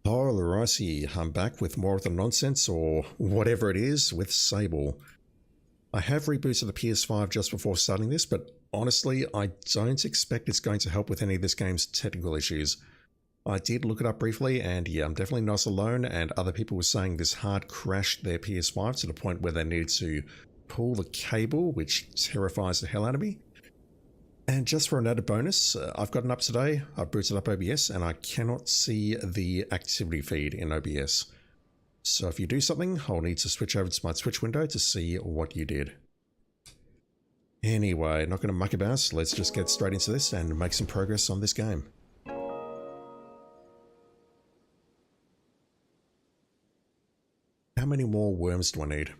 Oh, righty, I'm back with more of the nonsense, or whatever it is, with Sable. I have rebooted the PS5 just before starting this, but honestly, I don't expect it's going to help with any of this game's technical issues. I did look it up briefly, and yeah, I'm definitely not alone, and other people were saying this hard crashed their PS5 to the point where they needed to pull the cable, which terrifies the hell out of me. And just for an added bonus, I've gotten up today, I've booted up OBS, and I cannot see the activity feed in OBS. So if you do something, I'll need to switch over to my Twitch window to see what you did. Anyway, not going to muck about, so let's just get straight into this and make some progress on this game. How many more worms do I need?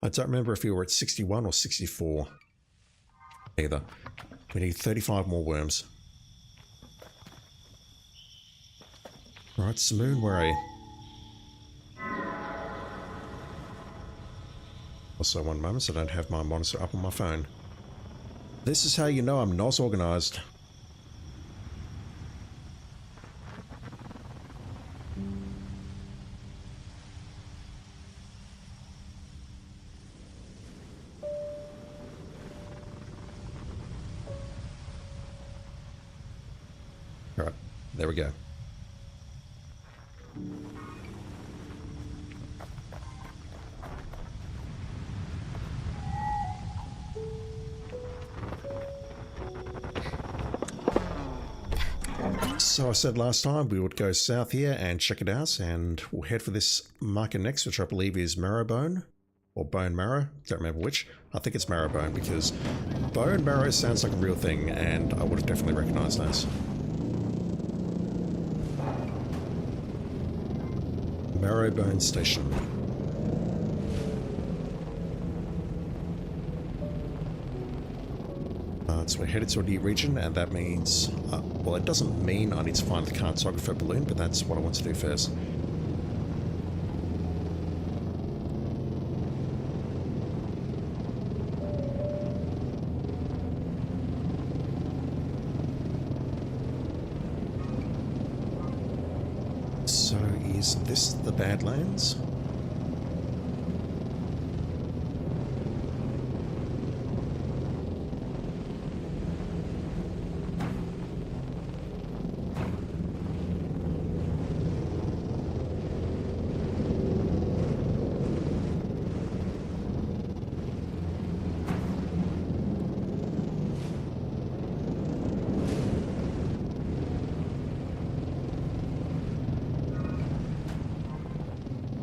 I don't remember if we were at 61 or 64 either. We need 35 more worms. Right, Simoon, where are you? Also, one moment, so I don't have my monitor up on my phone. This is how you know I'm not organised. Alright, there we go. So I said last time we would go south here and check it out, and we'll head for this marker next, which I believe is marrowbone, or bone marrow, don't remember which. I think it's marrowbone because bone marrow sounds like a real thing, and I would have definitely recognised that. Marrowbone Station. So we're headed to a new region, and that means, well, it doesn't mean I need to find the cartographer balloon, but that's what I want to do first. So is this the Badlands?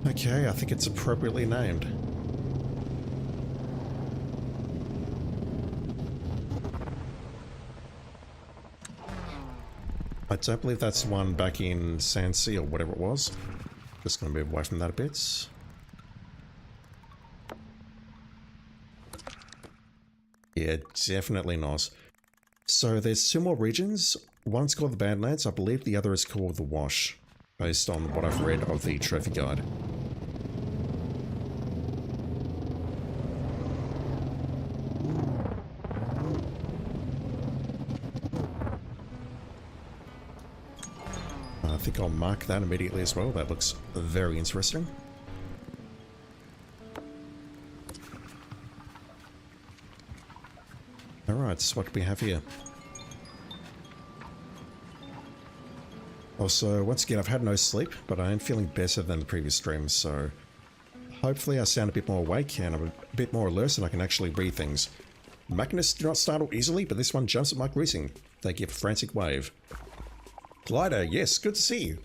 Okay, I think it's appropriately named. I don't believe that's the one back in Sandsea or whatever it was. Just going to move away from that a bit. Yeah, definitely not. So there's two more regions. One's called the Badlands. I believe the other is called the Wash, based on what I've read of the trophy guide. I think I'll mark that immediately as well. That looks very interesting. Alright, so what do we have here? Also, once again, I've had no sleep, but I am feeling better than the previous stream, so hopefully I sound a bit more awake and I'm a bit more alert and I can actually read things. Machinists do not startle easily, but this one jumps at my greeting. They give a frantic wave. Glider, yes, good to see you.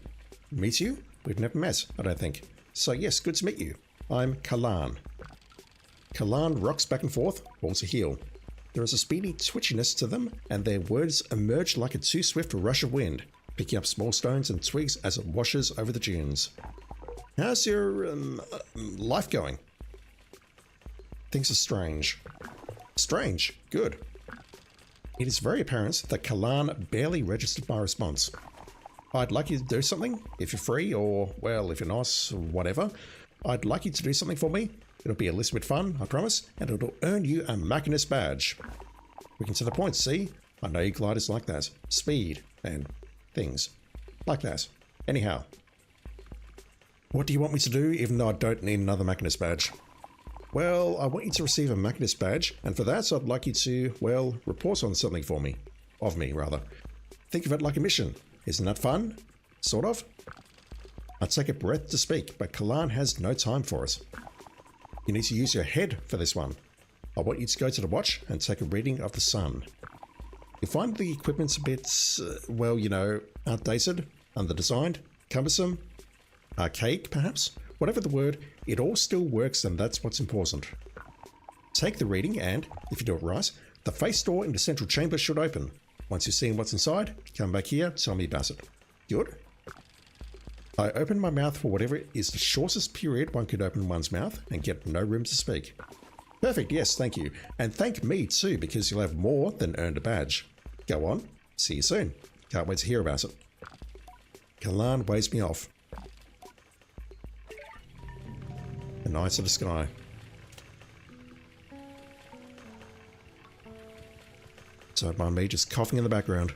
Meet you? We've never met, I don't think. So yes, good to meet you. I'm Kalan. Kalan rocks back and forth, all to heel. There is a speedy twitchiness to them, and their words emerge like a too swift rush of wind, picking up small stones and twigs as it washes over the dunes. How's your, life going? Things are strange. Strange, good. It is very apparent that Kalan barely registered my response. I'd like you to do something, if you're free, or, well, if you're not, whatever. I'd like you to do something for me. It'll be a little bit fun, I promise, and it'll earn you a Machinist badge. We can see the points, see? I know you gliders like that. Speed and things like that. Anyhow, what do you want me to do even though I don't need another Machinist badge? Well, I want you to receive a Machinist badge, and for that I'd like you to, well, report on something for me. Of me, rather. Think of it like a mission. Isn't that fun? Sort of? I take a breath to speak, but Kalan has no time for it. You need to use your head for this one. I want you to go to the watch and take a reading of the sun. You find the equipment's a bit, well, you know, outdated, underdesigned, cumbersome, archaic perhaps? Whatever the word, it all still works, and that's what's important. Take the reading and, if you do it right, the face door in the central chamber should open. Once you've seen what's inside, come back here, tell me about it. Good? I open my mouth for whatever is the shortest period one could open one's mouth and get no room to speak. Perfect, yes, thank you. And thank me too, because you'll have more than earned a badge. Go on, see you soon. Can't wait to hear about it. Kalan waves me off. An eye to the sky. Don't mind me just coughing in the background.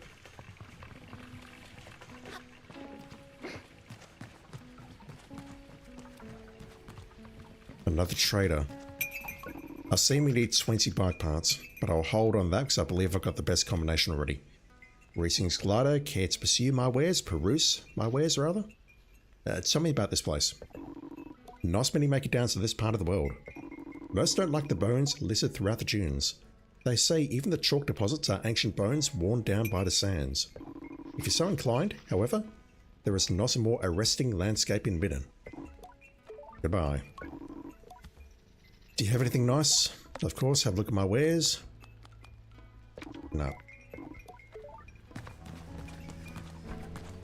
Another trader. I've seen we need 20 bike parts, but I'll hold on that because I believe I've got the best combination already. Greetings, Glider. Care to pursue my wares? Peruse my wares, rather? Tell me about this place. Not many make it down to this part of the world. Most don't like the bones littered throughout the dunes. They say even the chalk deposits are ancient bones worn down by the sands. If you're so inclined, however, there is not a more arresting landscape in Midden. Goodbye. Do you have anything nice? Of course, have a look at my wares. No.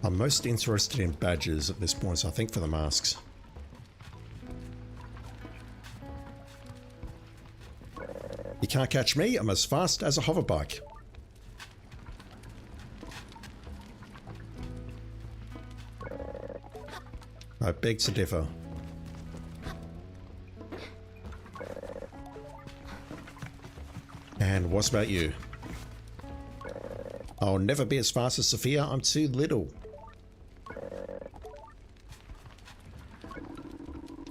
I'm most interested in badges at this point, I think, for the masks. You can't catch me, I'm as fast as a hoverbike. I beg to differ. And what about you? I'll never be as fast as Sophia, I'm too little.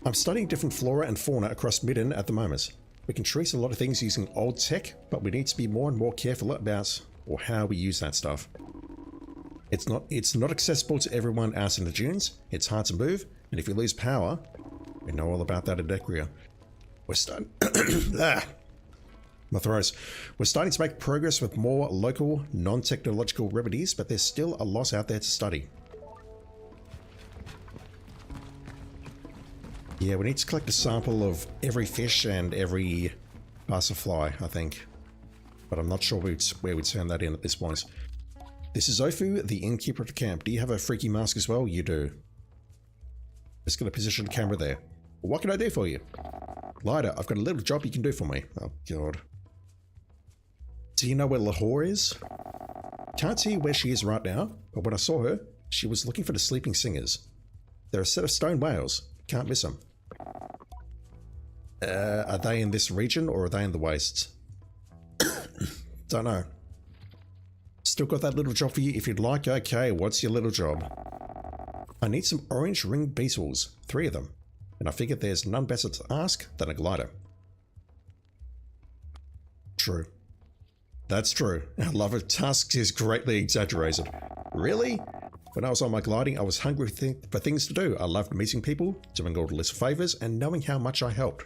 I'm studying different flora and fauna across Midden at the moment. We can trace a lot of things using old tech, but we need to be more and more careful about or how we use that stuff. It's not accessible to everyone out in the dunes, it's hard to move, and if you lose power, we know all about that at Decria. We're starting my throat. We're starting to make progress with more local, non-technological remedies, but there's still a lot out there to study. Yeah, we need to collect a sample of every fish and every butterfly, I think. But I'm not sure where we'd turn that in at this point. This is Ofu, the innkeeper of the camp. Do you have a freaky mask as well? You do. Just gonna position the camera there. What can I do for you? Glider, I've got a little job you can do for me. Oh, God. Do you know where Lahore is? Can't tell you where she is right now, but when I saw her, she was looking for the sleeping singers. They're a set of stone whales. Can't miss them. Are they in this region or are they in the wastes? Don't know. Still got that little job for you if you'd like. Okay, what's your little job? I need some orange ring beetles, 3 of them, and I figured there's none better to ask than a glider. True. That's true. Our love of tasks is greatly exaggerated. Really? When I was on my gliding, I was hungry for things to do. I loved meeting people, doing all the little favours, and knowing how much I helped.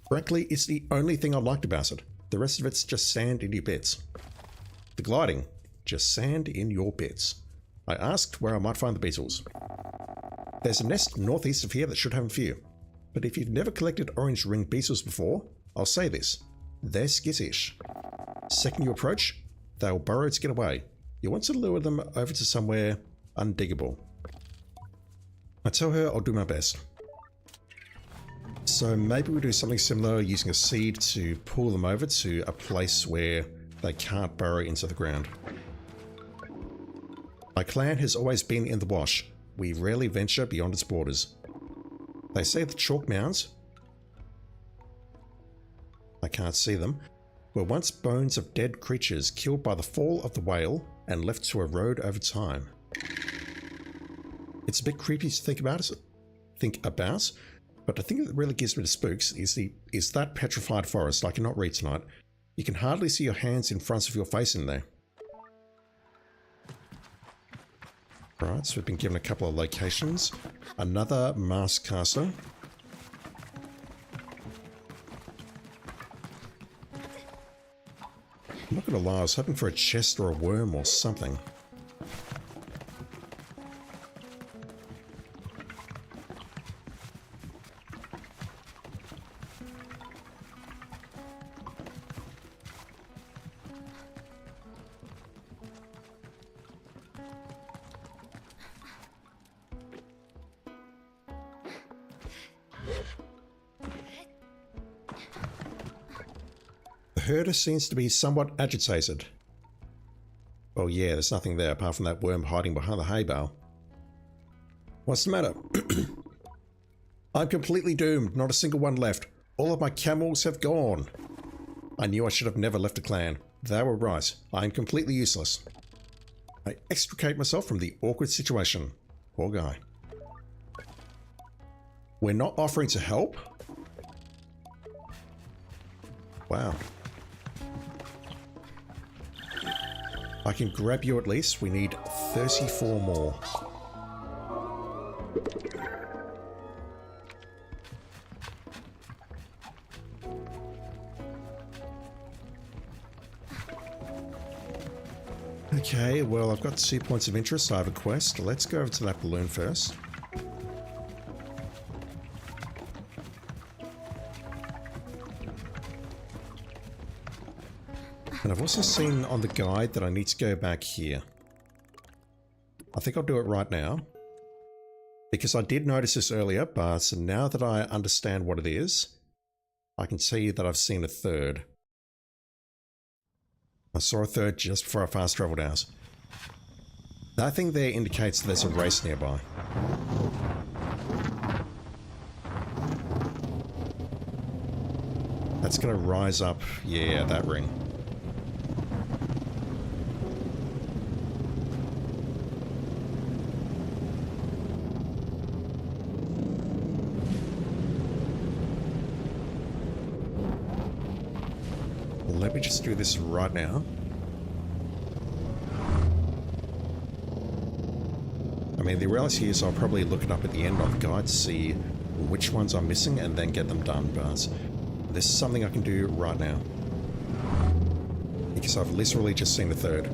Frankly, it's the only thing I liked about it. The rest of it's just sand in your bits. The gliding, just sand in your bits. I asked where I might find the beetles. There's a nest northeast of here that should have a few. But if you've never collected orange ring beetles before, I'll say this. They're skittish. Second you approach, they'll burrow to get away. You want to lure them over to somewhere undiggable. I tell her I'll do my best. So maybe we'll do something similar using a seed to pull them over to a place where they can't burrow into the ground. My clan has always been in the wash. We rarely venture beyond its borders. They say the chalk mounds can't see them, were once bones of dead creatures killed by the fall of the whale and left to erode over time. It's a bit creepy to think about, but the thing that really gives me the spooks is that petrified forest. I cannot read tonight. You can hardly see your hands in front of your face in there. Right, so we've been given a couple of locations. Another mask caster. I'm not gonna lie, I was hoping for a chest or a worm or something. The herder seems to be somewhat agitated. Oh yeah, there's nothing there apart from that worm hiding behind the hay bale. What's the matter? I'm completely doomed, not a single one left. All of my camels have gone. I knew I should have never left a clan. They were right. I am completely useless. I extricate myself from the awkward situation. Poor guy. We're not offering to help? Wow. I can grab you at least. We need 34 more. Okay, well, I've got 2 points of interest. I have a quest. Let's go over to that balloon first. And I've also seen on the guide that I need to go back here. I think I'll do it right now. Because I did notice this earlier, but now that I understand what it is, I can see that I've seen a third. I saw a third just before I fast traveled out. That thing there indicates there's a race nearby. That's going to rise up, yeah, that ring. Let me just do this right now. I mean, the reality is I'll probably look it up at the end on the guide to see which ones I'm missing and then get them done, but this is something I can do right now. Because I've literally just seen the third.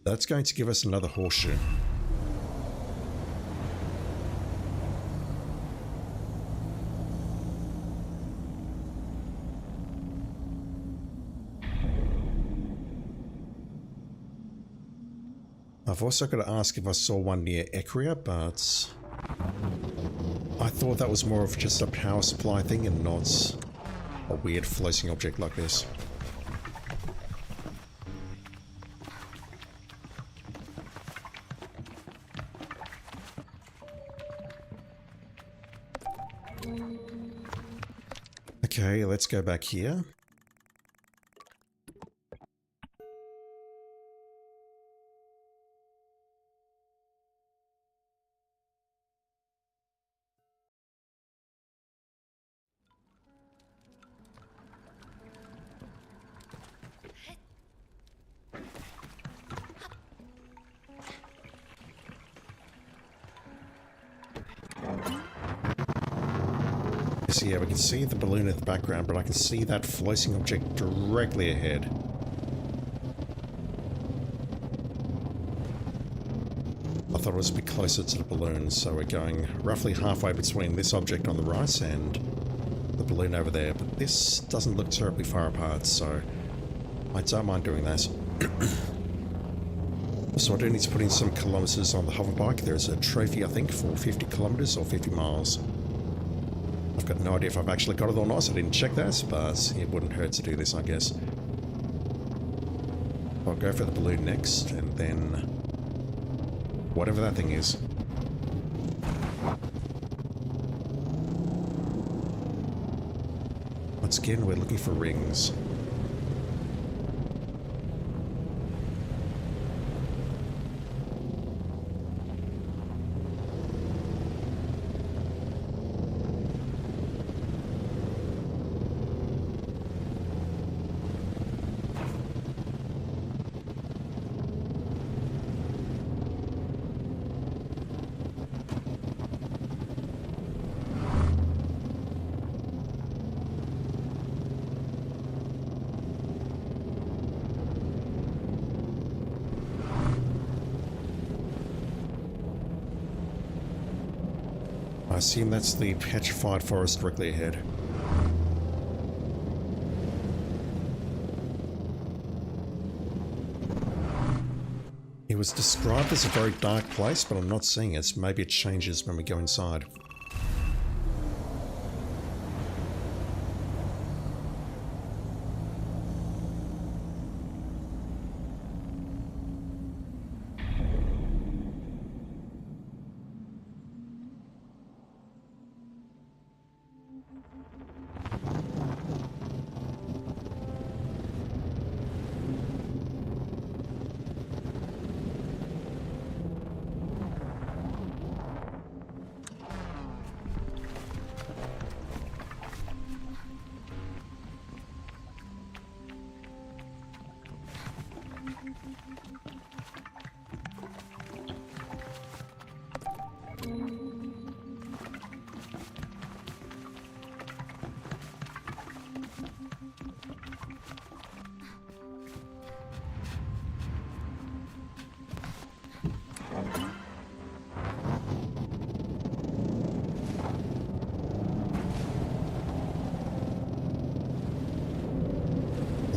That's going to give us another horseshoe. I've also got to ask if I saw one near Ekria, but I thought that was more of just a power supply thing and not a weird floating object like this. Okay, let's go back here. So yeah, we can see the balloon in the background, but I can see that floating object directly ahead. I thought it was a bit closer to the balloon, so we're going roughly halfway between this object on the right and the balloon over there, but this doesn't look terribly far apart, so I don't mind doing that. So I do need to put in some kilometers on the hover bike. There's a trophy, I think, for 50 kilometers or 50 miles. I've got no idea if I've actually got it or not. I didn't check that, but it wouldn't hurt to do this, I guess. I'll go for the balloon next, and then Whatever that thing is. Once again, we're looking for rings. I assume that's the petrified forest directly ahead. It was described as a very dark place, but I'm not seeing it. Maybe it changes when we go inside.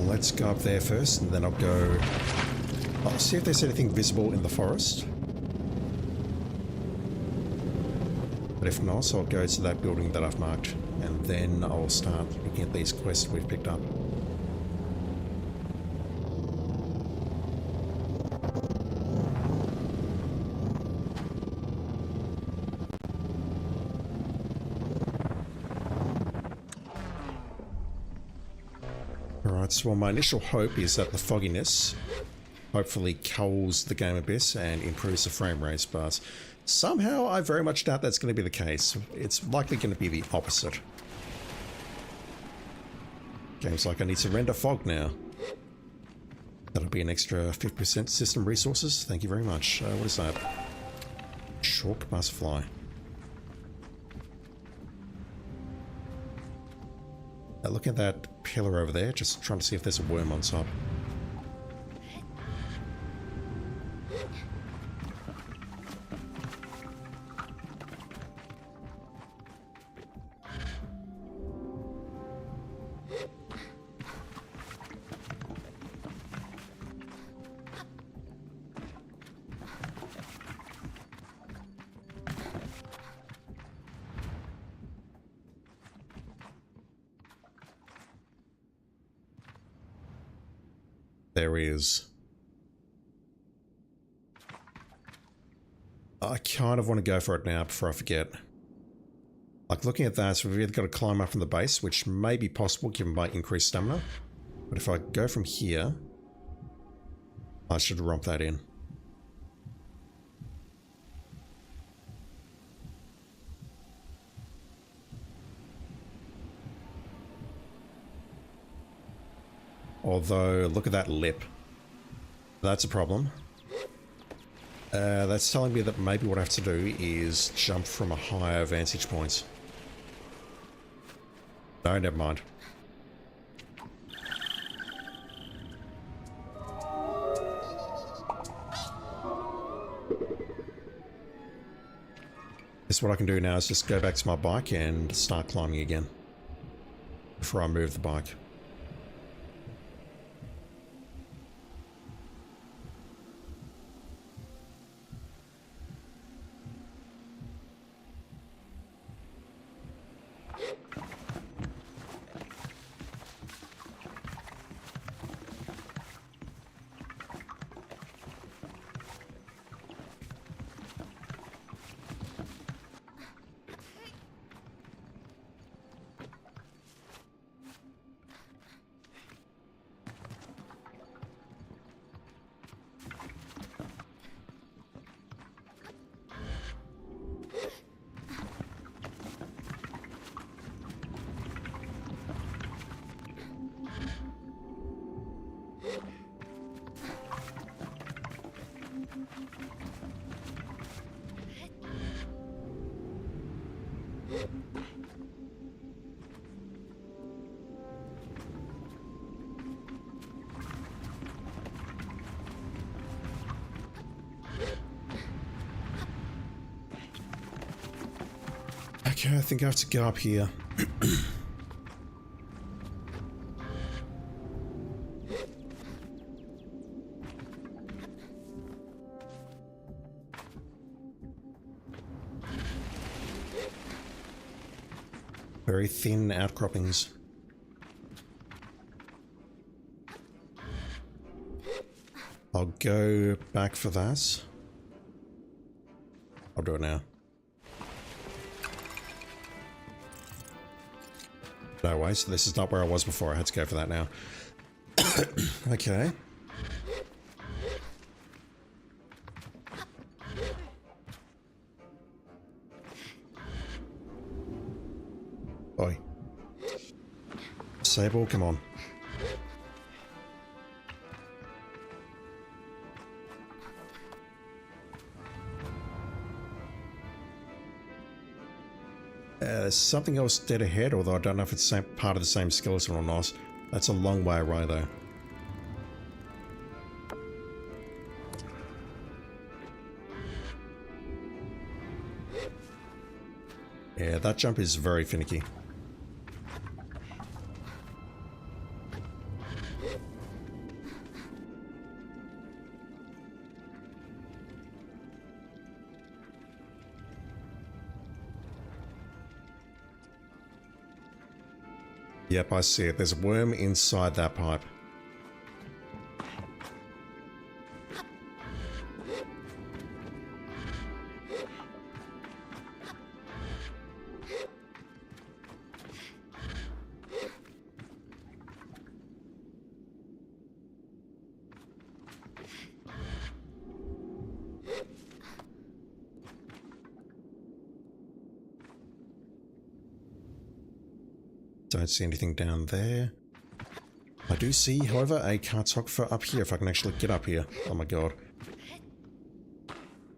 Let's go up there first, and then I'll see if there's anything visible in the forest. But if not, so I'll go to that building that I've marked, and then I'll start looking at these quests we've picked up. Alright, so well, my initial hope is that the fogginess hopefully culls the game a bit and improves the frame rates, but somehow I very much doubt that's going to be the case. It's likely going to be the opposite. Game's like I need to render fog now. That'll be an extra 50% system resources. Thank you very much. What is that? Chalk butterfly. Look at that pillar over there, just trying to see if there's a worm on top. There he is. I kind of want to go for it now before I forget. Like looking at that, so we've either got to climb up from the base, which may be possible given my increased stamina. But if I go from here, I should romp that in. Although, look at that lip. That's a problem. That's telling me that maybe what I have to do is jump from a higher vantage point. No, never mind. Guess what I can do now is just go back to my bike and start climbing again before I move the bike. Okay, I think I have to go up here. Very thin outcroppings. I'll go back for that. I'll do it now. No way, so this is not where I was before. I had to go for that now. Okay. Oi. Sable, come on. There's something else dead ahead, although I don't know if it's part of the same skeleton or not. That's a long way away, though. Yeah, that jump is very finicky. Yep, I see it. There's a worm inside that pipe. Don't see anything down there. I do see, however, a cartographer up here, if I can actually get up here. Oh my god.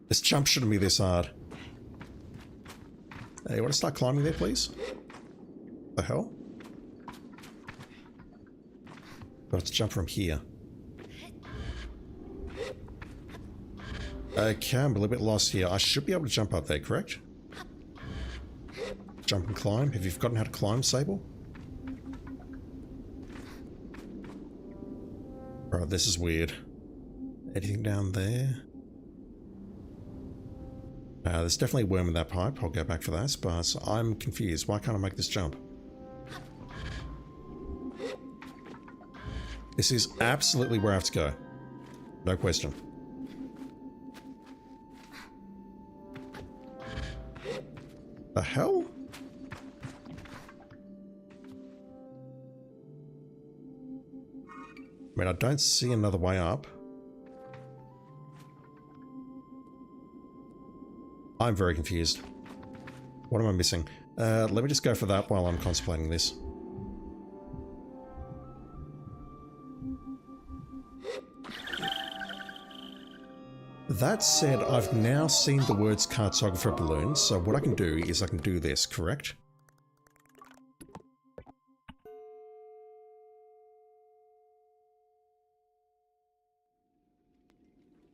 This jump shouldn't be this hard. Hey, you want to start climbing there, please? The hell? Got to jump from here. Okay, I'm a little bit lost here. I should be able to jump up there, correct? Jump and climb. Have you forgotten how to climb, Sable? Alright, this is weird. Anything down there? There's definitely a worm in that pipe. I'll go back for that, but I'm confused. Why can't I make this jump? This is absolutely where I have to go. No question. The hell? I mean, I don't see another way up. I'm very confused. What am I missing? Let me just go for that while I'm contemplating this. That said, I've now seen the words cartographer balloon, so what I can do is I can do this, correct?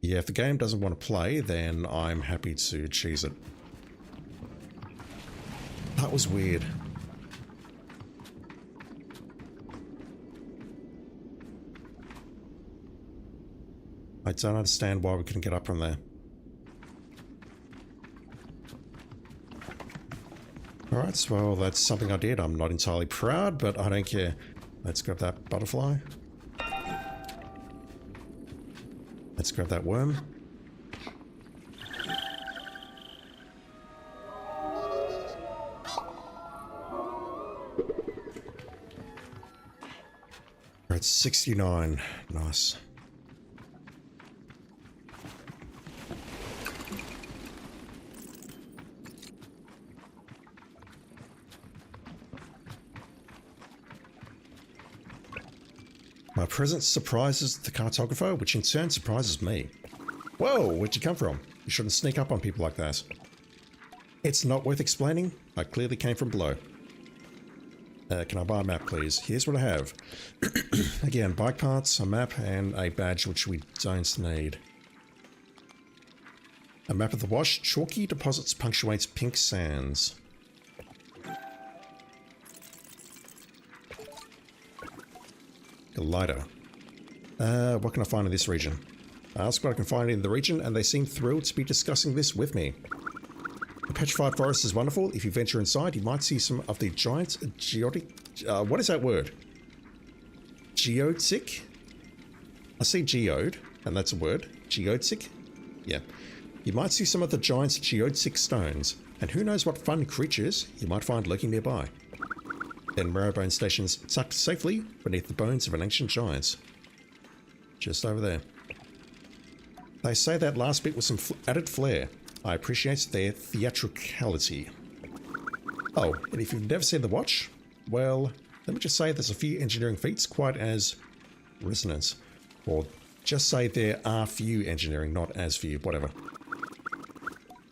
Yeah, if the game doesn't want to play, then I'm happy to cheese it. That was weird. I don't understand why we couldn't get up from there. Alright, well, that's something I did. I'm not entirely proud, but I don't care. Let's grab that butterfly. Let's grab that worm. We're at 69. Nice. My presence surprises the cartographer, which in turn surprises me. Whoa, where'd you come from? You shouldn't sneak up on people like that. It's not worth explaining. I clearly came from below. Can I buy a map, please? Here's what I have. Again, bike parts, a map, and a badge, which we don't need. A map of the wash. Chalky deposits punctuates pink sands. A lighter. What can I find in this region? Ask what I can find in the region, and they seem thrilled to be discussing this with me. The petrified forest is wonderful. If you venture inside, you might see some of the giant geotic... what is that word? Geotic? I see geode, and that's a word. Geotic? Yeah. You might see some of the giant geotic stones, and who knows what fun creatures you might find lurking nearby. Then marrowbone stations tucked safely beneath the bones of an ancient giant. Just over there. They say that last bit with some added flair. I appreciate their theatricality. Oh, and if you've never seen The Watch, well, let me just say there's a few engineering feats quite as resonant. Or just say there are few engineering, not as few, whatever.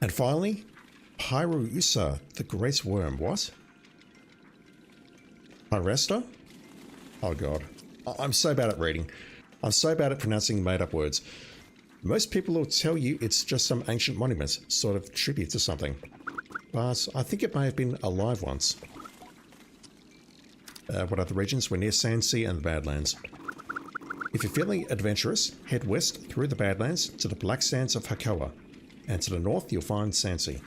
And finally, Pyrousa, the Great Worm. What? Pyresta? Oh god. I'm so bad at reading. I'm so bad at pronouncing made-up words. Most people will tell you it's just some ancient monument, sort of tribute to something. But I think it may have been alive once. What other regions? We're near Sandsea and the Badlands. If you're feeling adventurous, head west through the Badlands to the Black Sands of Hakoa. And to the north, you'll find Sandsea.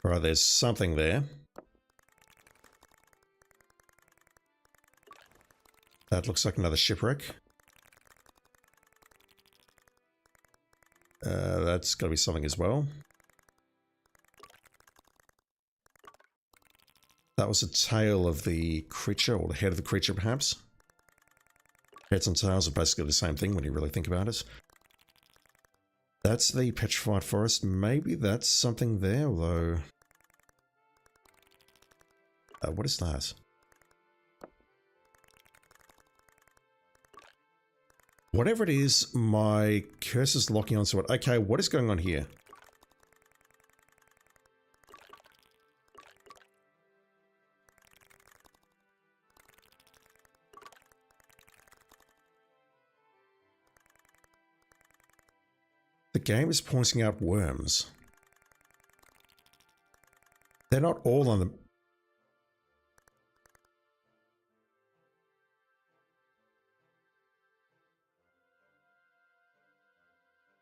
Alright, there's something there. That looks like another shipwreck. That's got to be something as well. That was the tail of the creature, or the head of the creature, perhaps. Heads and tails are basically the same thing when you really think about it. That's the petrified forest. Maybe that's something there, although... what is that? Whatever it is, my cursor's locking onto it. Okay, what is going on here? The game is pointing out worms. They're not all on the...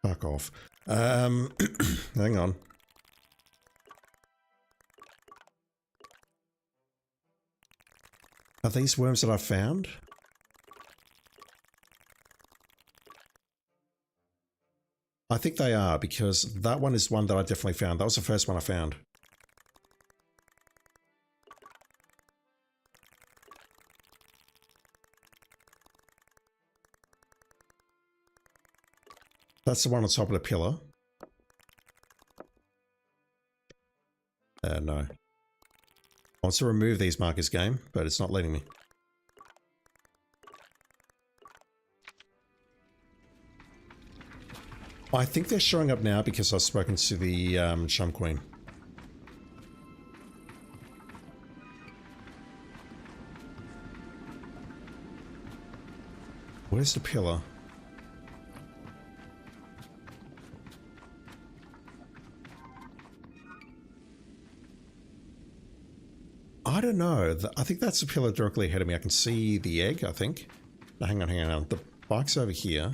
Fuck off. Hang on. Are these worms that I found? I think they are, because that one is one that I definitely found. That was the first one I found. That's the one on top of the pillar. No. I want to remove these markers, game, but it's not letting me. I think they're showing up now because I've spoken to the Chum Queen. Where's the pillar? I don't know. I think that's the pillar directly ahead of me. I can see the egg, I think. No, hang on. The bike's over here.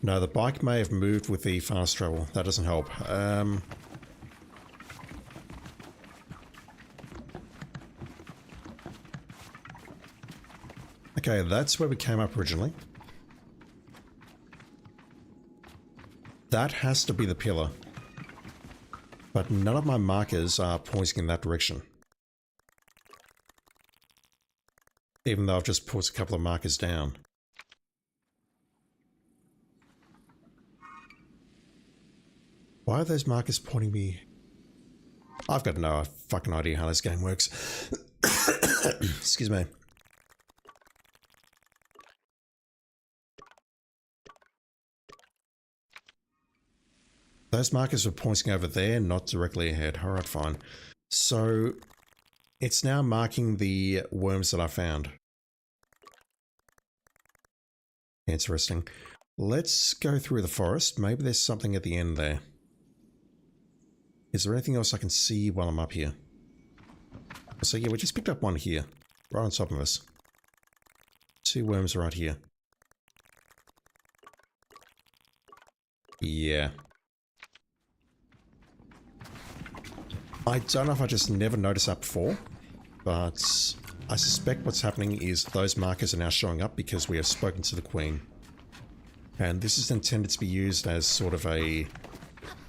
No, the bike may have moved with the fast travel. That doesn't help. Okay, that's where we came up originally. That has to be the pillar. But none of my markers are pointing in that direction. Even though I've just put a couple of markers down. Why are those markers pointing me? I've got no fucking idea how this game works. Excuse me. Those markers were pointing over there, not directly ahead. Alright, fine. So, it's now marking the worms that I found. Interesting. Let's go through the forest. Maybe there's something at the end there. Is there anything else I can see while I'm up here? So yeah, we just picked up one here. Right on top of us. 2 worms right here. Yeah. I don't know if I just never noticed that before, but I suspect what's happening is those markers are now showing up because we have spoken to the Queen. And this is intended to be used as sort of a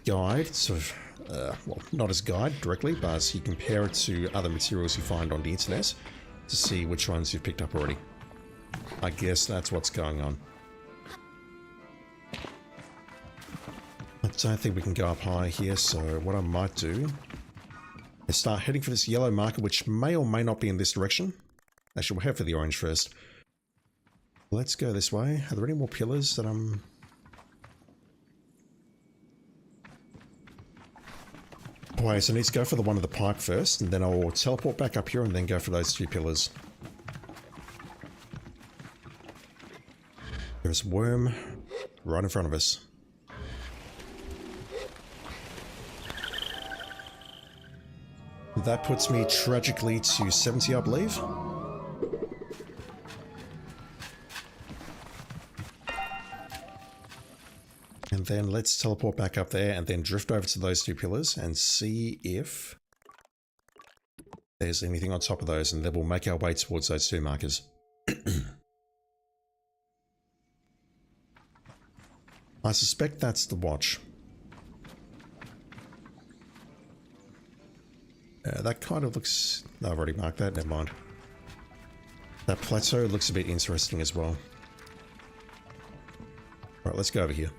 guide, sort of, well, not as guide directly, but you compare it to other materials you find on the internet to see which ones you've picked up already. I guess that's what's going on. I don't think we can go up high here, so what I might do is start heading for this yellow marker, which may or may not be in this direction. Actually, we'll head for the orange first. Let's go this way. Are there any more pillars that I'm... Wait, so I need to go for the one of the pipe first, and then I'll teleport back up here and then go for those 2 pillars. There's a worm right in front of us. That puts me tragically to 70, I believe. And then let's teleport back up there and then drift over to those 2 pillars and see if there's anything on top of those, and then we'll make our way towards those 2 markers. I suspect that's the watch. That kind of looks... No, I've already marked that, never mind. That plateau looks a bit interesting as well. Right, let's go over here.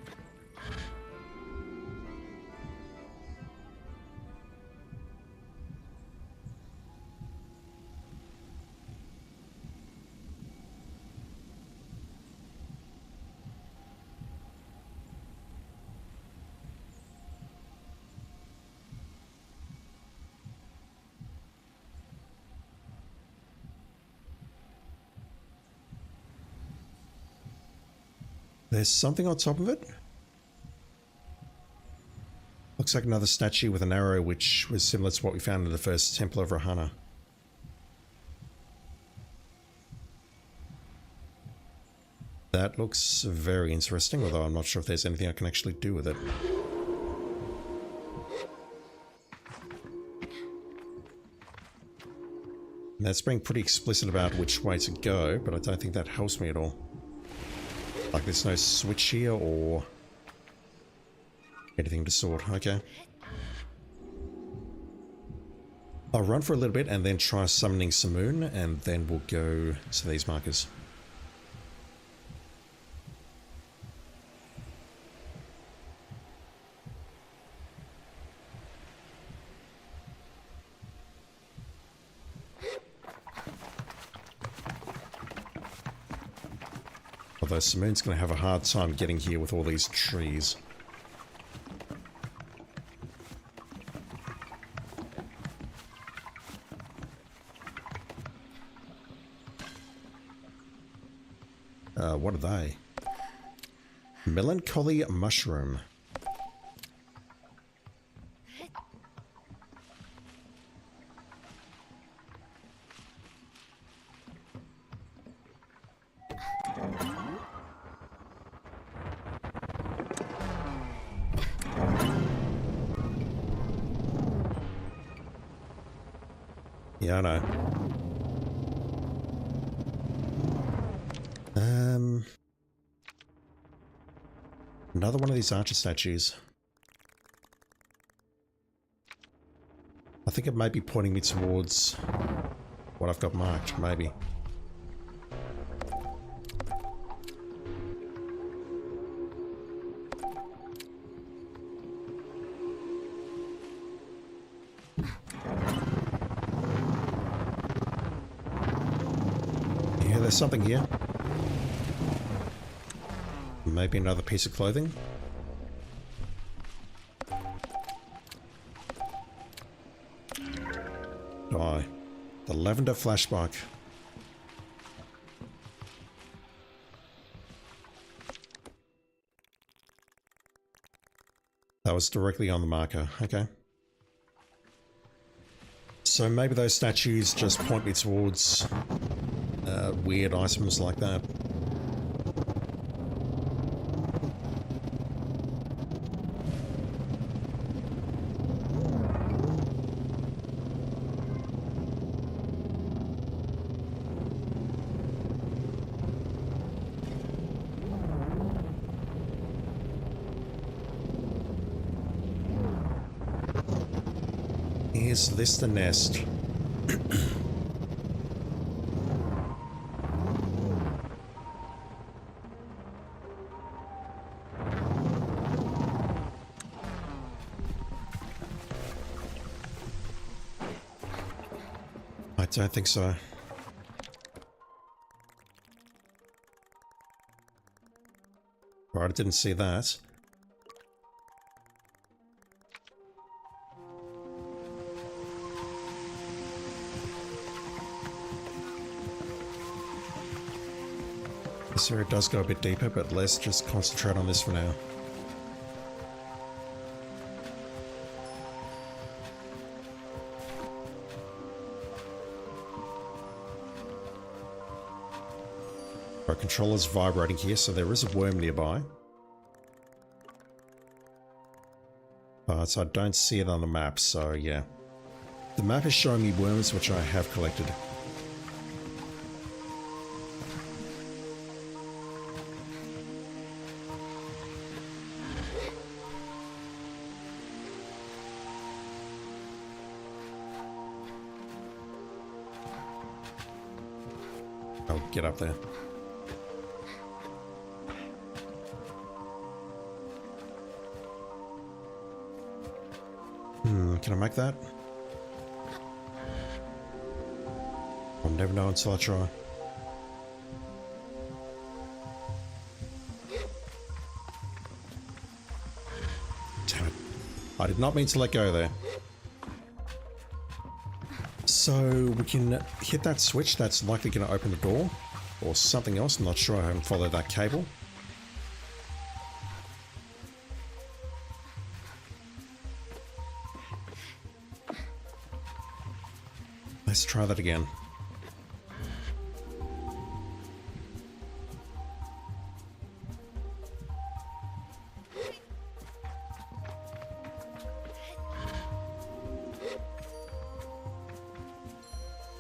There's something on top of it. Looks like another statue with an arrow, which was similar to what we found in the first Temple of Rahana. That looks very interesting, although I'm not sure if there's anything I can actually do with it. And that's being pretty explicit about which way to go, but I don't think that helps me at all. Like there's no switch here or anything to sort. Okay. I'll run for a little bit and then try summoning Simoon, and then we'll go to these markers. Although Simoon's going to have a hard time getting here with all these trees. What are they? Melancholy mushroom. Yeah, I know. Another one of these archer statues. I think it might be pointing me towards what I've got marked, maybe. there's something here. Maybe another piece of clothing. Die. The lavender flashback. That was directly on the marker. Okay. So maybe those statues just point me towards weird items like that. Is this the nest? I don't think so. Right, I didn't see that. This area does go a bit deeper, but let's just concentrate on this for now. Our controller's vibrating here, so there is a worm nearby. But I don't see it on the map, so yeah. The map is showing me worms, which I have collected. Oh, get up there. Can I make that? I'll never know until I try. Damn it. I did not mean to let go there. So we can hit that switch that's likely going to open the door. Or something else, I'm not sure, I haven't followed that cable. Let's try that again.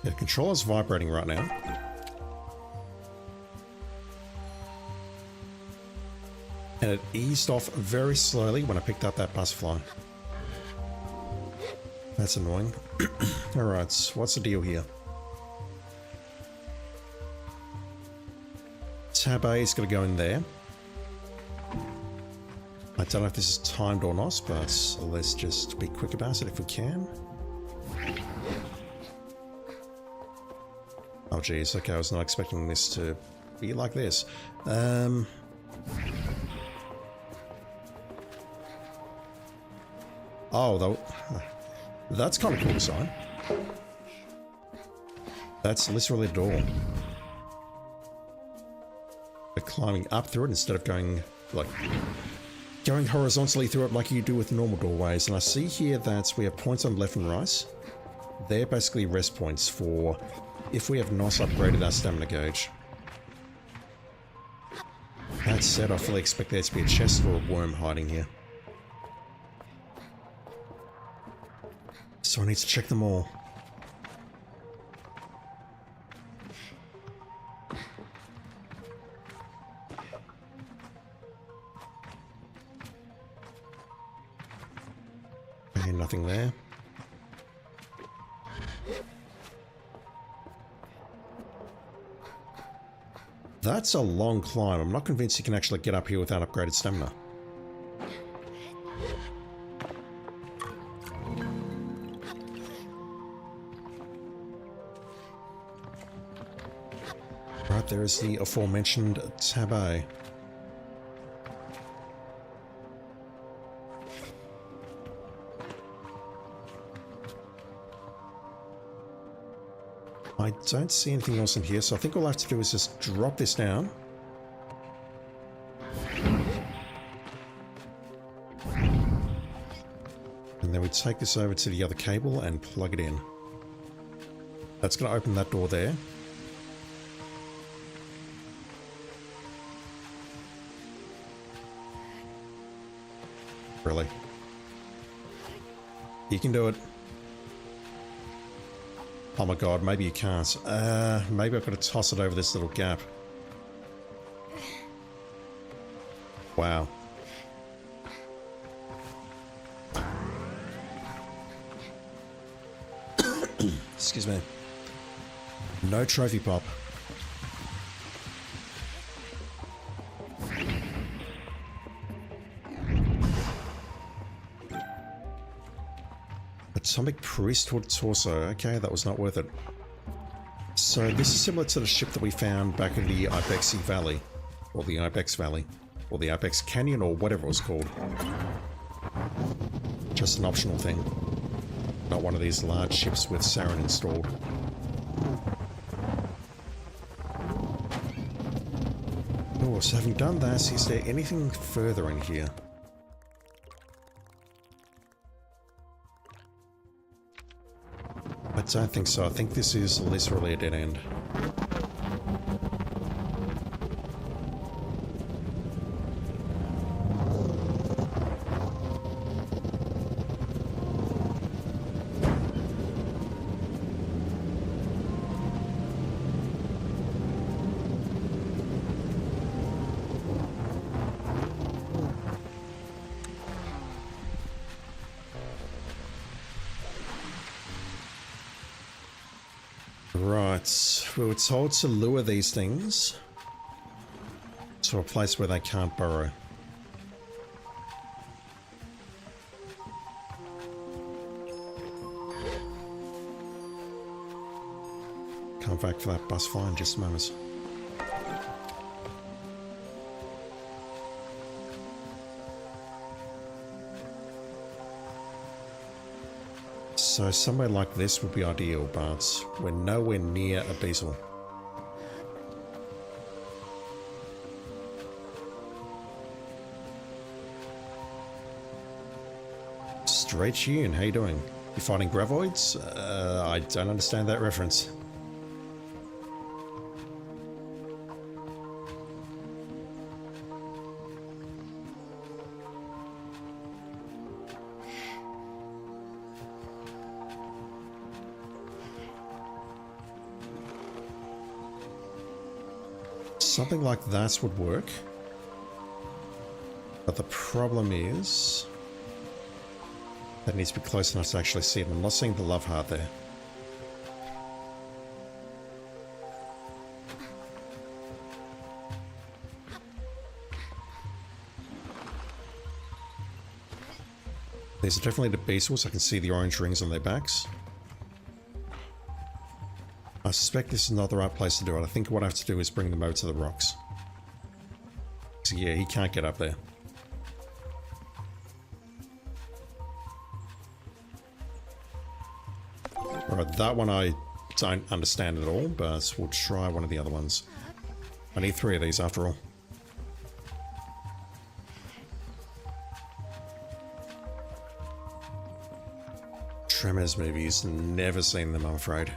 Yeah, the controller's vibrating right now. And it eased off very slowly when I picked up that butterfly. That's annoying. Alright, what's the deal here? Tab A is going to go in there. I don't know if this is timed or not, but let's just be quick about it if we can. Oh geez, okay, I was not expecting this to be like this. Oh, that's kind of cool design. That's literally a door. But climbing up through it instead of going horizontally through it like you do with normal doorways. And I see here that we have points on left and right. They're basically rest points for if we have not upgraded our stamina gauge. That said, I fully expect there to be a chest or a worm hiding here. So I need to check them all. Okay, nothing there. That's a long climb. I'm not convinced you can actually get up here without upgraded stamina. Right, there is the aforementioned tabby. I don't see anything else in here, so I think all I have to do is just drop this down. And then we take this over to the other cable and plug it in. That's going to open that door there. Really? You can do it. Oh my god, maybe you can't. Maybe I've got to toss it over this little gap. Wow. Excuse me. No trophy pop. Atomic Priesthood Torso. Okay, that was not worth it. So this is similar to the ship that we found back in the Ibexy Valley. Or the Ibex Valley. Or the Ibex Canyon, or whatever it was called. Just an optional thing. Not one of these large ships with Sarin installed. Oh, so having done that, is there anything further in here? I don't think so. I think this is literally a dead end. Right, we were told to lure these things to a place where they can't burrow. Come back for that bus fly in just a moment. So somewhere like this would be ideal, but we're nowhere near a beetle. Straight Tune, how you doing? You fighting graboids? I don't understand that reference. Something like that would work. But the problem is that needs to be close enough to actually see it. I'm not seeing the love heart there. These are definitely the beetles. I can see the orange rings on their backs. I suspect this is not the right place to do it. I think what I have to do is bring them over to the rocks. So yeah, he can't get up there. Alright, that one I don't understand at all, but we'll try one of the other ones. I need 3 of these after all. Tremors movies, never seen them, I'm afraid.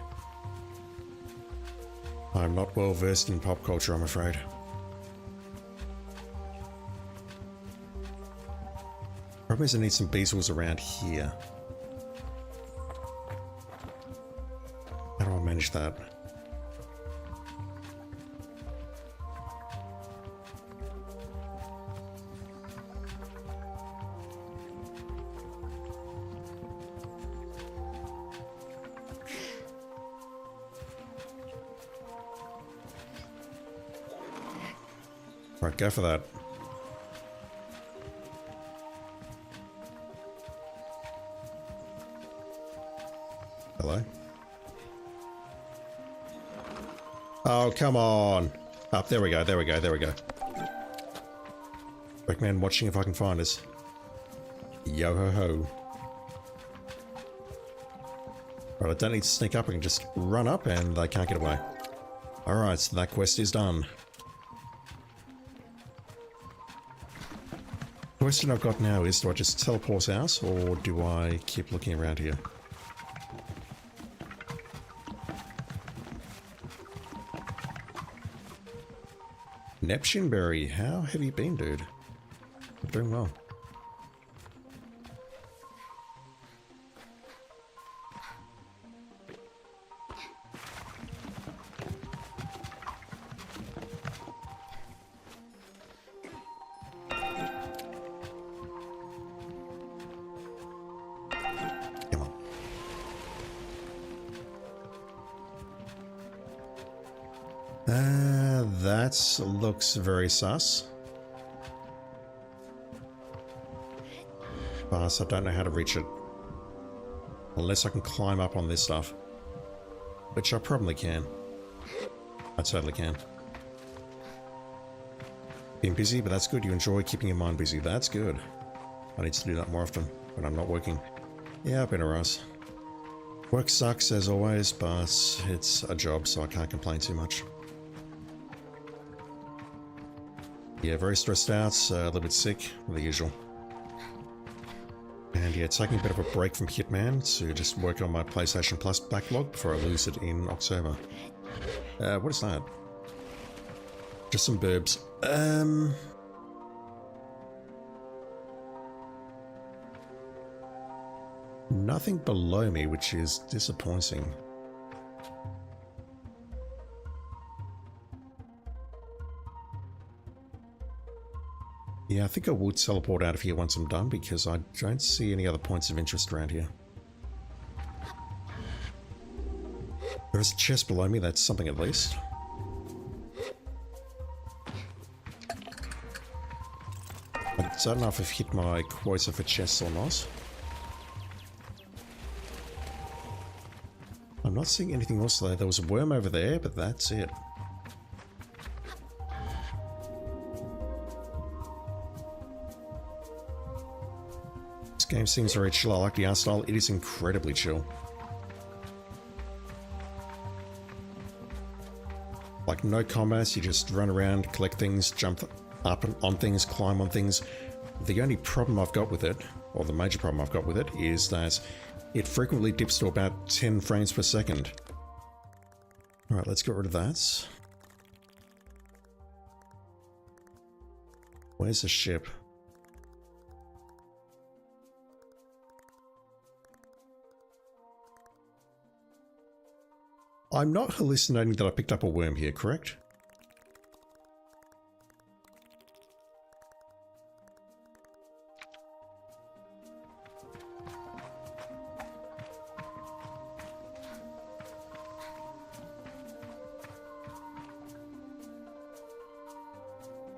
I'm not well versed in pop culture, I'm afraid. Probably I need some beetles around here. How do I manage that? Right, go for that. Hello? Oh, come on. Up, there we go, there we go, there we go. Recommend watching if I can find us. Yo ho ho. Right, I don't need to sneak up, I can just run up and they can't get away. Alright, so that quest is done. The question I've got now is, do I just teleport out, or do I keep looking around here? Neptune Berry, how have you been, dude? I'm doing well. Come on. That looks very sus. But I don't know how to reach it. Unless I can climb up on this stuff. Which I probably can. I totally can. Being busy, but that's good. You enjoy keeping your mind busy. That's good. I need to do that more often when I'm not working. Yeah, I've been a Russ. Work sucks as always, but it's a job, so I can't complain too much. Yeah, very stressed out, a little bit sick, the usual. And yeah, taking a bit of a break from Hitman to just work on my PlayStation Plus backlog before I lose it in October. What is that? Just some burbs. Nothing below me, which is disappointing. Yeah, I think I would teleport out of here once I'm done, because I don't see any other points of interest around here. There is a chest below me, that's something at least. I don't know if I've hit my quota for chests or not. I'm not seeing anything else though. There was a worm over there, but that's it. This game seems very chill. I like the art style. It is incredibly chill. Like no combat, you just run around, collect things, jump up on things, climb on things. The only problem I've got with it, or the major problem I've got with it, is that it frequently dips to about 10 frames per second. Alright, let's get rid of that. Where's the ship? I'm not hallucinating that I picked up a worm here, correct?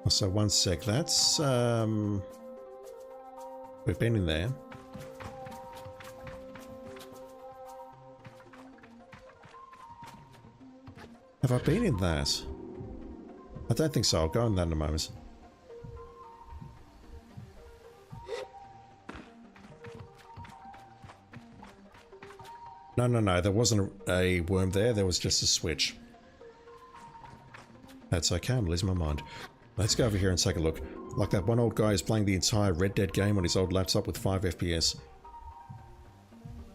So one sec, that's we've been in there. Have I been in that? I don't think so. I'll go in that in a moment. No. There wasn't a worm there. There was just a switch. That's okay. I'm losing my mind. Let's go over here and take a look. Like that one old guy is playing the entire Red Dead game on his old laptop with 5 FPS.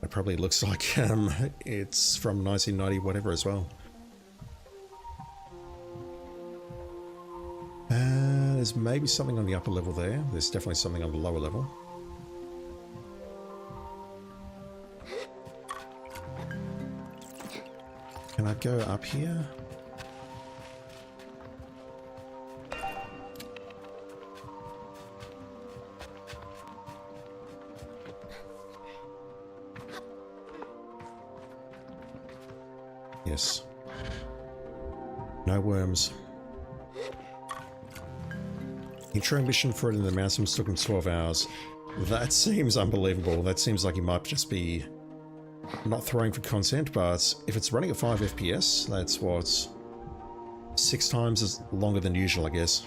It probably looks like it's from 1990 whatever as well. There's maybe something on the upper level there. There's definitely something on the lower level. Can I go up here? Yes. No worms. Intro mission for it in the mountains took him 12 hours. That seems unbelievable. That seems like he might just be not throwing for content, but if it's running at 5 FPS, that's what 6 times as longer than usual, I guess.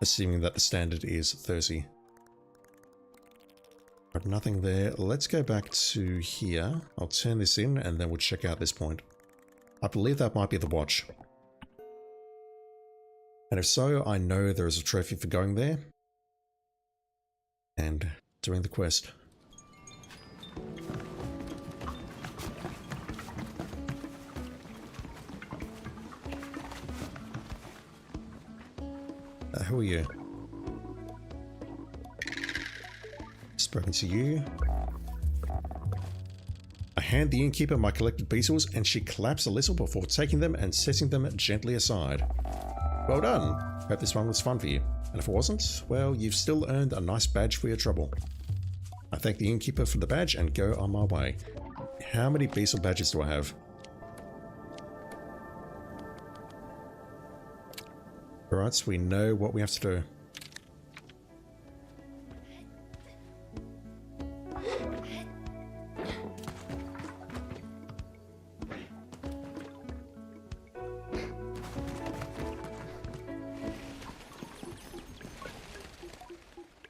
Assuming that the standard is 30. But nothing there. Let's go back to here. I'll turn this in and then we'll check out this point. I believe that might be the watch. And if so, I know there is a trophy for going there and doing the quest. Who are you? Spoken to you. I hand the innkeeper my collected beetles and she claps a little before taking them and setting them gently aside. Well done. Hope this one was fun for you. And if it wasn't, well, you've still earned a nice badge for your trouble. I thank the innkeeper for the badge and go on my way. How many beetle badges do I have? Alright, so we know what we have to do.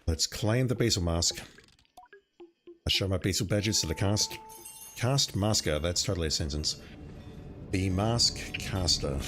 Let's claim the beetle mask. I show my beetle badges to the cast masker. That's totally a sentence. The mask caster.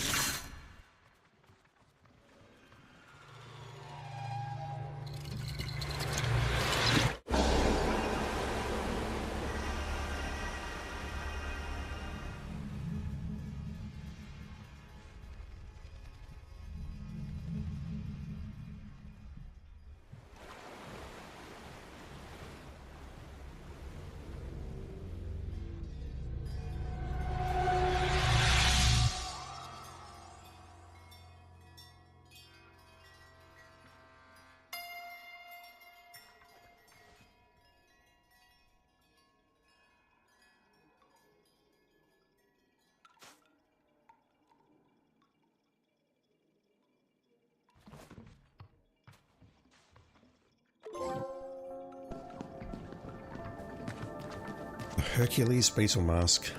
Hercules beetle mask.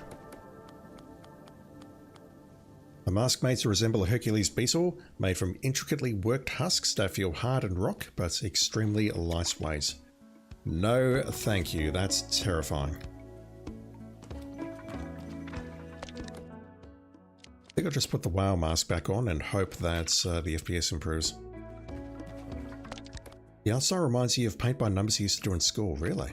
A mask made to resemble a Hercules beetle, made from intricately worked husks that feel hard and rock, but extremely lightweight. No, thank you. That's terrifying. I think I'll just put the WoW mask back on and hope that the FPS improves. The outside reminds you of paint by numbers you used to do in school, really?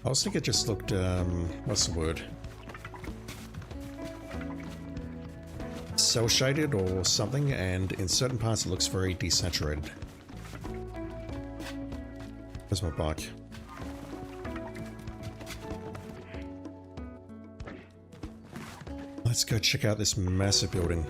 I was thinking it just looked, what's the word? Cell shaded or something, and in certain parts it looks very desaturated. Where's my bike? Let's go check out this massive building.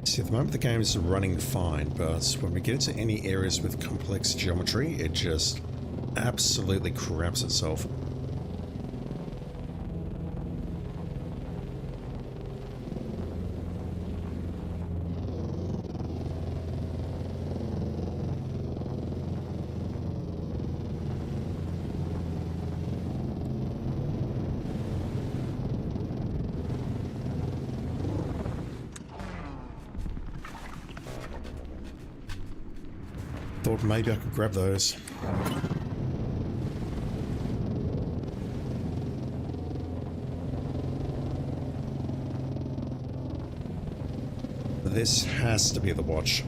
See, at the moment the game is running fine, but when we get into any areas with complex geometry, it just absolutely craps itself. Thought maybe I could grab those. This has to be the watch.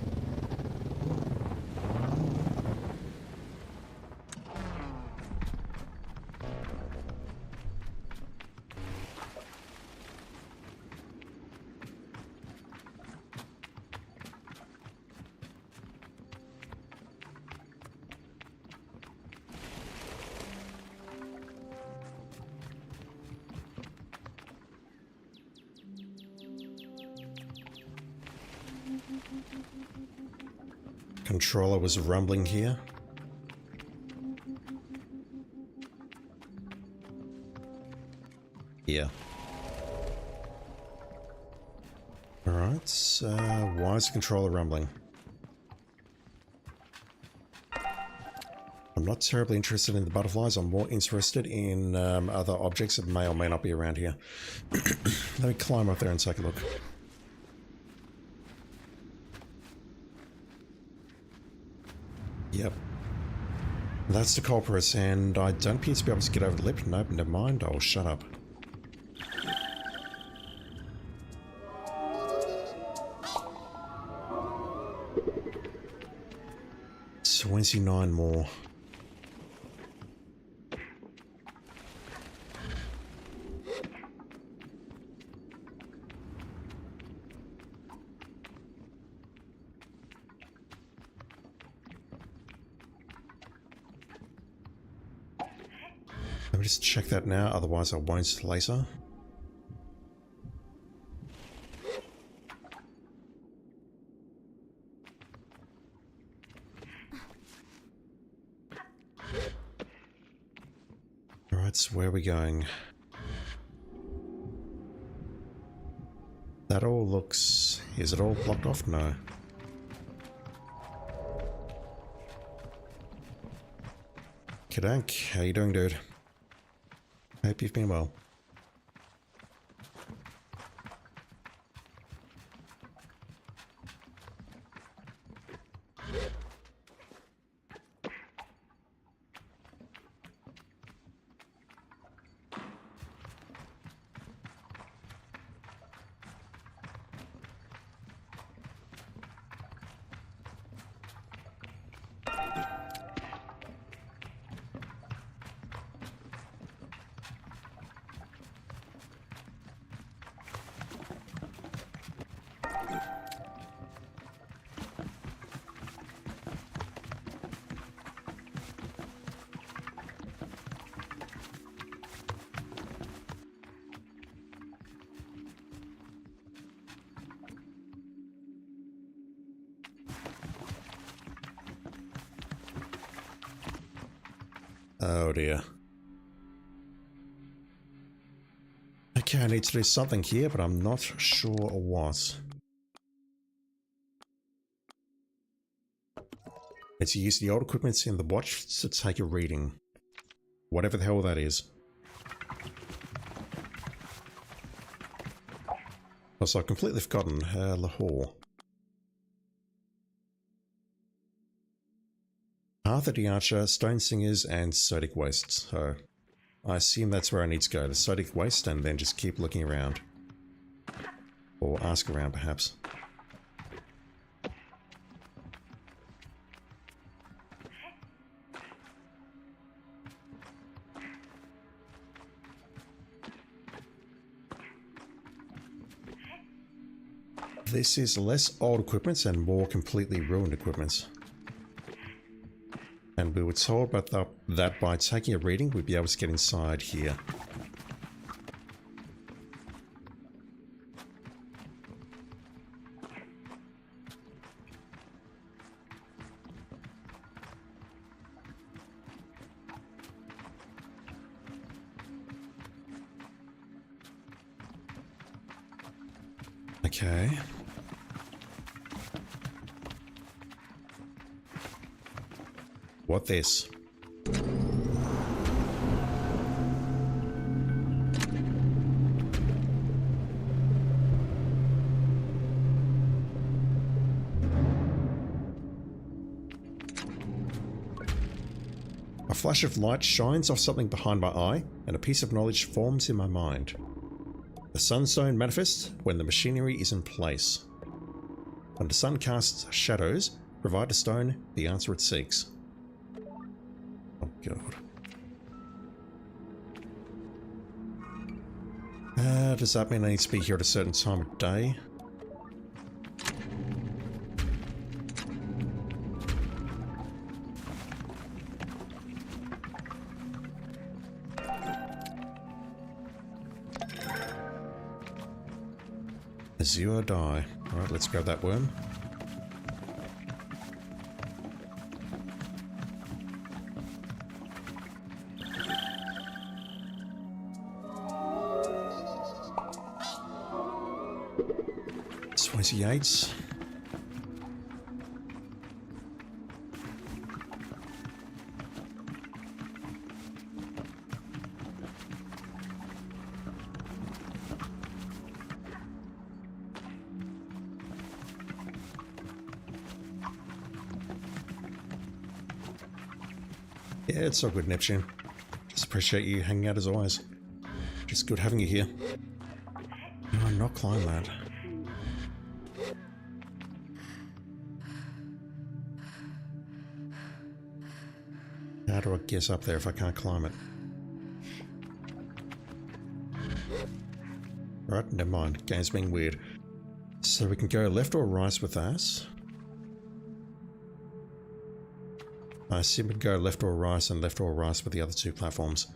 Controller was rumbling here. Yeah. Alright, why is the controller rumbling? I'm not terribly interested in the butterflies. I'm more interested in other objects that may or may not be around here. Let me climb up there and take a look. Yep. That's the culprit, and I don't appear to be able to get over the lip. Nope, never mind. I'll shut up. $29 more. Let me just check that now, otherwise I won't later. Alright, so where are we going? That all looks... Is it all blocked off? No. Kadank, how you doing, dude? Hope you've been well. Oh dear. Okay, I need to do something here, but I'm not sure what. It's to use the old equipment in the watch to take a reading. Whatever the hell that is. Also, I've completely forgotten Lahore. Path of the Archer, Stone Singers, and Sodic Waste. So, I assume that's where I need to go. The Sodic Waste, and then just keep looking around. Or ask around, perhaps. This is less old equipment and more completely ruined equipment. And we were told about that by taking a reading, we'd be able to get inside here. Okay. What this? A flash of light shines off something behind my eye, and a piece of knowledge forms in my mind. The sunstone manifests when the machinery is in place. When the sun casts shadows, provide the stone the answer it seeks. Oh god. Does that mean I need to be here at a certain time of day? Azure die. Alright, let's grab that worm. 28. Yeah, it's all good, Neptune. Just appreciate you hanging out as always. Just good having you here. No, not climb that. How do I guess up there if I can't climb it? Right, never mind. Game's being weird. So we can go left or right with that. I assume we can go left or right and left or right with the other two platforms.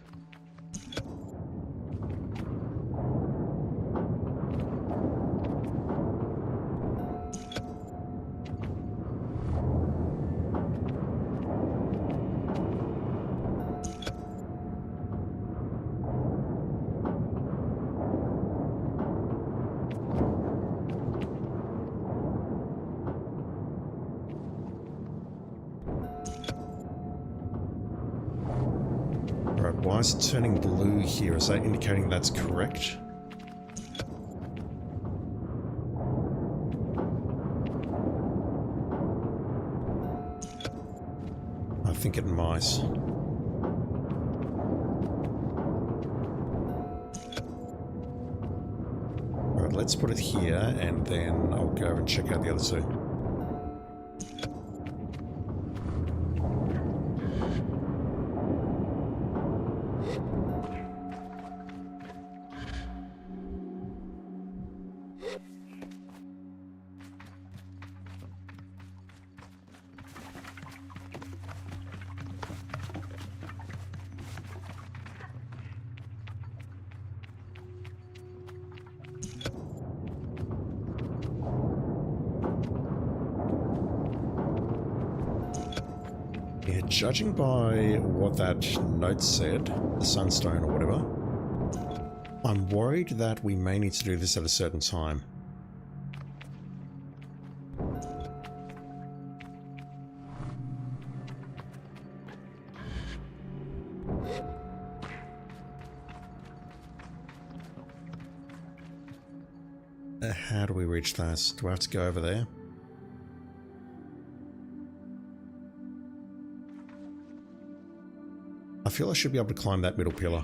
Why is it turning blue here? Is that indicating that's correct? I think it might. Alright, let's put it here and then I'll go and check out the other two. Yeah, judging by what that note said, the sunstone or whatever, I'm worried that we may need to do this at a certain time. How do we reach that? Do I have to go over there? I feel I should be able to climb that middle pillar.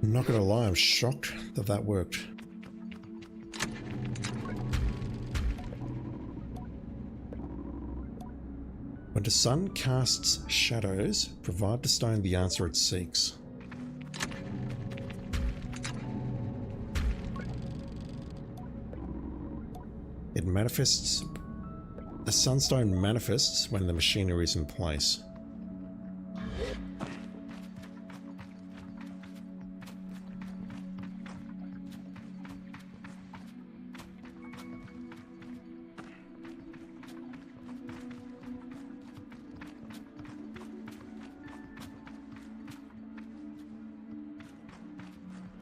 I'm not gonna lie, I'm shocked that that worked. When the sun casts shadows, provide the stone the answer it seeks. It manifests... The sunstone manifests when the machinery is in place.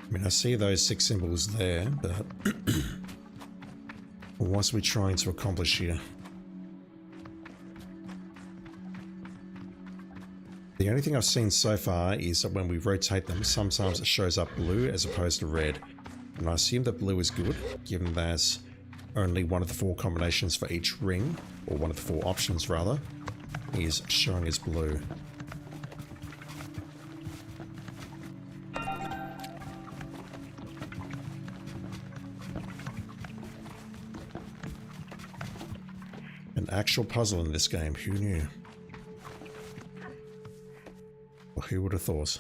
I mean, I see those 6 symbols there, but what are we trying to accomplish here? The only thing I've seen so far is that when we rotate them, sometimes it shows up blue as opposed to red. And I assume that blue is good, given there's only one of the 4 combinations for each ring, or one of the 4 options rather, is showing as blue. An actual puzzle in this game, who knew? Well, who would have thought?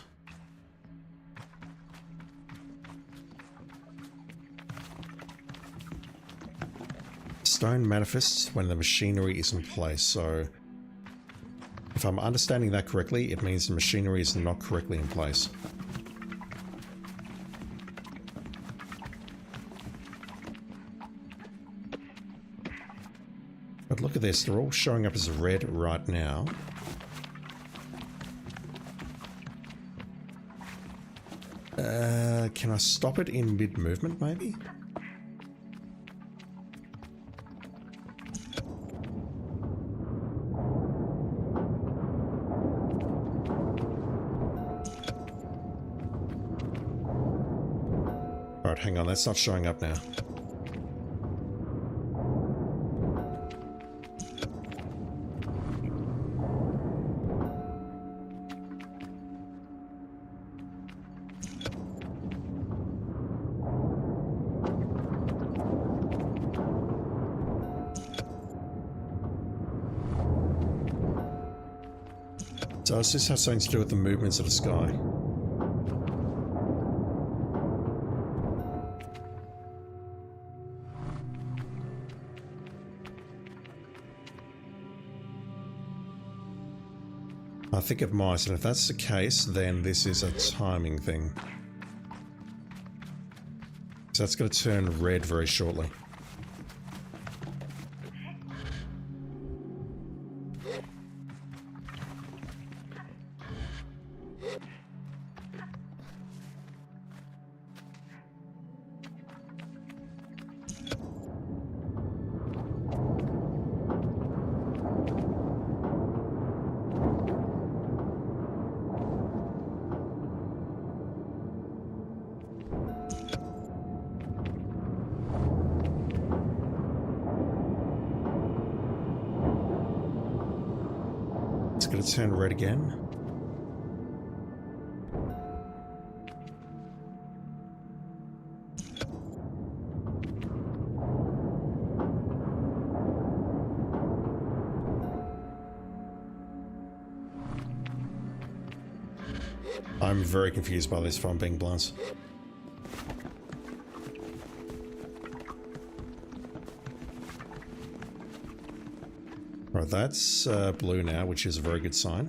Stone manifests when the machinery is in place, so if I'm understanding that correctly, it means the machinery is not correctly in place. But look at this, they're all showing up as red right now. Can I stop it in mid-movement, maybe? Alright, hang on, that's not showing up now. Does this have something to do with the movements of the sky? I think it might, and if that's the case, then this is a timing thing. So that's going to turn red very shortly. It's going to turn red again. I'm very confused by this, if I'm being blunt. Right, that's blue now, which is a very good sign.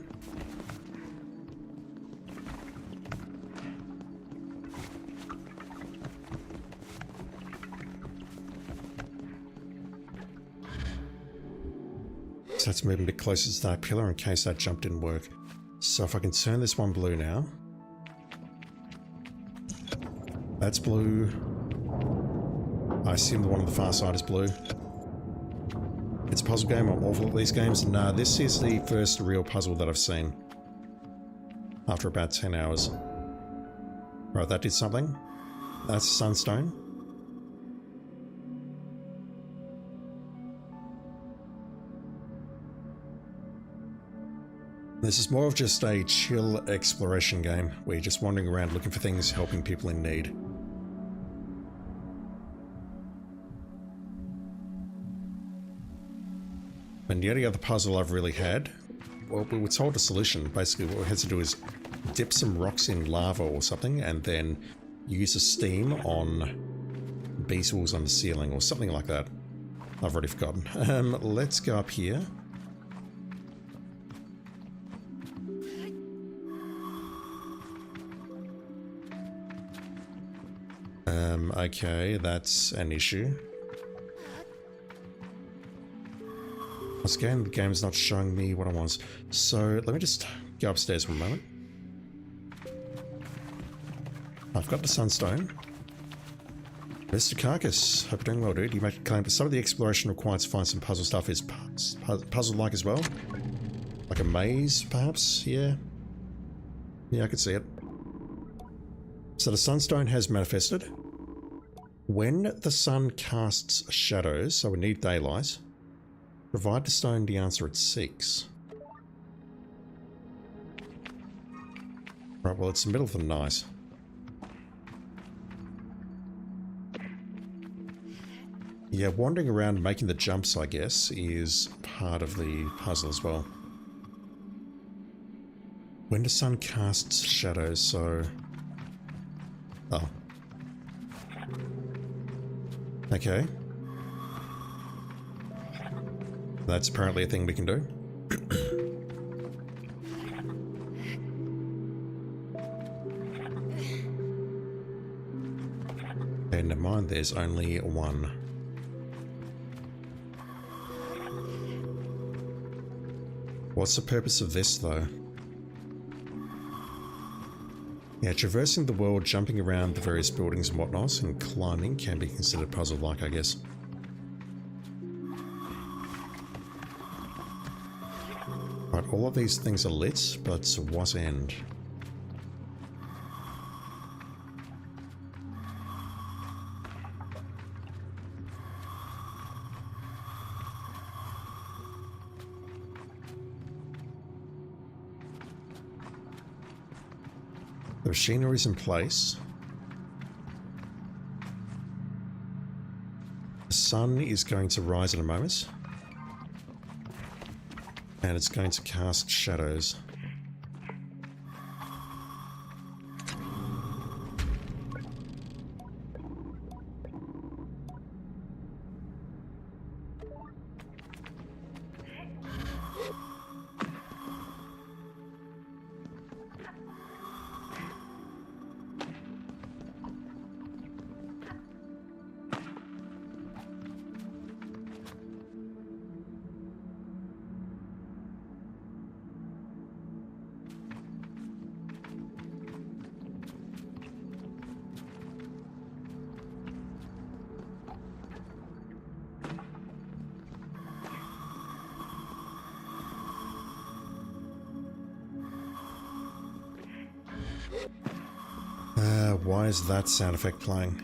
So let's move a bit closer to that pillar in case that jump didn't work. So if I can turn this one blue now. That's blue. I assume the one on the far side is blue. It's a puzzle game. I'm awful at these games. Nah, this is the first real puzzle that I've seen. After about 10 hours. Right, that did something. That's sunstone. This is more of just a chill exploration game, where you're just wandering around looking for things, helping people in need. And the only other puzzle I've really had, well, we were told a solution. Basically what we had to do is dip some rocks in lava or something, and then use a steam on beetles on the ceiling, or something like that. I've already forgotten. Let's go up here. Okay, that's an issue. Once again, the game's not showing me what I want. So let me just go upstairs for a moment. I've got the sunstone. Mr. Carcass, hope you're doing well, dude. You make a claim, but some of the exploration required to find some puzzle stuff is puzzle-like as well. Like a maze, perhaps? Yeah. Yeah, I can see it. So the sunstone has manifested. When the sun casts shadows, so we need daylight, provide the stone the answer it seeks. Right, well, it's the middle of the night. Yeah, wandering around making the jumps, I guess, is part of the puzzle as well. When the sun casts shadows, so... Oh. Okay. That's apparently a thing we can do. Okay, never mind, there's only one. What's the purpose of this, though? Yeah, traversing the world, jumping around the various buildings and whatnot, and climbing can be considered puzzle-like, I guess. Right, all of these things are lit, but to what end? The machinery is in place. The sun is going to rise in a moment. And it's going to cast shadows. Why is that sound effect playing?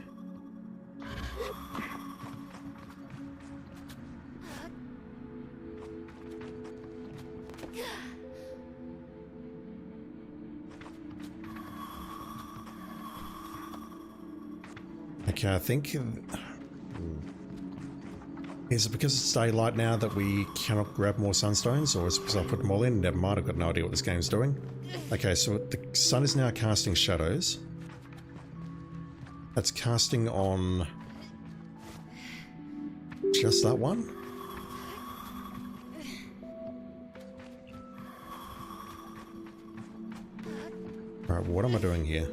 Okay, I think... Is it because it's daylight now that we cannot grab more sunstones, or is it because I put them all in? Never mind, I've got no idea what this game's doing. Okay, so the sun is now casting shadows. That's casting on... just that one? Alright, what am I doing here?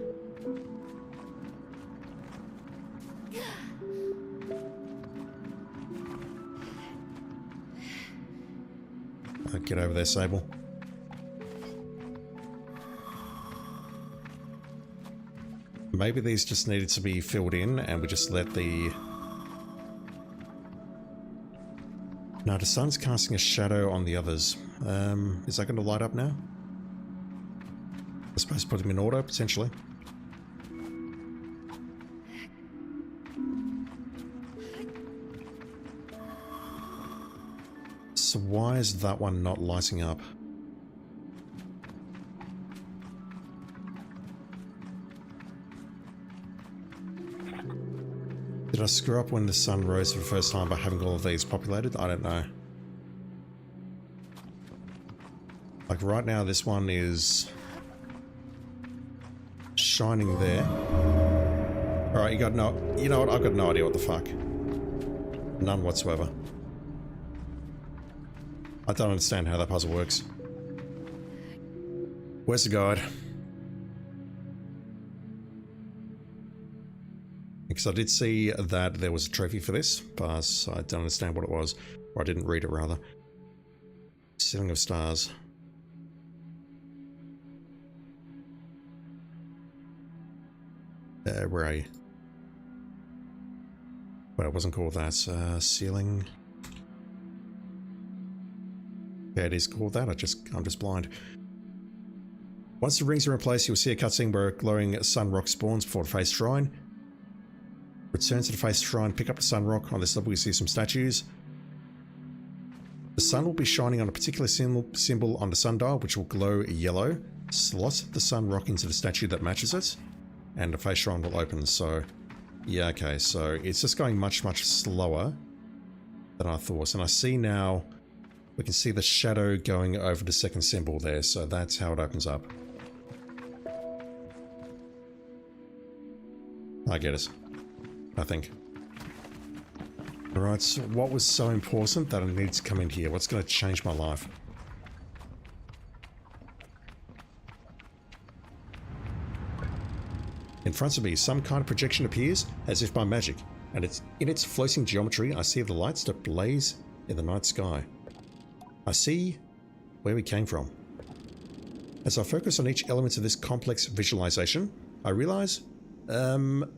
Get over there, Sable. Maybe these just needed to be filled in and we just let the... No, the sun's casting a shadow on the others. Is that going to light up now? I suppose put them in order, potentially. So why is that one not lighting up? Did I screw up when the sun rose for the first time by having all of these populated? I don't know. Like right now this one is shining there. Alright, you got no... You know what? I've got no idea what the fuck. None whatsoever. I don't understand how that puzzle works. Where's the guide? Because I did see that there was a trophy for this, but I don't understand what it was. Or I didn't read it, rather. Ceiling of stars. Where are you? But it wasn't called that. Ceiling... Yeah, it is called that. I'm just blind. Once the rings are in place, you'll see a cutscene where a glowing sun rock spawns before the face shrine. Return to the face shrine, pick up the sun rock. On this level, you see some statues. The sun will be shining on a particular symbol on the sundial, which will glow yellow. Slot the sun rock into the statue that matches it, and the face shrine will open. So, yeah, okay, so it's just going much, much slower than I thought. And I see now, we can see the shadow going over the second symbol there, so that's how it opens up. I get it, I think. Alright, so what was so important that I need to come in here? What's going to change my life? In front of me, some kind of projection appears as if by magic, and in its floating geometry, I see the lights that blaze in the night sky. I see where we came from. As I focus on each element of this complex visualization, I realize,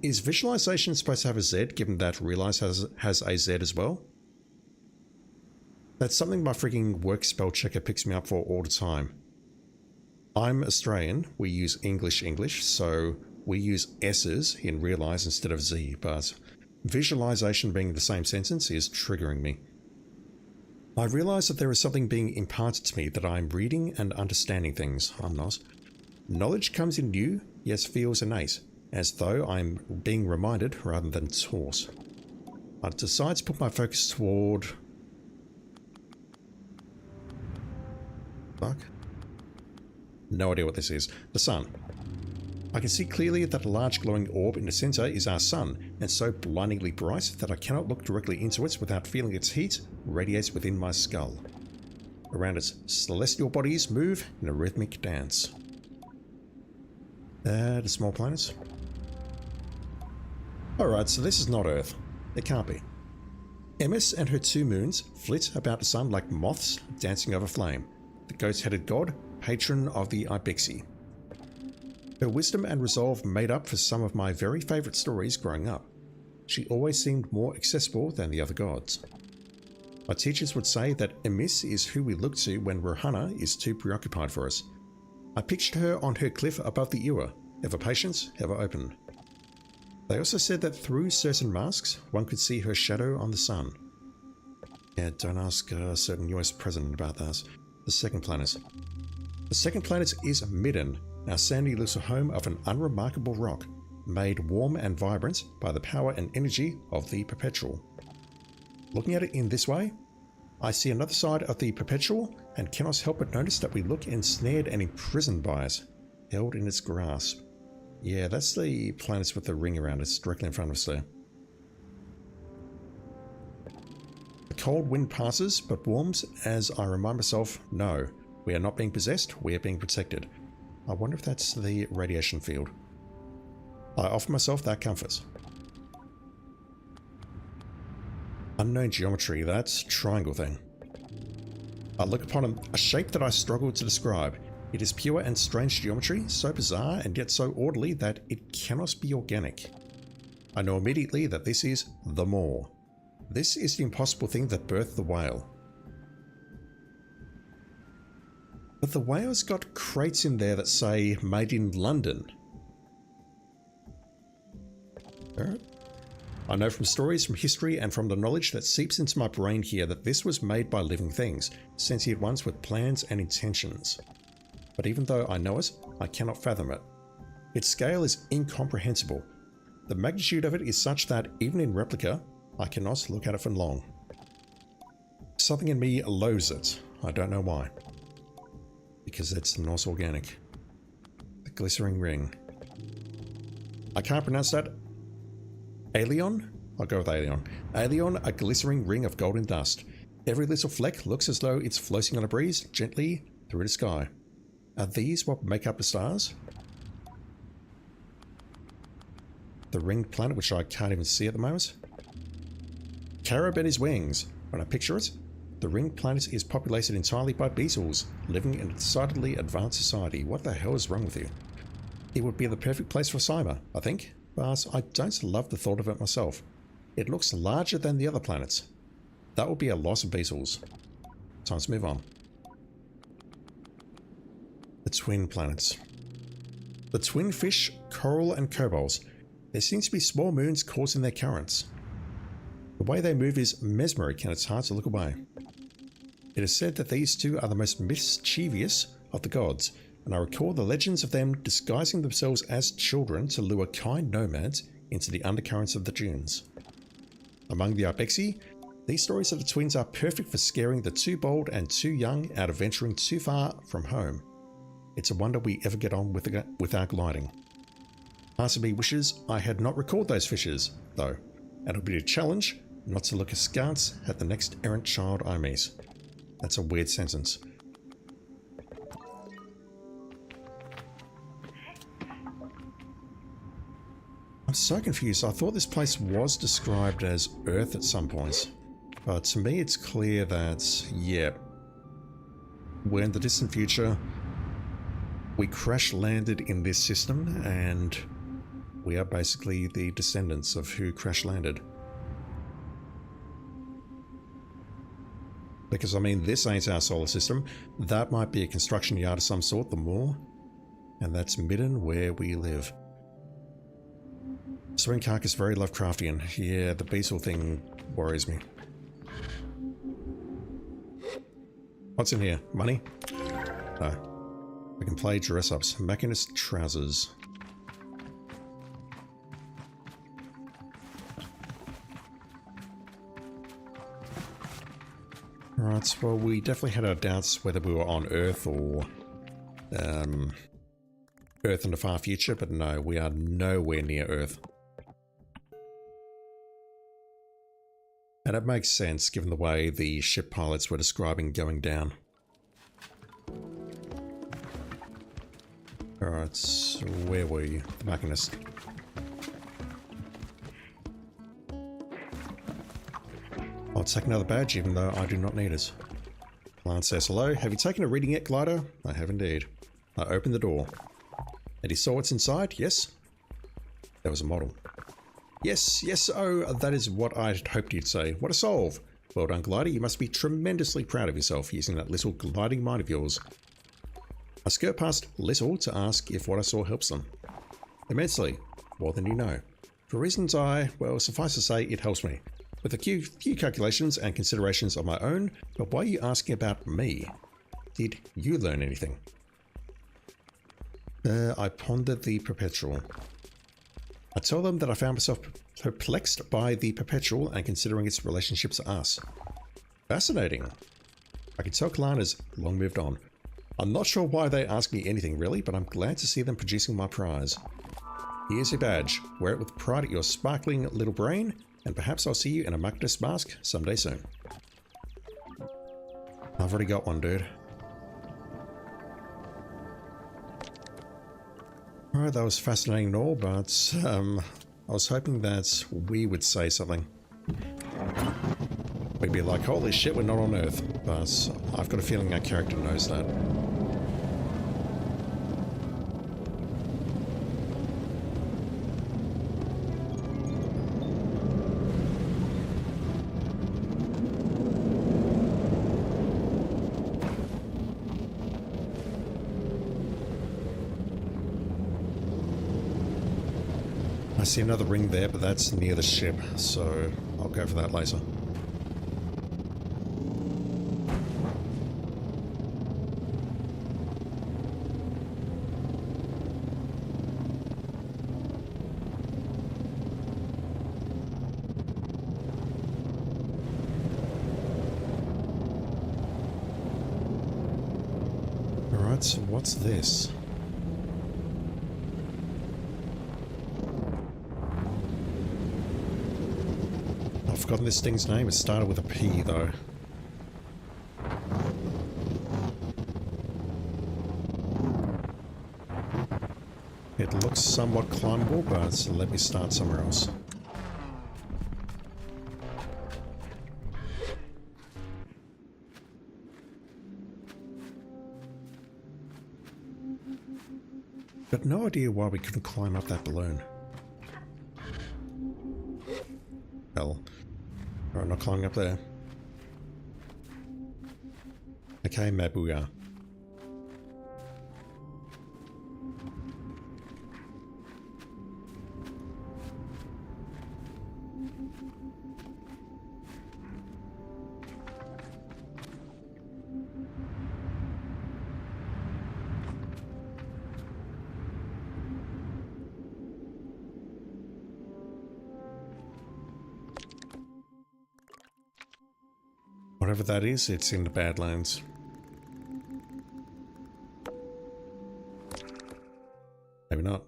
is visualization supposed to have a Z, given that realize has a Z as well? That's something my freaking work spell checker picks me up for all the time. I'm Australian, we use English, so we use S's in realize instead of Z, but visualization being the same sentence is triggering me. I realize that there is something being imparted to me, that I am reading and understanding things. I'm not. Knowledge comes in new, yet feels innate, as though I'm being reminded rather than taught. I decide to put my focus toward... Fuck. No idea what this is. The sun. I can see clearly that a large glowing orb in the center is our sun, and so blindingly bright that I cannot look directly into it without feeling its heat radiate within my skull. Around it, celestial bodies move in a rhythmic dance. The small planets. Alright, so this is not Earth. It can't be. Emis and her 2 moons flit about the sun like moths dancing over flame. The ghost-headed god, patron of the Ibixi. Her wisdom and resolve made up for some of my very favourite stories growing up. She always seemed more accessible than the other gods. My teachers would say that Emis is who we look to when Rohana is too preoccupied for us. I pictured her on her cliff above the Ewa, ever patient, ever open. They also said that through certain masks, one could see her shadow on the sun. Yeah, don't ask a certain US president about that. The second planet. The second planet is Midden, our sandy little home of an unremarkable rock, made warm and vibrant by the power and energy of the Perpetual. Looking at it in this way, I see another side of the Perpetual and cannot help but notice that we look ensnared and imprisoned by it, held in its grasp. Yeah, that's the planet with the ring around it, directly in front of us there. The cold wind passes, but warms as I remind myself, no, we are not being possessed, we are being protected. I wonder if that's the radiation field. I offer myself that comfort. Unknown geometry, that triangle thing. I look upon a shape that I struggle to describe. It is pure and strange geometry, so bizarre and yet so orderly that it cannot be organic. I know immediately that this is the Maw. This is the impossible thing that birthed the whale. But the whale's got crates in there that say, made in London. Alright. I know from stories, from history, and from the knowledge that seeps into my brain here that this was made by living things, sentient ones with plans and intentions. But even though I know it, I cannot fathom it. Its scale is incomprehensible. The magnitude of it is such that, even in replica, I cannot look at it for long. Something in me loathes it. I don't know why. Because it's not organic. The glittering ring. I can't pronounce that. Aeolion? I'll go with Aeolion. Aeolion, a glittering ring of golden dust. Every little fleck looks as though it's floating on a breeze, gently through the sky. Are these what make up the stars? The ringed planet, which I can't even see at the moment. Carib and his wings. When I picture it, the ringed planet is populated entirely by beetles, living in a decidedly advanced society. What the hell is wrong with you? It would be the perfect place for Cyber, I think, but I don't love the thought of it myself. It looks larger than the other planets. That would be a lot of beetles. Time to move on. The twin planets. The twin fish, coral and kobolds. There seems to be small moons causing their currents. The way they move is mesmeric and it's hard to look away. It is said that these two are the most mischievous of the gods, and I recall the legends of them disguising themselves as children to lure kind nomads into the undercurrents of the dunes. Among the Ibexi, these stories of the twins are perfect for scaring the too bold and too young out of venturing too far from home. It's a wonder we ever get on with our gliding. Part of me wishes I had not recalled those fishes, though, and it'll be a challenge not to look askance at the next errant child I meet. That's a weird sentence. I'm so confused. I thought this place was described as Earth at some points. But to me it's clear that, yeah, we're in the distant future. We crash landed in this system and we are basically the descendants of who crash landed. Because, I mean, this ain't our solar system. That might be a construction yard of some sort, the moor. And that's Midden, where we live. Swing carcass, very Lovecraftian. Yeah, the beetle thing worries me. What's in here? Money? Oh. I can play dress-ups. Machinist trousers. Right, well, we definitely had our doubts whether we were on Earth or Earth in the far future, but no, we are nowhere near Earth. And it makes sense given the way the ship pilots were describing going down. Alright, so where were you? The machinist. I'll take another badge even though I do not need it. Plant says hello. Have you taken a reading yet, Glider? I have indeed. I opened the door. And he saw what's inside? Yes? There was a model. Yes, yes, oh, that is what I'd hoped you'd say. What a solve. Well done, Glider. You must be tremendously proud of yourself using that little gliding mind of yours. I skirt past little to ask if what I saw helps them. Immensely. More than you know. For reasons well, suffice to say, it helps me. With a few calculations and considerations of my own, but why are you asking about me? Did you learn anything? I pondered the perpetual. I tell them that I found myself perplexed by the perpetual and considering its relationship to us. Fascinating. I can tell Kalana's long moved on. I'm not sure why they ask me anything really, but I'm glad to see them producing my prize. Here's your badge. Wear it with pride at your sparkling little brain, and perhaps I'll see you in a machinist mask someday soon. I've already got one, dude. Alright, that was fascinating and all, but I was hoping that we would say something. We'd be like, holy shit, we're not on Earth. But I've got a feeling our character knows that. I see another ring there, but that's near the ship, so I'll go for that later. Alright, so what's this? I've forgotten this thing's name. It started with a P, though. It looks somewhat climbable, but let me start somewhere else. But no idea why we couldn't climb up that balloon. Hell. Alright, not climbing up there. Okay, Mabuya. Whatever that is, it's in the Badlands. Maybe not.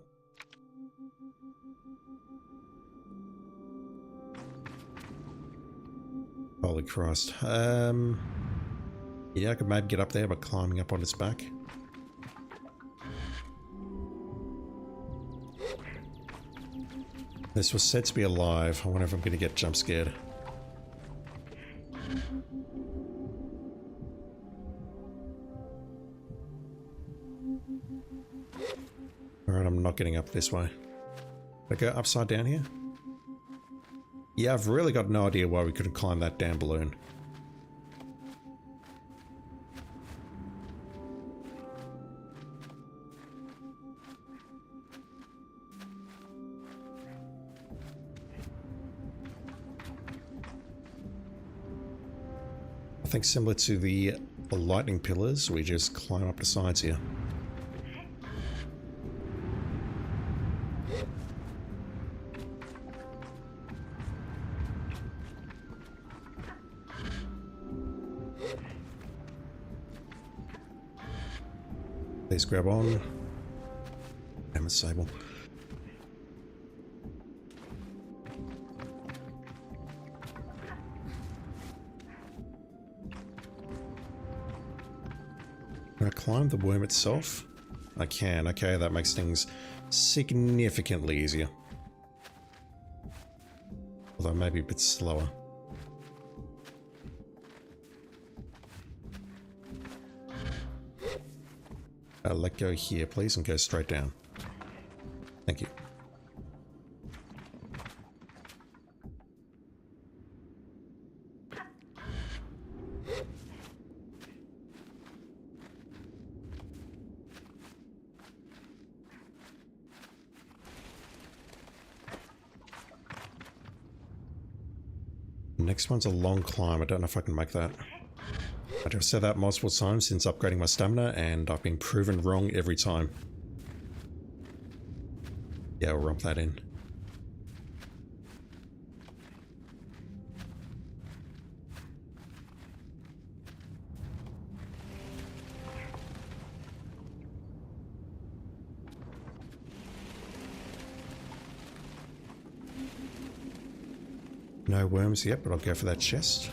Holy Christ. Yeah, I could maybe get up there by climbing up on its back. This was said to be alive. I wonder if I'm going to get jump scared. Alright, I'm not getting up this way. Did I go upside down here? Yeah, I've really got no idea why we couldn't climb that damn balloon. I think similar to the lightning pillars, we just climb up the sides here. Please grab on. Damn it, Sable. Can I climb the worm itself? I can. Okay, that makes things significantly easier. Although maybe a bit slower. Let go here, please, and go straight down. Thank you. Next one's a long climb. I don't know if I can make that. I've said that multiple times since upgrading my stamina, and I've been proven wrong every time. Yeah, we'll rump that in. No worms yet, but I'll go for that chest.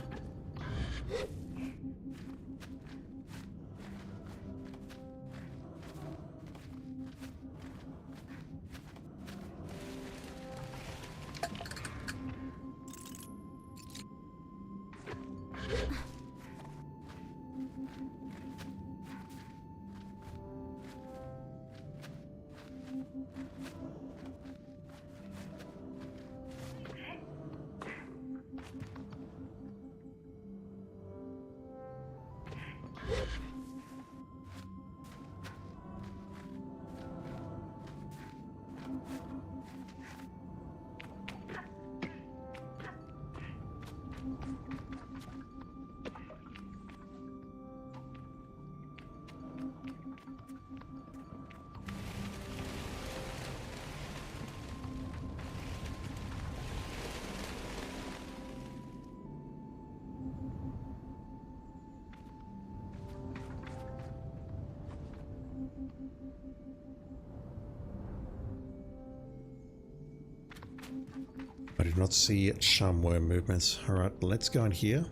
I did not see charm worm movements. Alright, let's go in here.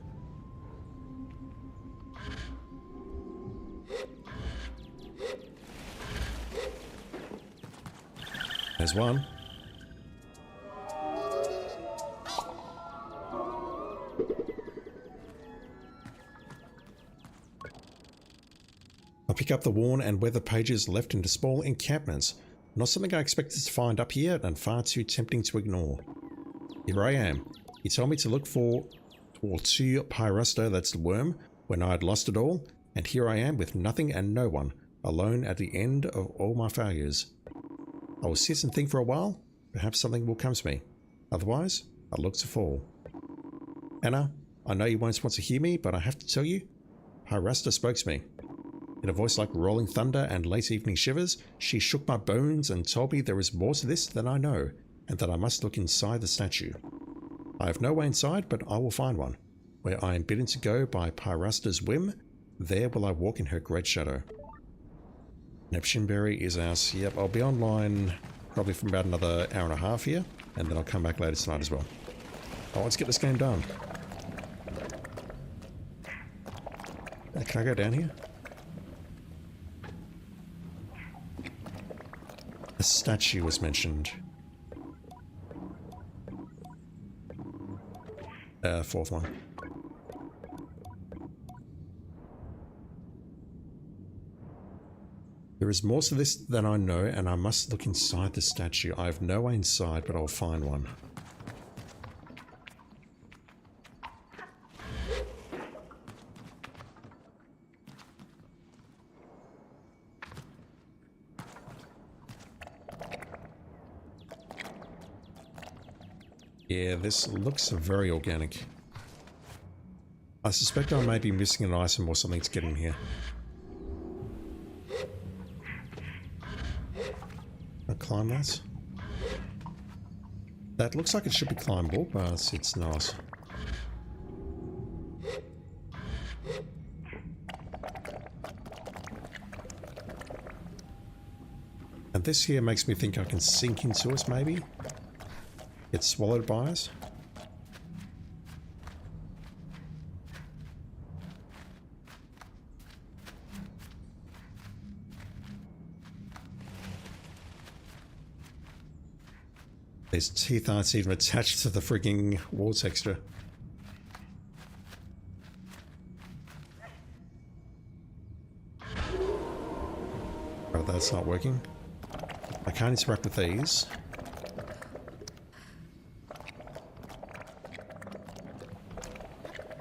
There's one. I pick up the worn and weather pages left in the small encampments. Not something I expected to find up here, and far too tempting to ignore. Here I am. He told me to look for two Pyrusto, that's the worm, when I had lost it all, and here I am with nothing and no one, alone at the end of all my failures. I will sit and think for a while. Perhaps something will come to me. Otherwise, I look to fall. Anna, I know you won't want to hear me, but I have to tell you, Hyrasta spoke to me. In a voice like rolling thunder and late evening shivers, she shook my bones and told me there is more to this than I know, and that I must look inside the statue. I have no way inside, but I will find one. Where I am bidden to go by Pyrasta's whim, there will I walk in her great shadow. Neptune Berry is ours. Yep, I'll be online probably for about another hour and a half here, and then I'll come back later tonight as well. Oh, let's get this game done. Can I go down here? A statue was mentioned. Fourth one. There is more to this than I know, and I must look inside the statue. I have no way inside, but I'll find one. Yeah, this looks very organic. I suspect I may be missing an item or something to get in here. I'll climb that. That looks like it should be climbable, but it's not. And this here makes me think I can sink into it, maybe? Get swallowed by us? These teeth aren't even attached to the frigging wall texture. Oh, that's not working. I can't interact with these.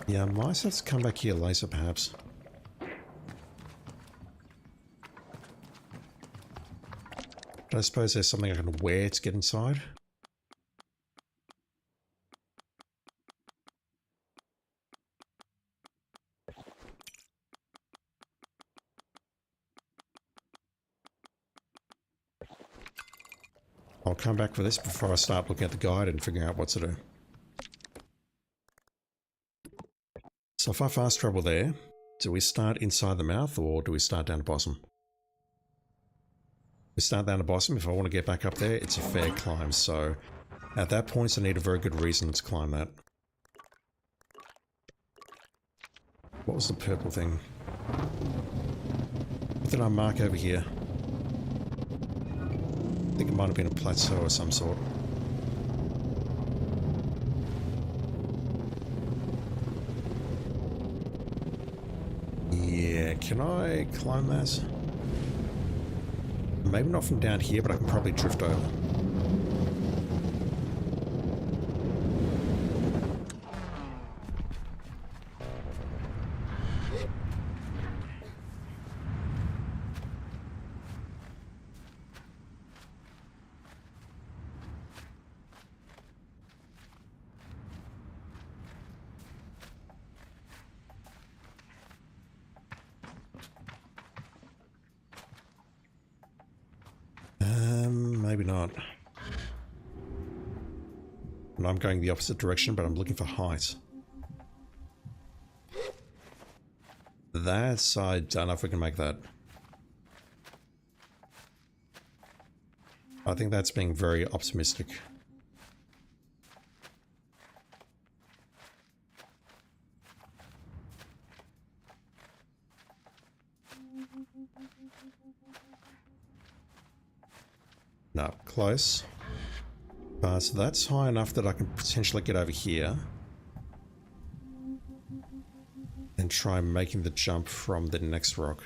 Yeah, I might have to come back here later, perhaps. But I suppose there's something I can wear to get inside. I'll come back for this before I start looking at the guide and figuring out what to do. So if I fast travel there, do we start inside the mouth or do we start down the bottom? We start down the bottom. If I want to get back up there, it's a fair climb. So at that point, I need a very good reason to climb that. What was the purple thing? What did I mark over here? I think it might have been a plateau of some sort. Yeah, can I climb that? Maybe not from down here, but I can probably drift over. Maybe not. And I'm going the opposite direction, but I'm looking for height. That's... I don't know if we can make that. I think that's being very optimistic. No, close. So that's high enough that I can potentially get over here. And try making the jump from the next rock.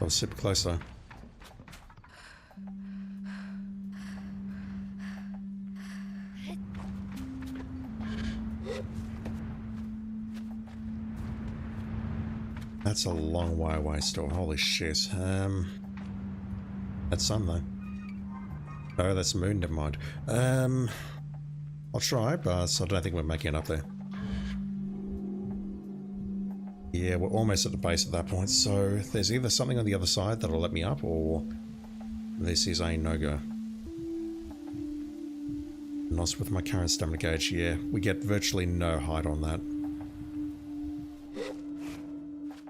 I'll sit closer. That's a long way away still. Holy shit. That's sun though. Oh, that's the moon, never mind. I'll try, but I don't think we're making it up there. Yeah, we're almost at the base at that point, so there's either something on the other side that'll let me up, or this is a no-go. Not with my current stamina gauge, yeah. We get virtually no height on that.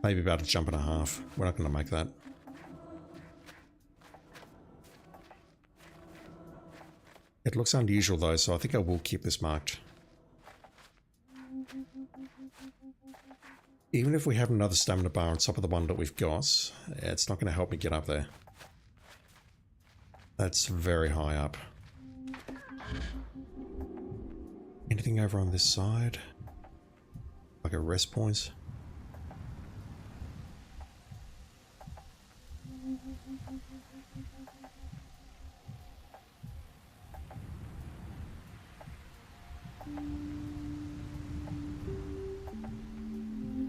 Maybe about a jump and a half. We're not going to make that. It looks unusual though, so I think I will keep this marked. Even if we have another stamina bar on top of the one that we've got, it's not going to help me get up there. That's very high up. Anything over on this side? Like a rest point?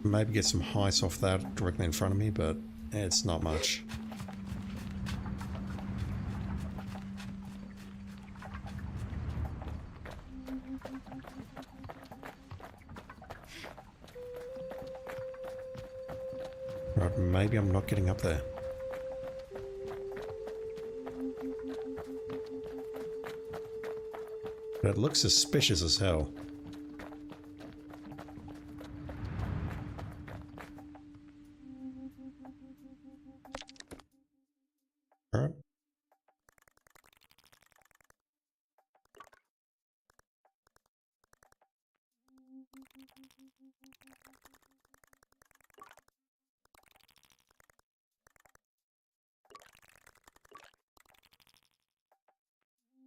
Maybe get some height off that directly in front of me, but it's not much. Right, maybe I'm not getting up there. But it looks suspicious as hell. Alright.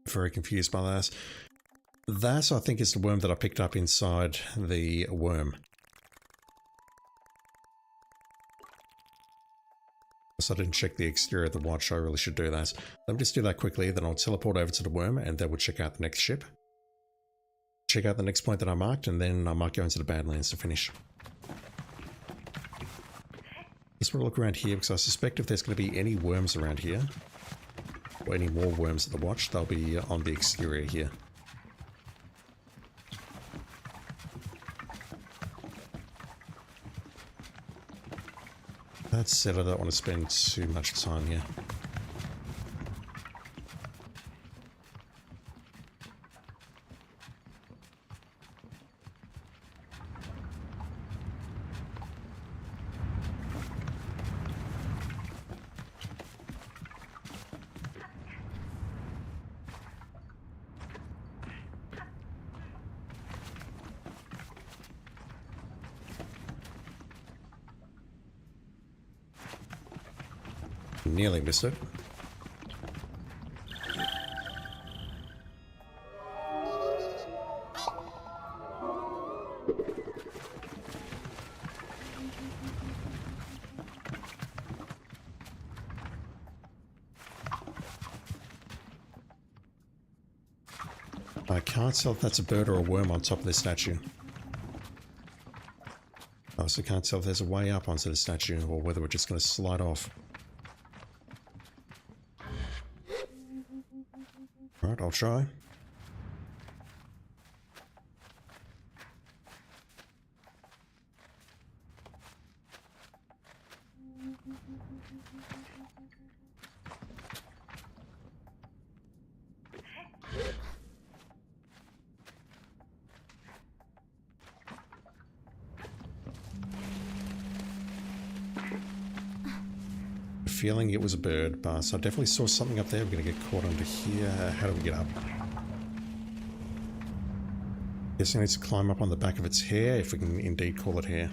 Very confused by that. That, I think, is the worm that I picked up inside the worm. So I didn't check the exterior of the watch, I really should do that. Let me just do that quickly, then I'll teleport over to the worm and then we'll check out the next ship. Check out the next point that I marked, and then I might go into the Badlands to finish. Just want to look around here because I suspect if there's going to be any worms around here, or any more worms at the watch, they'll be on the exterior here. That said, I don't want to spend too much time here. Nearly missed it. I can't tell if that's a bird or a worm on top of this statue. I also can't tell if there's a way up onto the statue or whether we're just going to slide off. Alright, I'll try. Feeling it was a bird, but I definitely saw something up there. We're going to get caught under here. How do we get up? Guess I need to climb up on the back of its hair, if we can indeed call it hair.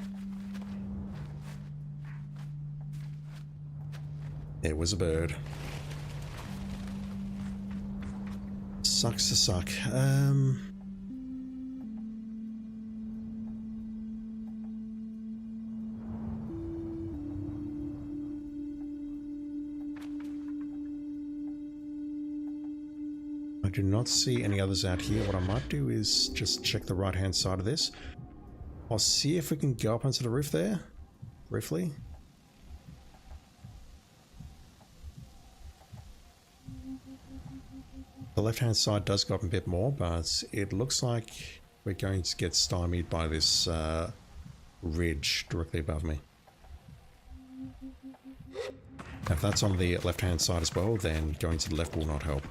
It was a bird. Sucks to suck. I do not see any others out here. What I might do is just check the right hand side of this. I'll see if we can go up onto the roof there, briefly. The left-hand side does go up a bit more, but it looks like we're going to get stymied by this ridge directly above me. If that's on the left-hand side as well, then going to the left will not help.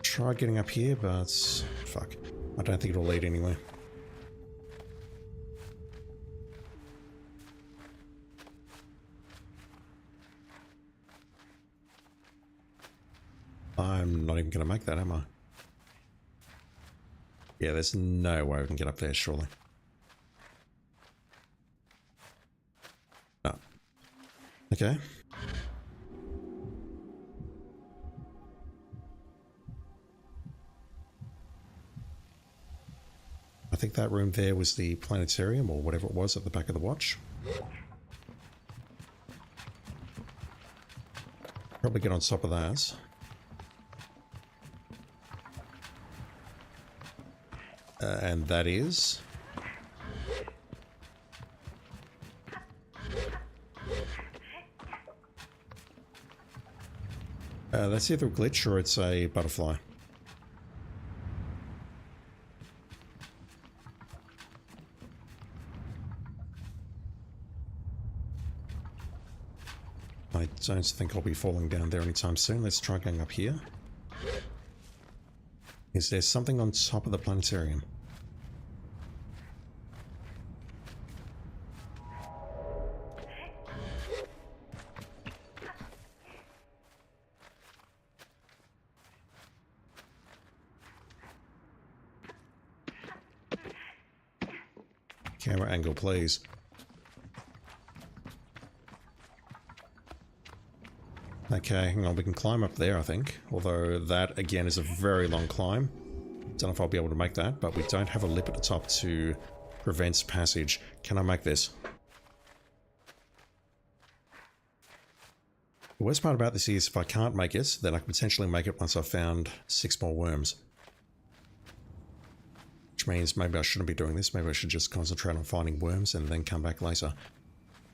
Try getting up here, but fuck. I don't think it'll lead anywhere. I'm not even going to make that, am I? Yeah, there's no way we can get up there, surely. No. Okay. I think that room there was the planetarium or whatever it was at the back of the watch. Probably get on top of that. And that is... that's either a glitch or it's a butterfly. I don't think I'll be falling down there anytime soon. Let's try going up here. Is there something on top of the planetarium? Camera angle, please. Okay, hang on, we can climb up there, I think. Although that, again, is a very long climb. Don't know if I'll be able to make that, but we don't have a lip at the top to prevent passage. Can I make this? The worst part about this is if I can't make it, then I can potentially make it once I've found 6 more worms. Which means maybe I shouldn't be doing this. Maybe I should just concentrate on finding worms and then come back later.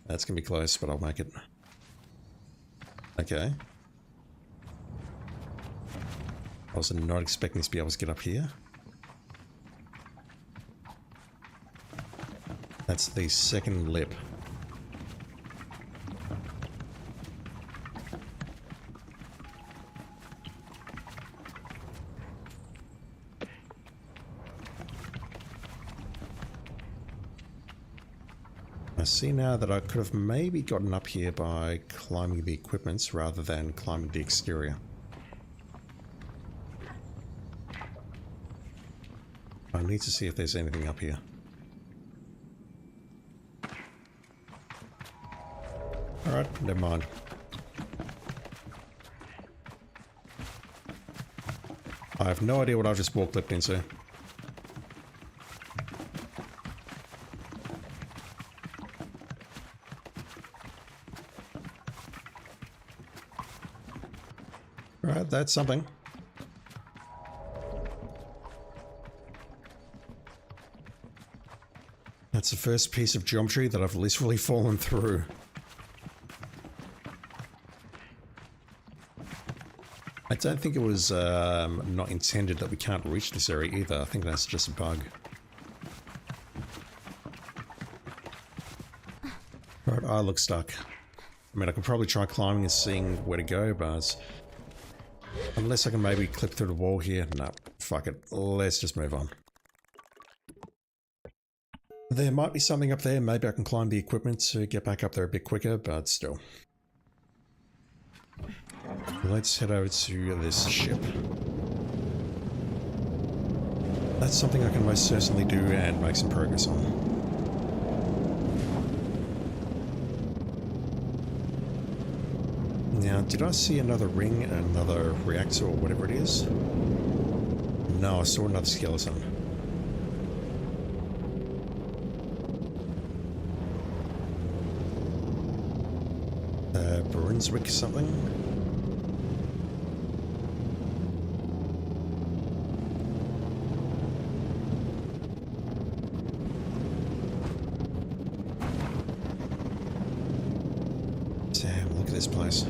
That's going to be close, but I'll make it. Okay. I was not expecting to be able to get up here. That's the second lip. I see now that I could have maybe gotten up here by climbing the equipment rather than climbing the exterior. I need to see if there's anything up here. Alright, never mind. I have no idea what I've just walk-clipped into. Alright, that's something. That's the first piece of geometry that I've literally fallen through. I don't think it was not intended that we can't reach this area either. I think that's just a bug. Alright, I look stuck. I mean, I could probably try climbing and seeing where to go, but... unless I can maybe clip through the wall here. No, fuck it. Let's just move on. There might be something up there. Maybe I can climb the equipment to get back up there a bit quicker, but still. Let's head over to this ship. That's something I can most certainly do and make some progress on. Did I see another ring, another reactor, or whatever it is? No, I saw another skeleton. Brunswick something? Damn, look at this place.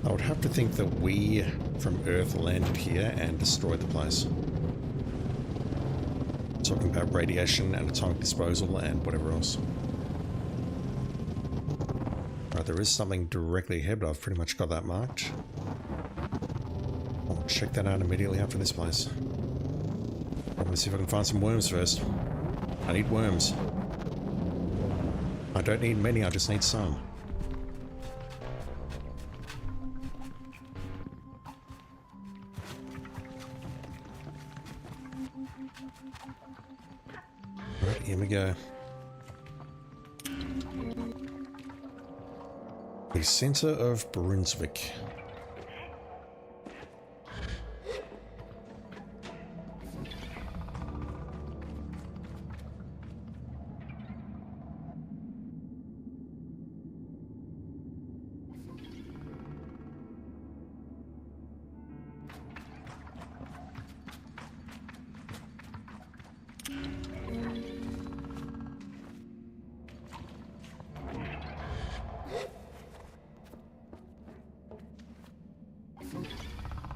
I would have to think that we from Earth landed here and destroyed the place. Talking about radiation and atomic disposal and whatever else. Right, there is something directly ahead, but I've pretty much got that marked. I'll check that out immediately after this place. I'm gonna see if I can find some worms first. I need worms. I don't need many, I just need some. Right, here we go. The center of Brunswick.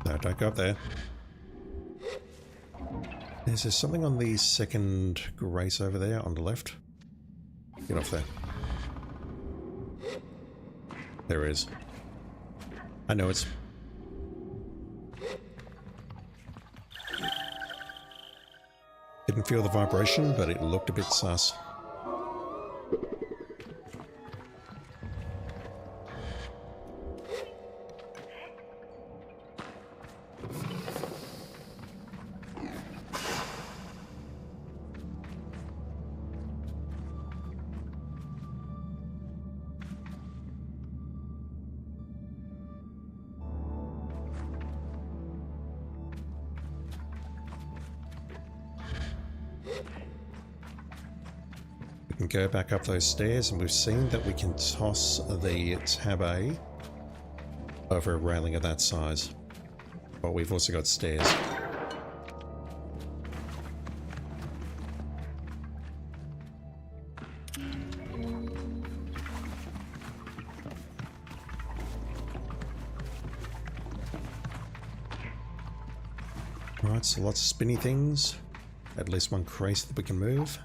No, don't go up there. Is there something on the second grate over there on the left? Get off there. There is. I know it's... Didn't feel the vibration, but it looked a bit sus. We can go back up those stairs, and we've seen that we can toss the tab A over a railing of that size. But we've also got stairs. Right, so lots of spinny things. At least one crate that we can move.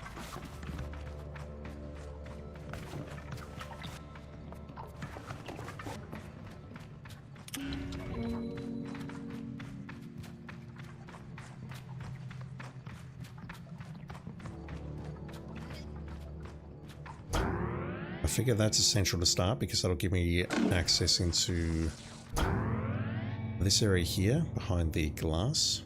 I figure that's essential to start because that'll give me access into this area here behind the glass.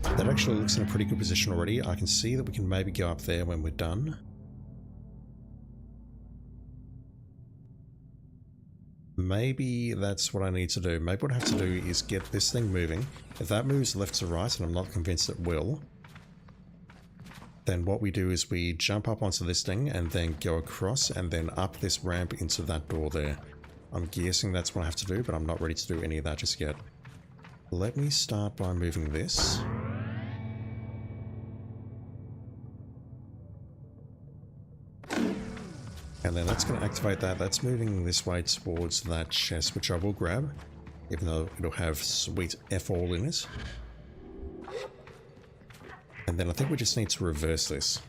That actually looks in a pretty good position already. I can see that we can maybe go up there when we're done. Maybe that's what I need to do. Maybe what I have to do is get this thing moving. If that moves left to right, and I'm not convinced it will, then what we do is we jump up onto this thing and then go across and then up this ramp into that door there. I'm guessing that's what I have to do, but I'm not ready to do any of that just yet. Let me start by moving this. And then that's going to activate that. That's moving this way towards that chest, which I will grab, even though it'll have sweet F all in it. And then I think we just need to reverse this.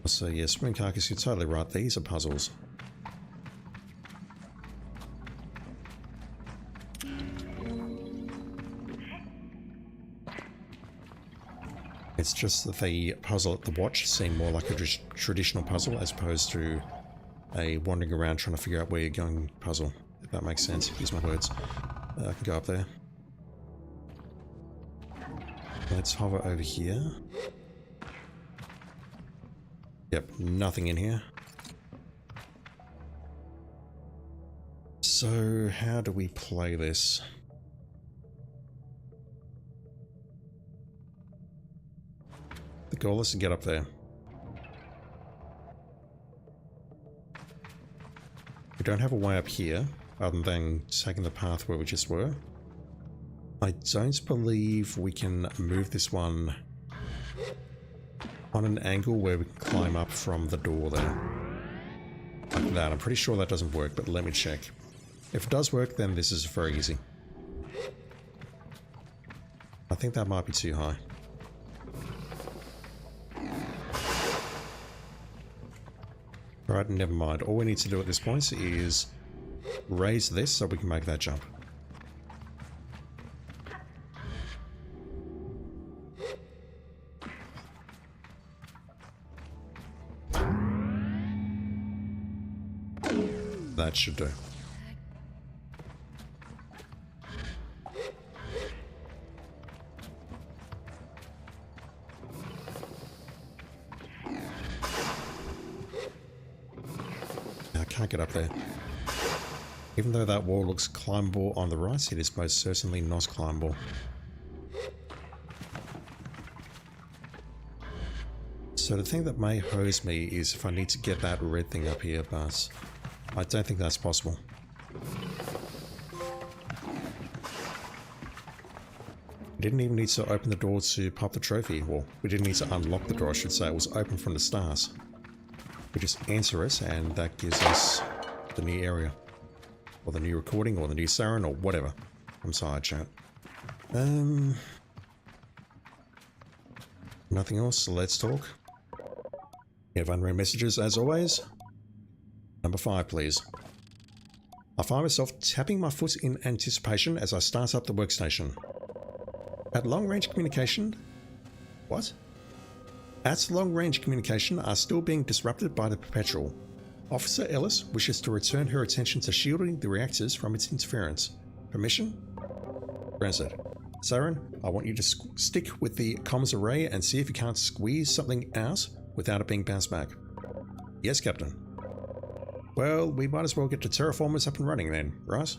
So yeah, Spring Carcass, you're totally right. These are puzzles. It's just that the puzzle at the watch seemed more like a traditional puzzle as opposed to a wandering around trying to figure out where you're going puzzle, if that makes sense. Use my words. I can go up there. Let's hover over here. Yep, nothing in here. So, how do we play this? The goal is to get up there. We don't have a way up here, other than taking the path where we just were. I don't believe we can move this one on an angle where we can climb up from the door there. Like that. I'm pretty sure that doesn't work, but let me check. If it does work, then this is very easy. I think that might be too high. Alright, never mind. All we need to do at this point is raise this so we can make that jump. That should do. I can't get up there. Even though that wall looks climbable on the right, it is most certainly not climbable. So the thing that may hose me is if I need to get that red thing up here, but I don't think that's possible. We didn't even need to open the door to pop the trophy. Well, we didn't need to unlock the door, I should say. It was open from the start. We just enter it, and that gives us the new area. Or the new recording, or the new siren, or whatever. I'm sorry, chat. Nothing else, so let's talk. We have unread messages, as always. Number 5, please. I find myself tapping my foot in anticipation as I start up the workstation. At long-range communication... What? At long-range communication are still being disrupted by the Perpetual. Officer Ellis wishes to return her attention to shielding the reactors from its interference. Permission? Granted. Siren, I want you to stick with the comms array and see if you can't squeeze something out without it being bounced back. Yes, Captain. Well, we might as well get the terraformers up and running then, right?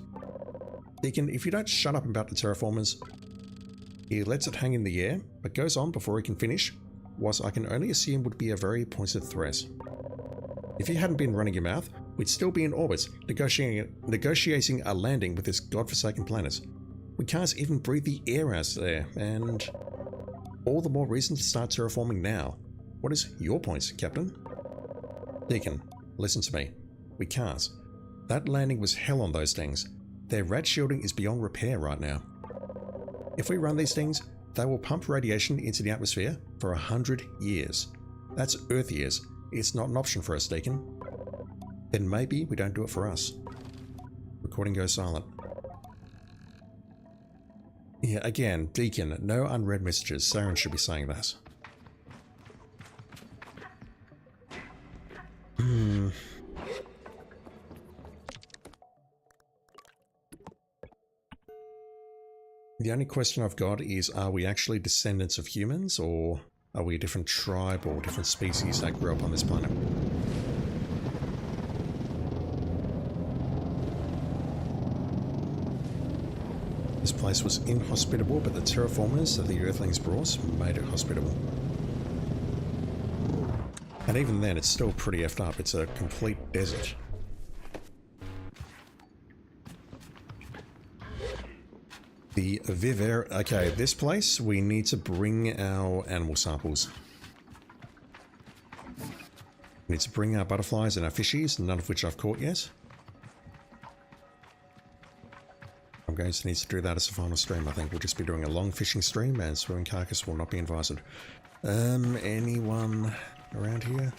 Deacon, if you don't shut up about the terraformers... He lets it hang in the air, but goes on before he can finish, what I can only assume would be a very pointed threat. If you hadn't been running your mouth, we'd still be in orbit, negotiating a landing with this godforsaken planet. We can't even breathe the air out there, and... all the more reason to start terraforming now. What is your point, Captain? Deacon, listen to me. We can't. That landing was hell on those things. Their rad shielding is beyond repair right now. If we run these things, they will pump radiation into the atmosphere for 100 years. That's Earth years. It's not an option for us, Deacon. Then maybe we don't do it for us. Recording goes silent. Yeah, again, Deacon, no unread messages. Siren should be saying that. The only question I've got is, are we actually descendants of humans, or are we a different tribe or different species that grew up on this planet? This place was inhospitable, but the terraformers that the Earthlings brought made it hospitable. And even then, it's still pretty effed up. It's a complete desert. The Viver... Okay, this place, we need to bring our animal samples. We need to bring our butterflies and our fishies, none of which I've caught yet. I'm going to need to do that as a final stream. I think we'll just be doing a long fishing stream, and Swimming Carcass will not be invited. Anyone around here?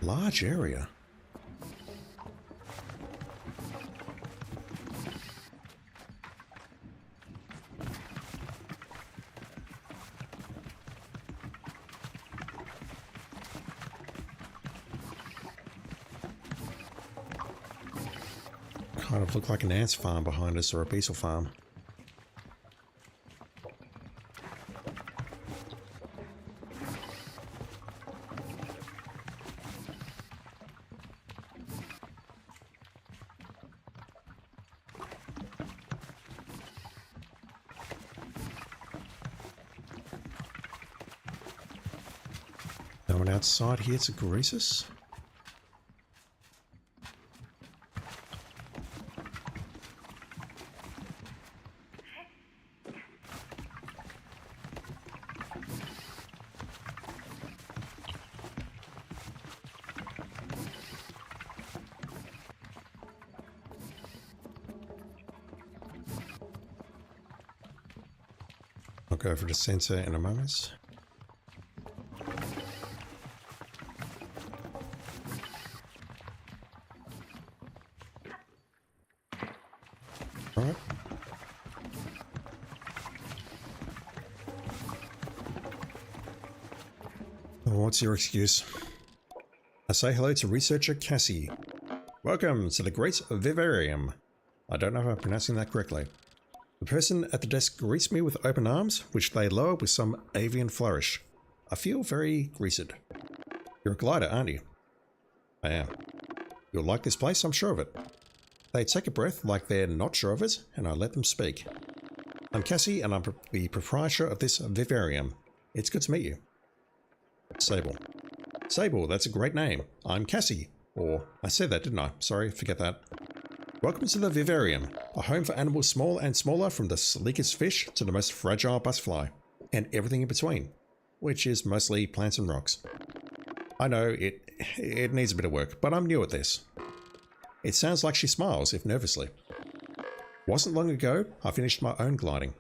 Large area. Kind of look like an ants farm behind us, or a beetle farm. No one outside here to grease us? I'll go for the sensor in a moment. Alright. What's your excuse? I say hello to researcher Cassie. Welcome to the Great Vivarium. I don't know if I'm pronouncing that correctly. The person at the desk greets me with open arms, which they lower with some avian flourish. I feel very greased. You're a glider, aren't you? I am. You'll like this place, I'm sure of it. They take a breath like they're not sure of it, and I let them speak. I'm Cassie, and I'm the proprietor of this vivarium. It's good to meet you. Sable. Sable, that's a great name. I'm Cassie. Or, I said that, didn't I? Sorry, forget that. Welcome to the vivarium, a home for animals small and smaller, from the sleekest fish to the most fragile butterfly, and everything in between, which is mostly plants and rocks. I know, it needs a bit of work, but I'm new at this. It sounds like she smiles, if nervously. Wasn't long ago, I finished my own gliding.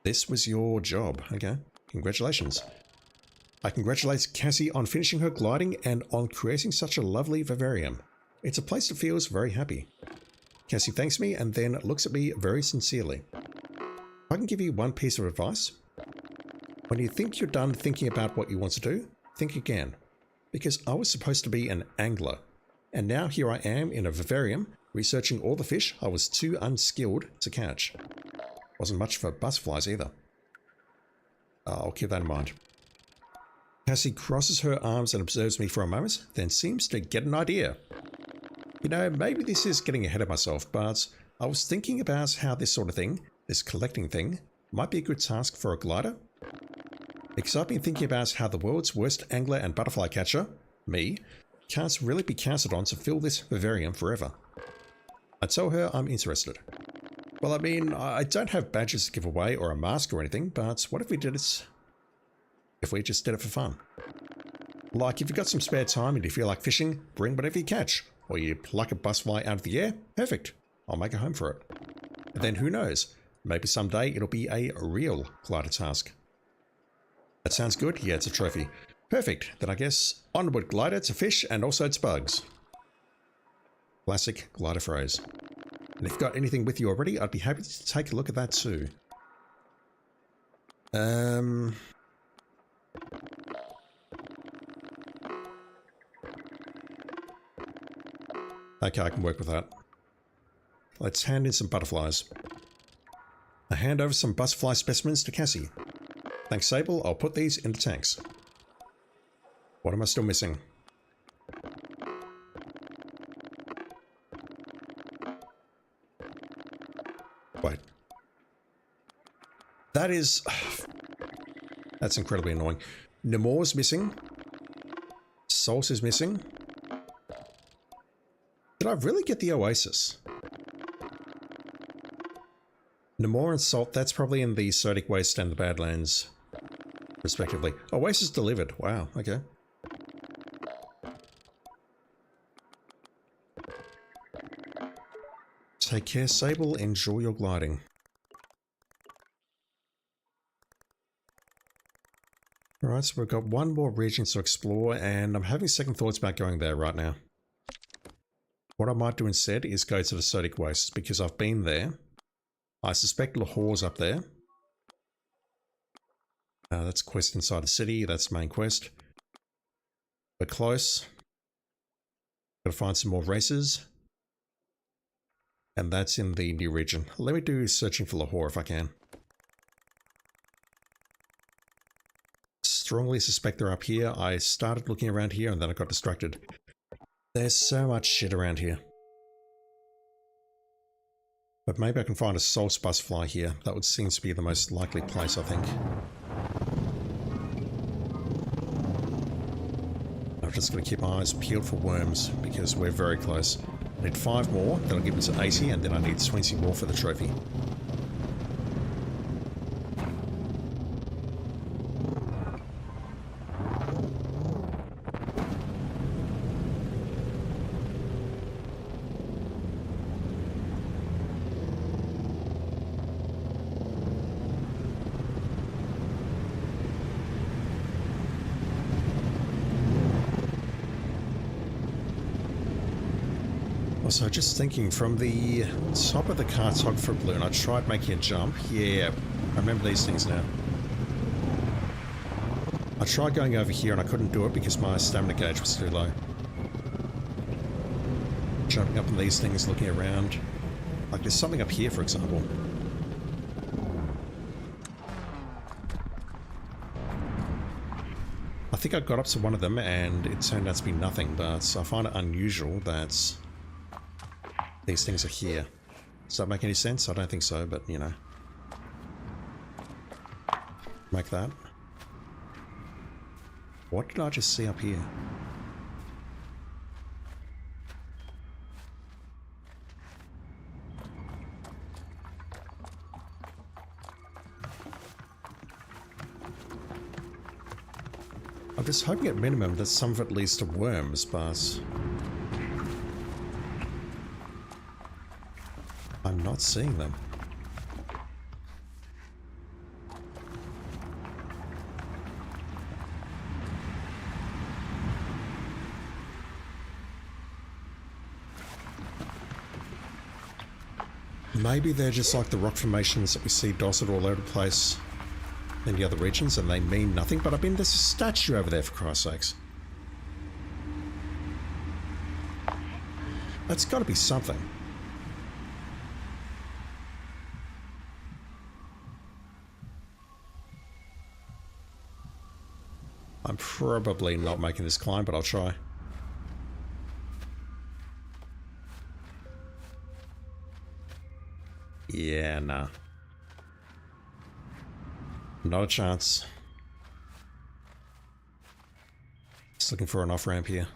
This was your job, okay? Congratulations. I congratulate Cassie on finishing her gliding and on creating such a lovely vivarium. It's a place that feels very happy. Cassie thanks me and then looks at me very sincerely. I can give you one piece of advice. When you think you're done thinking about what you want to do, think again. Because I was supposed to be an angler, and now here I am in a vivarium researching all the fish I was too unskilled to catch. Wasn't much for butterflies either. I'll keep that in mind. Cassie crosses her arms and observes me for a moment, then seems to get an idea. You know, maybe this is getting ahead of myself, but I was thinking about how this sort of thing, this collecting thing, might be a good task for a glider. Because I've been thinking about how the world's worst angler and butterfly catcher, me, can't really be counted on to fill this vivarium forever. I tell her I'm interested. Well, I mean, I don't have badges to give away or a mask or anything, but what if we did it... if we just did it for fun? Like, if you've got some spare time and you feel like fishing, bring whatever you catch. Or you pluck a butterfly out of the air, perfect. I'll make a home for it. And then who knows, maybe someday it'll be a real glider task. That sounds good? Yeah, it's a trophy. Perfect. Then I guess onward glider to fish and also to bugs. Classic glider phrase. And if you've got anything with you already, I'd be happy to take a look at that too. Okay, I can work with that. Let's hand in some butterflies. I hand over some butterfly specimens to Cassie. Thanks, Sable. I'll put these in the tanks. What am I still missing? Wait. That is... that's incredibly annoying. Nemours missing. Salt is missing. Did I really get the Oasis? Nemours and Salt, that's probably in the Sodic Waste and the Badlands, respectively. Oasis delivered. Wow, okay. Take care, Sable. Enjoy your gliding. Alright, so we've got one more region to explore, and I'm having second thoughts about going there right now. What I might do instead is go to the Sodic Wastes, because I've been there. I suspect Lahore's up there. That's quest inside the city, that's main quest. We're close. Gotta find some more races. And that's in the new region. Let me do searching for Lahore if I can. Strongly suspect they're up here. I started looking around here and then I got distracted. There's so much shit around here. But maybe I can find a soul spice fly here. That would seem to be the most likely place, I think. I'm just going to keep my eyes peeled for worms because we're very close. I need 5 more, that'll give us 80, and then I need 20 more for the trophy. Also, just thinking, from the top of the cartographer balloon, I tried making a jump. Yeah, I remember these things now. I tried going over here and I couldn't do it because my stamina gauge was too low. Jumping up on these things, looking around. Like there's something up here, for example. I think I got up to one of them and it turned out to be nothing, but I find it unusual that these things are here. Does that make any sense? I don't think so, but you know. Like that. What did I just see up here? I'm just hoping at minimum that some of it leads to worms, but I'm not seeing them. Maybe they're just like the rock formations that we see dotted all over the place in the other regions and they mean nothing, but I mean there's a statue over there for Christ's sakes. That's got to be something. I'm probably not making this climb, but I'll try. Yeah, nah. Not a chance. Just looking for an off-ramp here.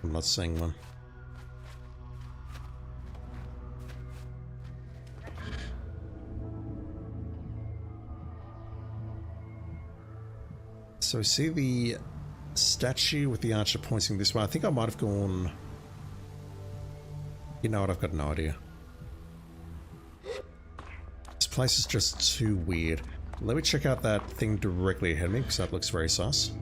I'm not seeing one. So see the statue with the archer pointing this way? I think I might have gone... You know what, I've got no idea. This place is just too weird. Let me check out that thing directly ahead of me, because that looks very sus.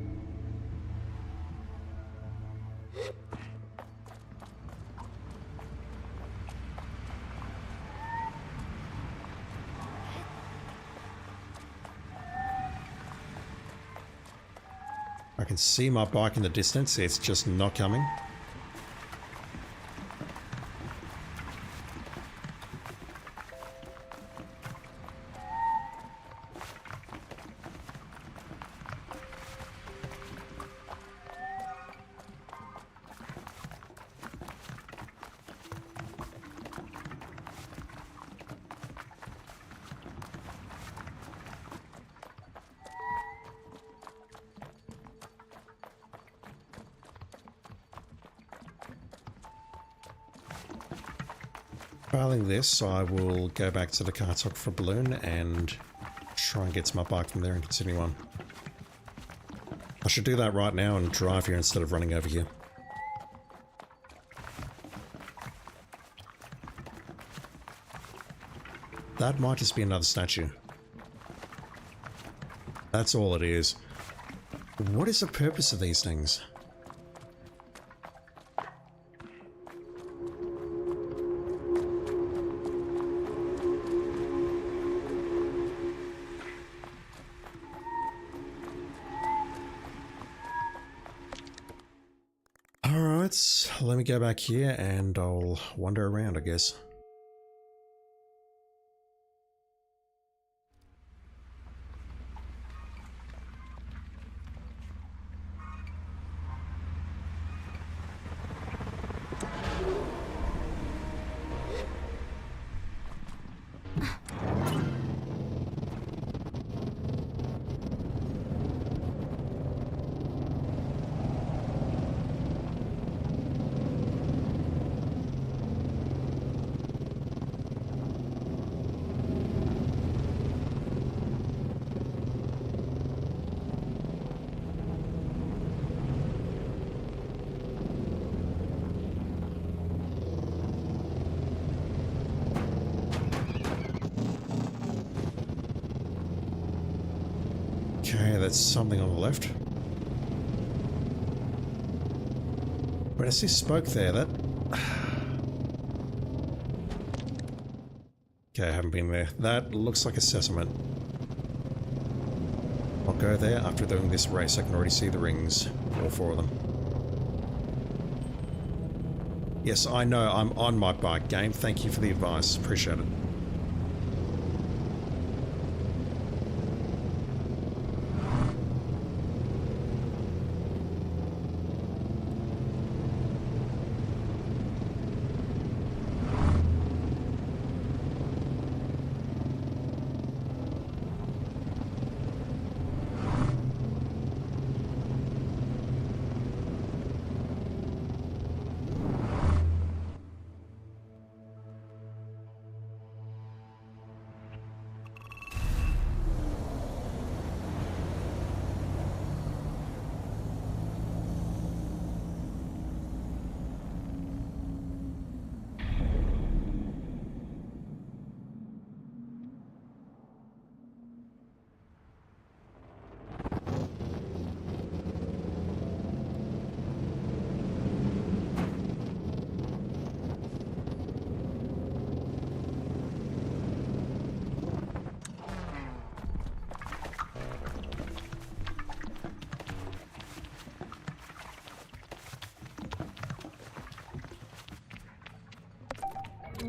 I can see my bike in the distance, it's just not coming. Failing this, I will go back to the cartographer balloon and try and get to my bike from there and continue on. I should do that right now and drive here instead of running over here. That might just be another statue. That's all it is. What is the purpose of these things? Alright, let me go back here and I'll wander around, I guess. Okay, that's something on the left. But I see smoke there, that... Okay, I haven't been there. That looks like a settlement. I'll go there after doing this race. I can already see the rings. All 4 of them. Yes, I know, I'm on my bike, game. Thank you for the advice. Appreciate it.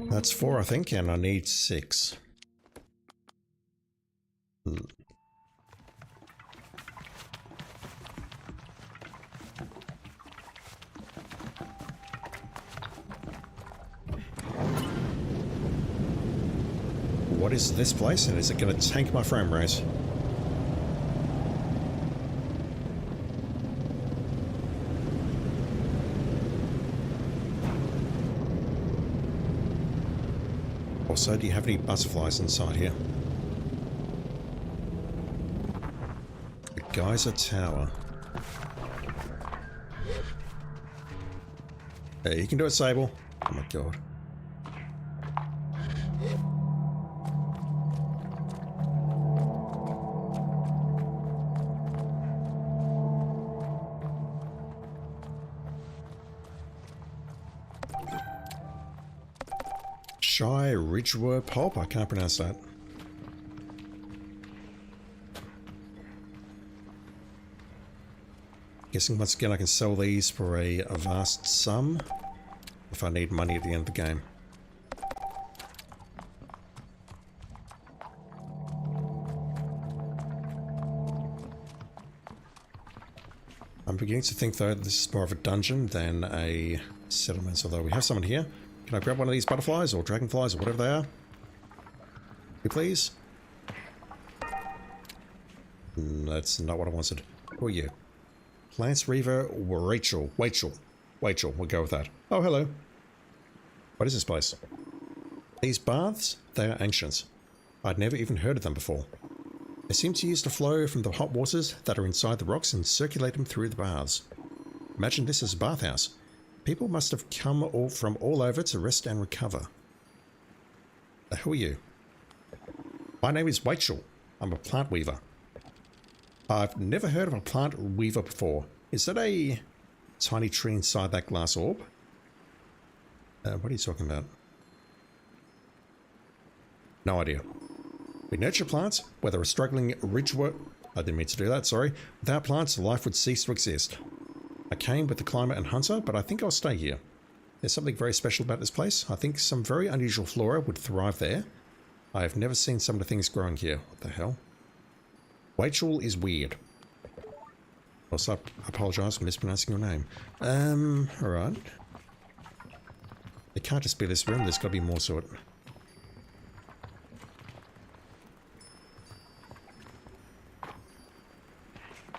That's 4, I think, and I need 6. What is this place, and is it going to tank my frame rate? Also, do you have any butterflies inside here? The Geyser Tower. Hey, you can do it, Sable. Oh my god. Shy Ridgeworth Pulp? I can't pronounce that. Guessing once again I can sell these for a vast sum if I need money at the end of the game. I'm beginning to think though that this is more of a dungeon than a settlement, although we have someone here. Can I grab one of these butterflies or dragonflies or whatever they are? You please? That's not what I wanted. Who are you? Lance Reaver Rachel. Rachel, we'll go with that. Oh, hello. What is this place? These baths? They are ancient. I'd never even heard of them before. They seem to use the flow from the hot waters that are inside the rocks and circulate them through the baths. Imagine this as a bathhouse. People must have come from all over to rest and recover. Who are you? My name is Rachel. I'm a plant weaver. I've never heard of a plant weaver before. Is that a tiny tree inside that glass orb? What are you talking about? No idea. We nurture plants, whether a struggling ridgework... I didn't mean to do that, sorry. Without plants, life would cease to exist. I came with the climber and hunter, but I think I'll stay here. There's something very special about this place. I think some very unusual flora would thrive there. I have never seen some of the things growing here. What the hell? Rachel is weird. Also, I apologise for mispronouncing your name. Alright. It can't just be this room, there's got to be more to it.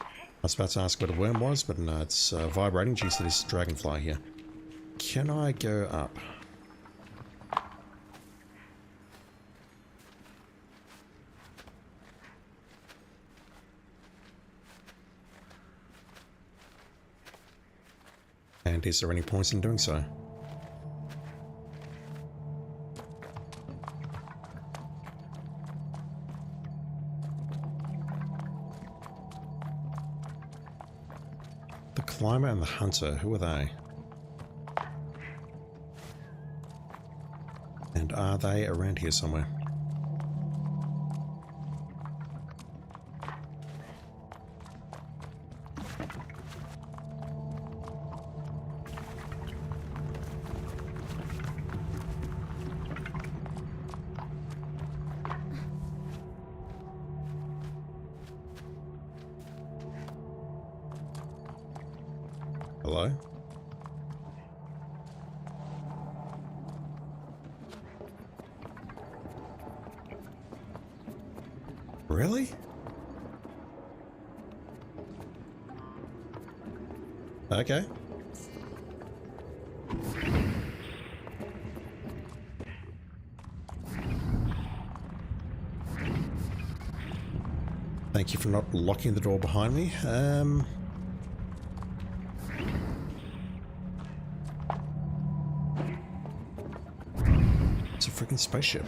I was about to ask what a worm was, but no, it's vibrating due to this dragonfly here. Can I go up? And is there any point in doing so? The climber and the hunter, who are they? And are they around here somewhere? Hello? Really? Okay. Thank you for not locking the door behind me. It's a freaking spaceship.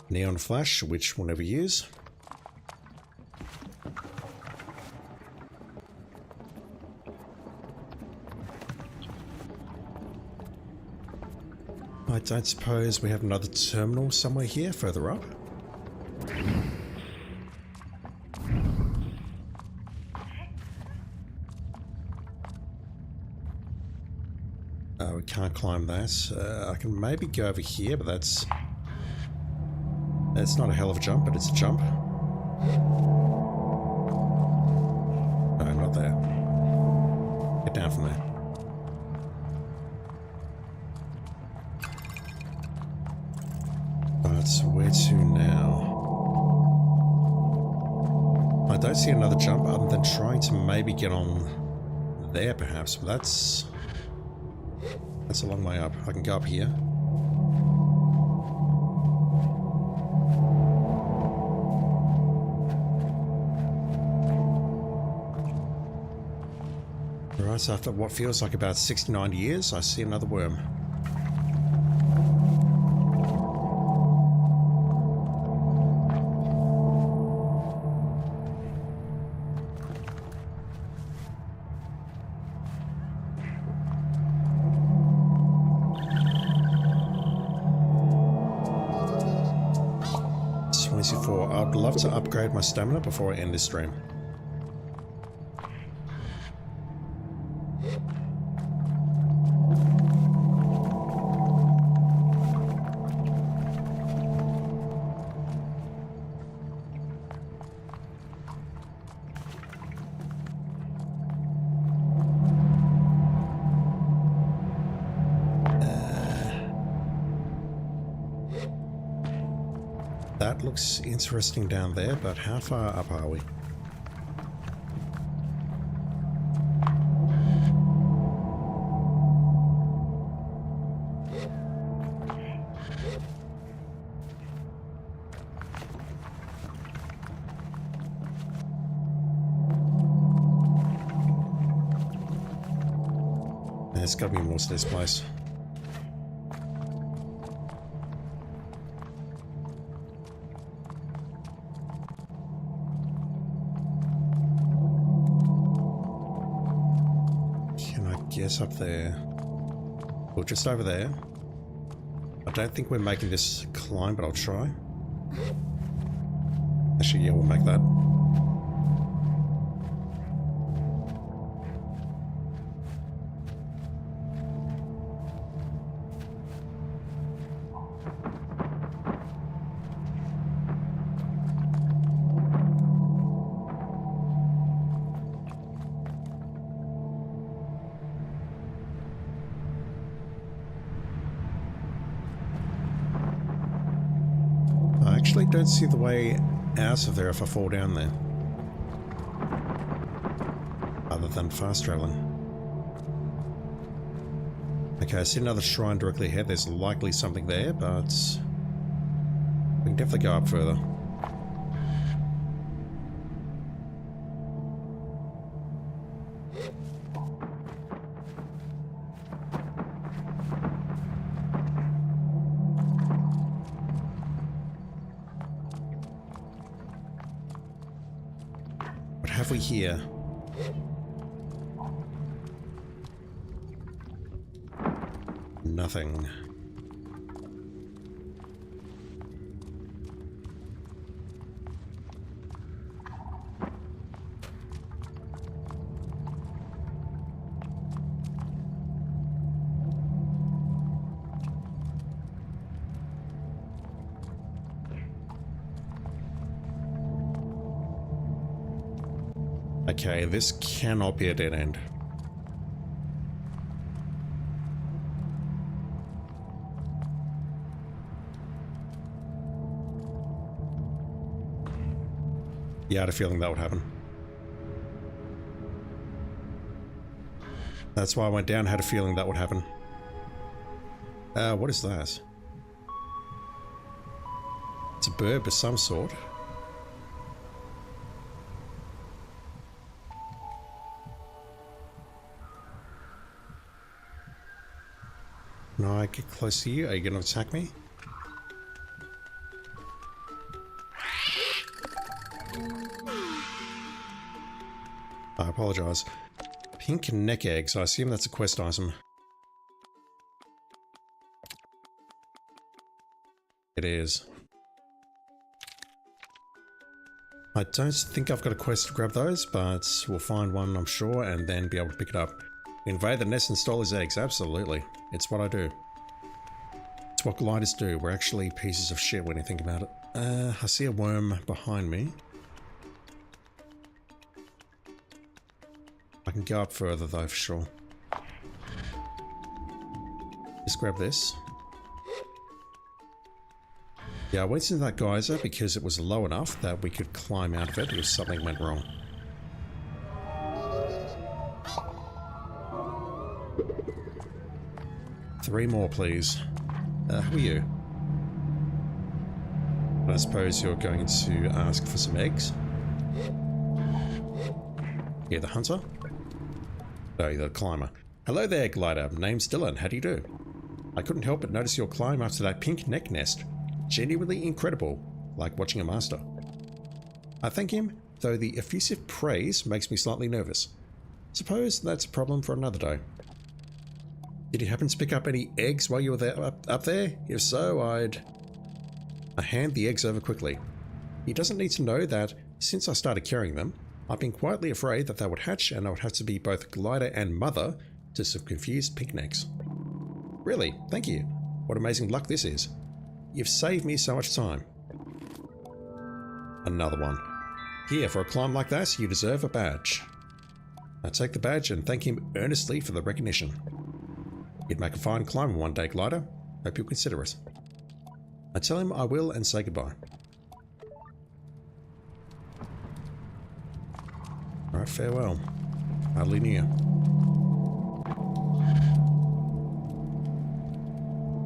Neon flash, which we'll never use. I don't suppose we have another terminal somewhere here, further up? We can't climb that. I can maybe go over here, but that's not a hell of a jump, but it's a jump. No, not there. Get down from there. But where to now? I don't see another jump other than trying to maybe get on there perhaps, but that's a long way up. I can go up here. Right, so after what feels like about 69 years, I see another worm. I'd love to upgrade my stamina before I end this stream. That looks interesting down there, but how far up are we? there's got to be more to this place. Can I guess up there? Or just over there? I don't think we're making this climb, but I'll try. Actually, yeah, we'll make that. I actually don't see the way out of there if I fall down there. Other than fast traveling. Okay, I see another shrine directly ahead. There's likely something there, but we can definitely go up further. What have we here? Nothing. Okay, this cannot be a dead end. Yeah, I had a feeling that would happen. That's why I went down, had a feeling that would happen. What is that? It's a bird of some sort. When I get close to you, are you going to attack me? I apologize. Pink neck eggs. I assume that's a quest item. It is. I don't think I've got a quest to grab those, but we'll find one, I'm sure, and then be able to pick it up. Invade the nest and stole his eggs. Absolutely. It's what I do. It's what gliders do. We're actually pieces of shit when you think about it. I see a worm behind me. I can go up further though, for sure. Just grab this. Yeah, I went into that geyser because it was low enough that we could climb out of it if something went wrong. Three more, please. Who are you? I suppose you're going to ask for some eggs? You're the hunter? No, you're the climber. Hello there, glider. Name's Dylan. How do you do? I couldn't help but notice your climb up to that pink neck nest. Genuinely incredible, like watching a master. I thank him, though the effusive praise makes me slightly nervous. Suppose that's a problem for another day. Did you happen to pick up any eggs while you were there, up there? If so, I hand the eggs over quickly. He doesn't need to know that, since I started carrying them, I've been quietly afraid that they would hatch and I would have to be both glider and mother to some confused pink necks. Really, thank you. What amazing luck this is. You've saved me so much time. Another one. Here, for a climb like that, you deserve a badge. I take the badge and thank him earnestly for the recognition. You'd make a fine climber one day, glider. Hope you'll consider it. I tell him I will and say goodbye. Alright, farewell. Hardly near.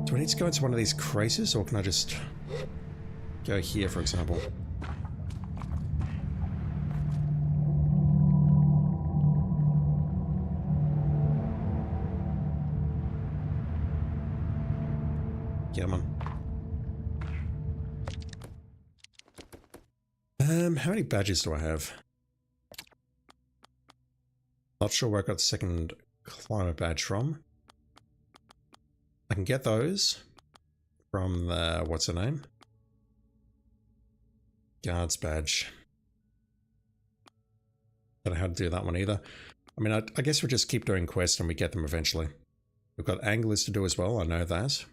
Do I need to go into one of these craters, or can I just go here, for example? Come on. How many badges do I have? Not sure where I got the second climber badge from. I can get those from the, what's her name? Guards badge. Don't know how to do that one either. I mean, I guess we'll just keep doing quests and we get them eventually. We've got anglers to do as well, I know that.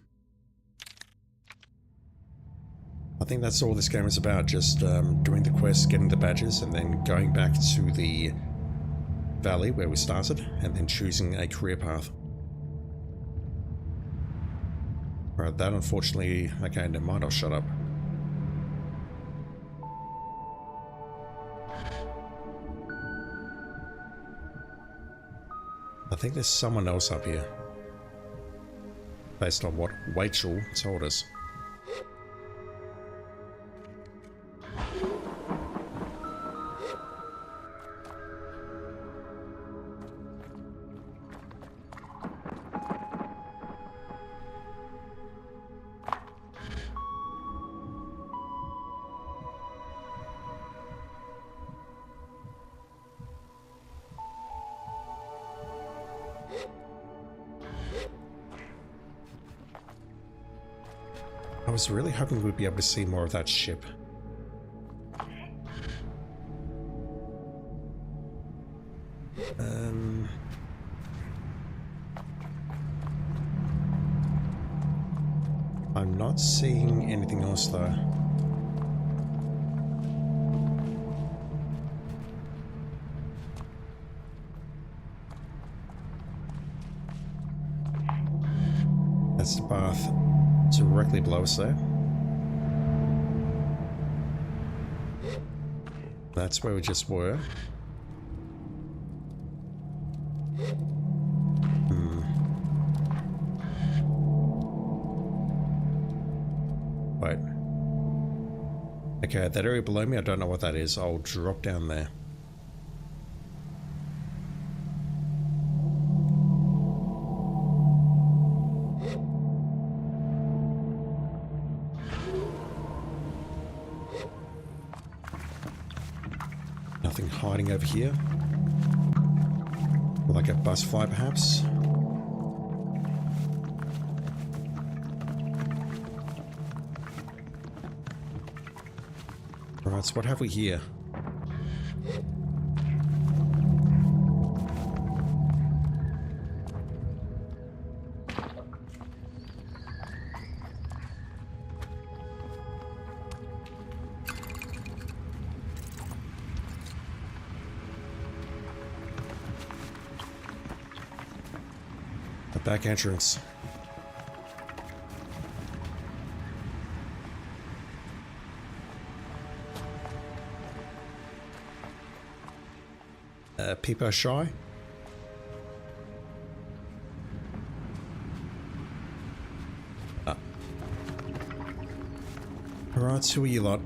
I think that's all this game is about, just doing the quests, getting the badges, and then going back to the valley where we started, and then choosing a career path. Right, that unfortunately... Okay, never mind, I'll shut up. I think there's someone else up here. Based on what Rachel told us. I was really hoping we'd be able to see more of that ship. I'm not seeing anything else though. That's the path directly below us there. That's where we just were. Wait. Okay, that area below me, I don't know what that is. I'll drop down there. Nothing hiding over here. Like a bus fly, perhaps. Right, so what have we here? The back entrance. People are shy. Alright, so who are you lot?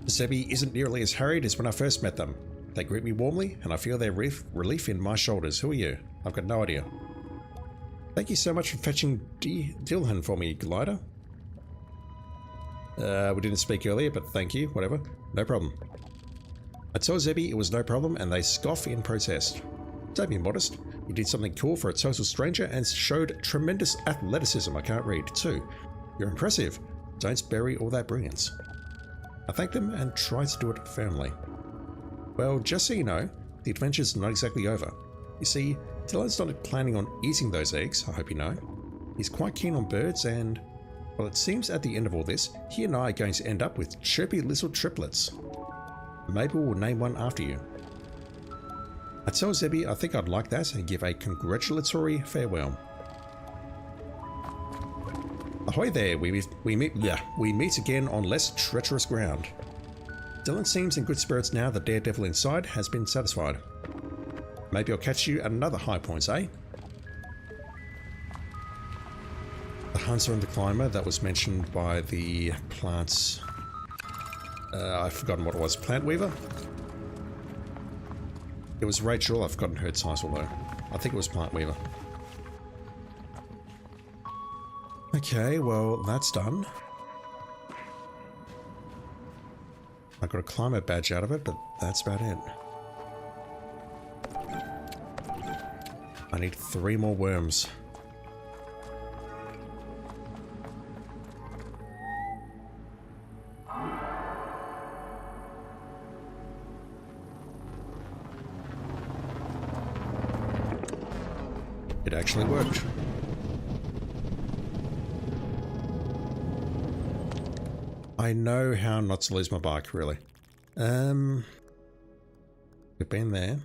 Zebby isn't nearly as harried as when I first met them. They greet me warmly, and I feel their relief in my shoulders. Who are you? I've got no idea. Thank you so much for fetching Dilhan for me, Glider. We didn't speak earlier, but thank you, whatever. No problem. I told Zebby it was no problem, and they scoff in protest. Don't be modest. You did something cool for a total stranger and showed tremendous athleticism I can't read, too. You're impressive. Don't bury all that brilliance. I thanked them and tried to do it firmly. Well, just so you know, the adventure's not exactly over. You see, Dylan's not planning on eating those eggs, I hope you know. He's quite keen on birds and, well, it seems at the end of all this, he and I are going to end up with chirpy little triplets. Maybe we'll name one after you. I tell Zebby I think I'd like that and give a congratulatory farewell. Ahoy there, we meet again on less treacherous ground. Dylan seems in good spirits now the daredevil inside has been satisfied. Maybe I'll catch you at another high point, eh? The hunter and the climber that was mentioned by the plants. I've forgotten what it was. Plant weaver? It was Rachel. I've forgotten her title though. I think it was plant weaver. Okay, well, that's done. I got a climate badge out of it, but that's about it. I need 3 more worms. It actually worked. I know how not to lose my bike, really. We've been there.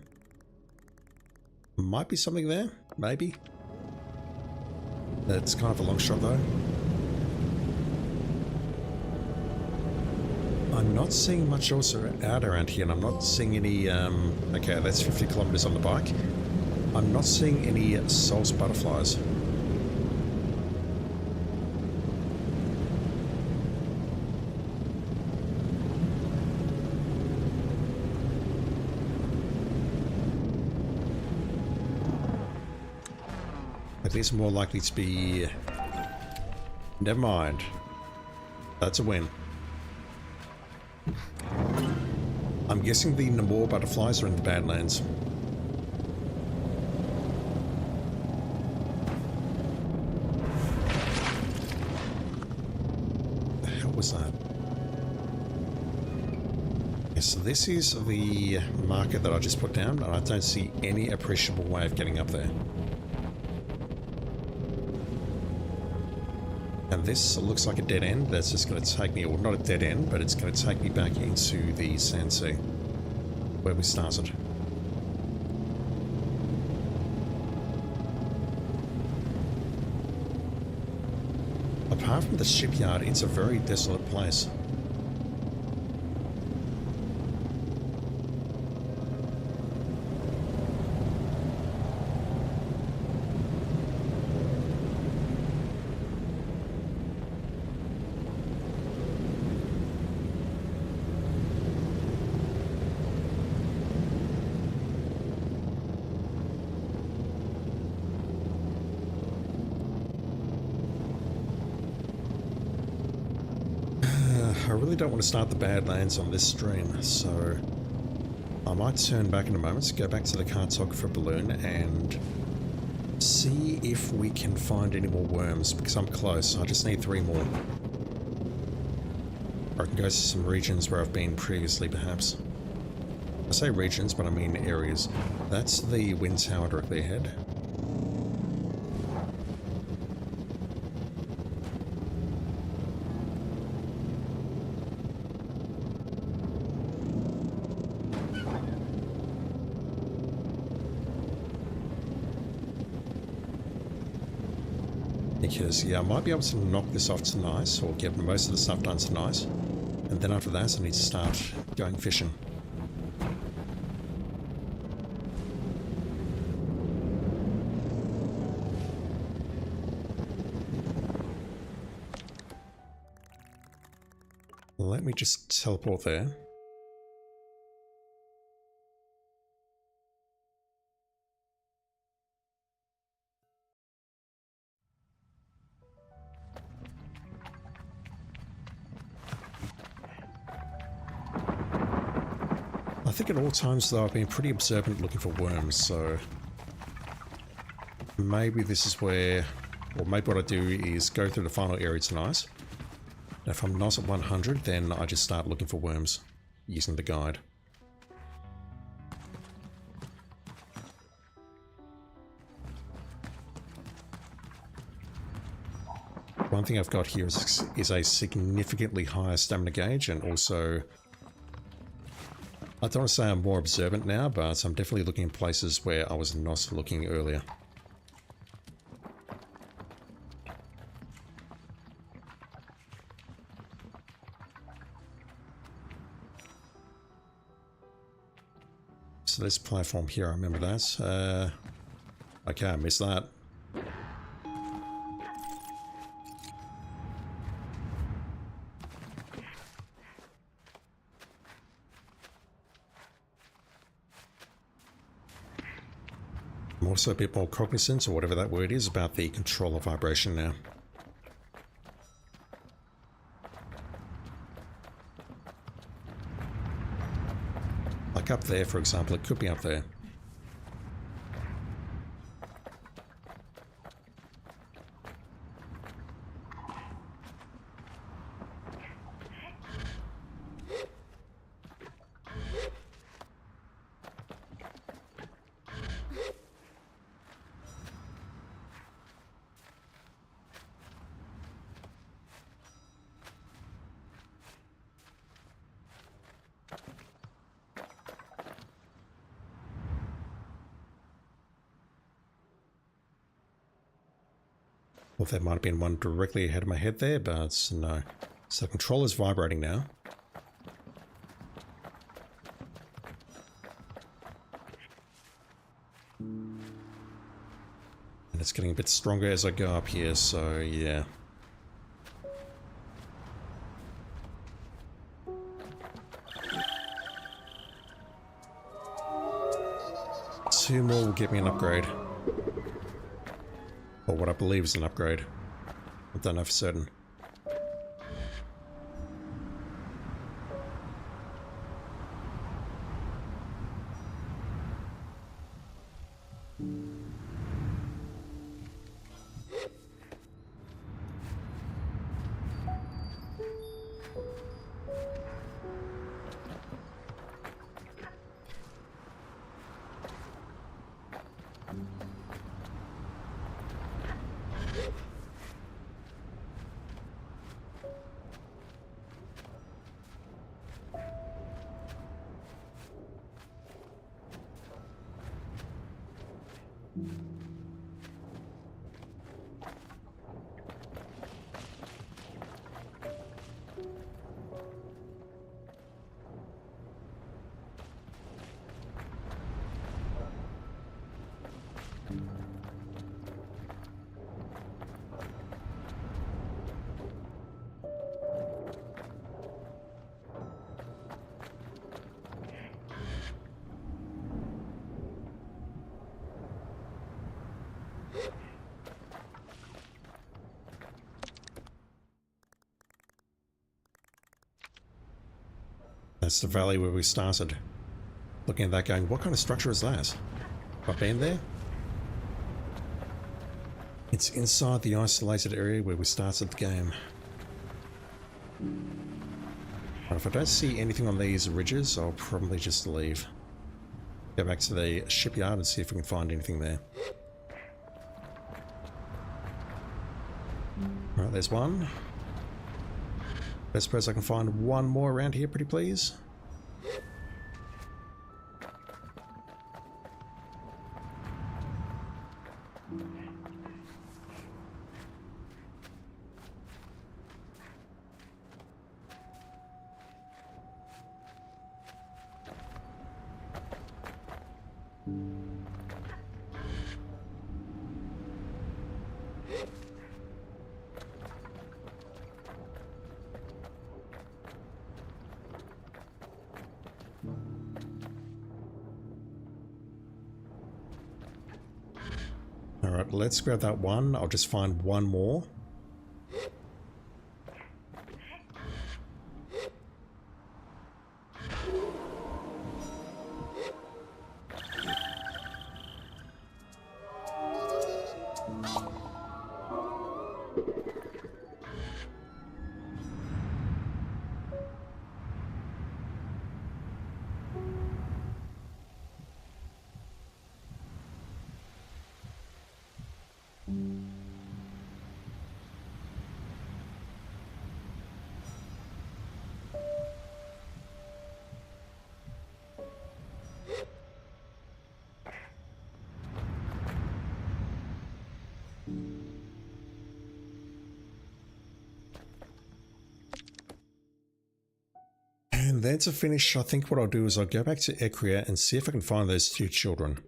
Might be something there, maybe. It's kind of a long shot though. I'm not seeing much else out around here, and I'm not seeing any, okay, that's 50 kilometers on the bike. I'm not seeing any Souls butterflies. At least more likely to be... Never mind. That's a win. I'm guessing the Namor butterflies are in the Badlands. The hell was that? Yes, so this is the marker that I just put down, and I don't see any appreciable way of getting up there. And this looks like a dead end. That's just going to take me, or not a dead end, but it's going to take me back into the Sand Sea, where we started. Apart from the shipyard, it's a very desolate place. I really don't want to start the Badlands on this stream, so I might turn back in a moment, go back to the cartographer balloon and see if we can find any more worms, because I'm close. I just need 3 more. Or I can go to some regions where I've been previously, perhaps. I say regions, but I mean areas. That's the wind tower directly ahead. Because, yeah, I might be able to knock this off tonight, or get most of the stuff done tonight. And then after that, I need to start going fishing. Let me just teleport there. I think at all times, though, I've been pretty observant looking for worms, so maybe this is where, or maybe what I do is go through the final area tonight. And if I'm not at 100, then I just start looking for worms using the guide. One thing I've got here is a significantly higher stamina gauge, and also, I don't want to say I'm more observant now, but I'm definitely looking in places where I was not looking earlier. So this platform here, I remember that. Okay, I missed that. I'm also a bit more cognizant, or whatever that word is, about the control of vibration now. Like up there, for example, it could be up there. Well, there might have been one directly ahead of my head there, but no. So the controller's vibrating now. And it's getting a bit stronger as I go up here, so yeah. Two more will get me an upgrade. Or what I believe is an upgrade. I don't know for certain. That's the valley where we started. Looking at that going, what kind of structure is that? Have I been there? It's inside the isolated area where we started the game. But if I don't see anything on these ridges, I'll probably just leave. Go back to the shipyard and see if we can find anything there. Alright, there's one. I suppose I can find one more around here, pretty please. Alright, let's grab that one. I'll just find one more. And then to finish, I think what I'll do is I'll go back to Ecria and see if I can find those two children.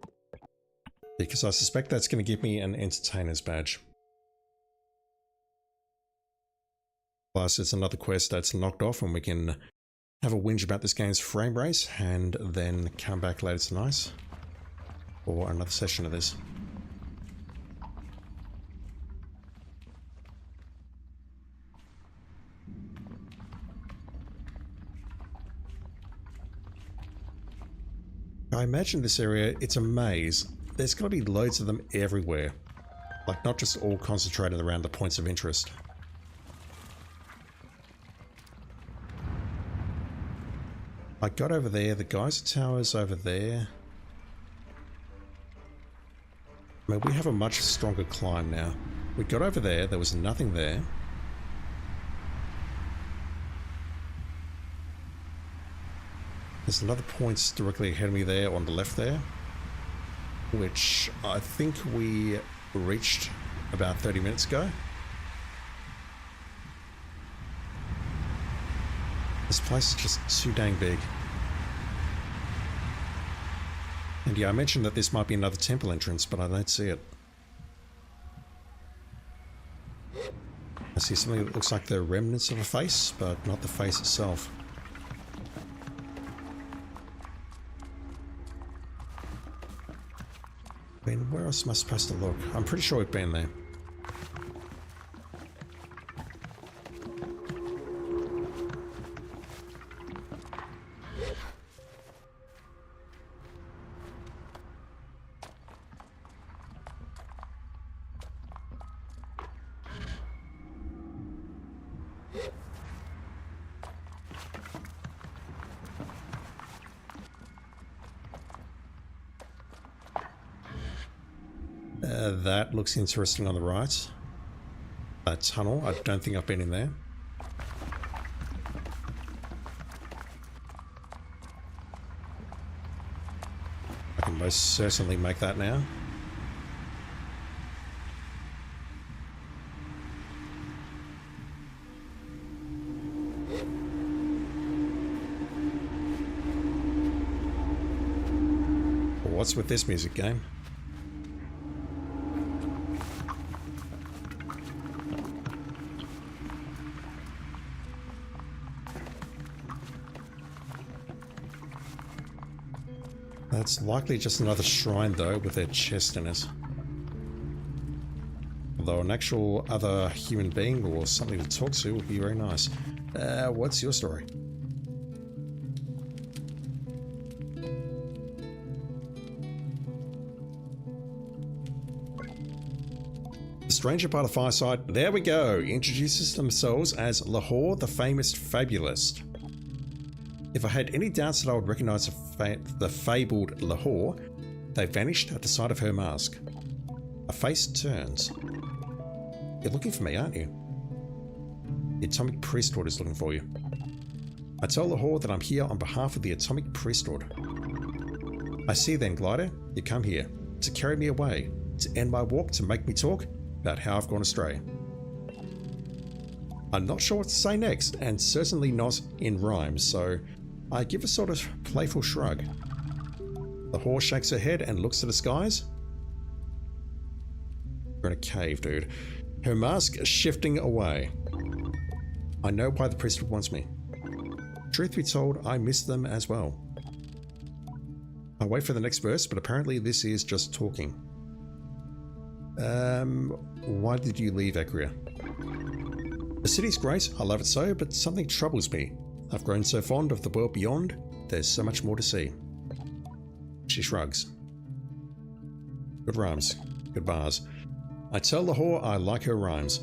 Because I suspect that's going to give me an entertainer's badge. Plus, it's another quest that's knocked off and we can have a whinge about this game's frame rate and then come back later tonight for another session of this. I imagine this area, it's a maze. There's got to be loads of them everywhere. Like, not just all concentrated around the points of interest. I got over there, the geyser tower's over there. I mean, we have a much stronger climb now. We got over there, there was nothing there. There's another point directly ahead of me there on the left there, which I think we reached about 30 minutes ago. This place is just too dang big. And yeah, I mentioned that this might be another temple entrance, but I don't see it. I see something that looks like the remnants of a face, but not the face itself. I mean, where else am I supposed to look? I'm pretty sure we've been there. That looks interesting on the right. That tunnel, I don't think I've been in there. I can most certainly make that now. What's with this music game? That's likely just another shrine though, with a chest in it. Although an actual other human being or something to talk to would be very nice. What's your story? The stranger by the fireside, there we go, introduces themselves as Lahore, the famous fabulist. If I had any doubts that I would recognize the fabled Lahore, they vanished at the sight of her mask. A face turns. You're looking for me, aren't you? The Atomic Priesthood is looking for you. I tell Lahore that I'm here on behalf of the Atomic Priesthood. I see then, Glider, you come here, to carry me away, to end my walk, to make me talk about how I've gone astray. I'm not sure what to say next, and certainly not in rhyme, so I give a sort of playful shrug. The horse shakes her head and looks to the skies. We're in a cave, dude. Her mask is shifting away. I know why the priesthood wants me. Truth be told, I miss them as well. I wait for the next verse, but apparently this is just talking. Why did you leave Acria? The city's great, I love it so, but something troubles me. I've grown so fond of the world beyond, there's so much more to see. She shrugs. Good rhymes, good bars. I tell Lahore I like her rhymes.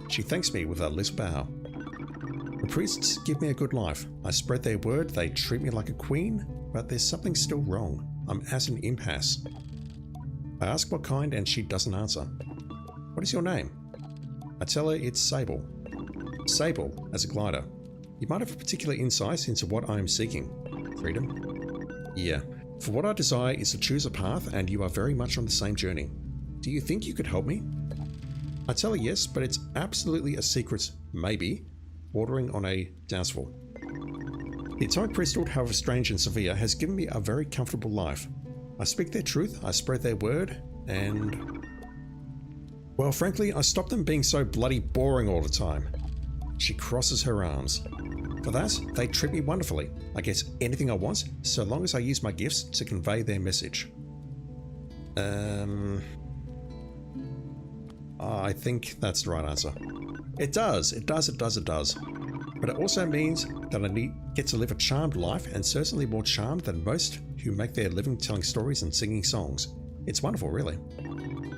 She thanks me with a little bow. The priests give me a good life. I spread their word, they treat me like a queen, but there's something still wrong. I'm at an impasse. I ask what kind and she doesn't answer. What is your name? I tell her it's Sable. Sable, as a glider. You might have a particular insight into what I am seeking. Freedom? Yeah. For what I desire is to choose a path, and you are very much on the same journey. Do you think you could help me? I tell her yes, but it's absolutely a secret, maybe, bordering on a doubtful. The Atomic Priesthood, however strange and severe, has given me a very comfortable life. I speak their truth, I spread their word, and... well, frankly, I stopped them being so bloody boring all the time. She crosses her arms. For that, they treat me wonderfully. I get anything I want, so long as I use my gifts to convey their message. I think that's the right answer. It does. But but it also means that I get to live a charmed life, and certainly more charmed than most who make their living telling stories and singing songs. It's wonderful, really.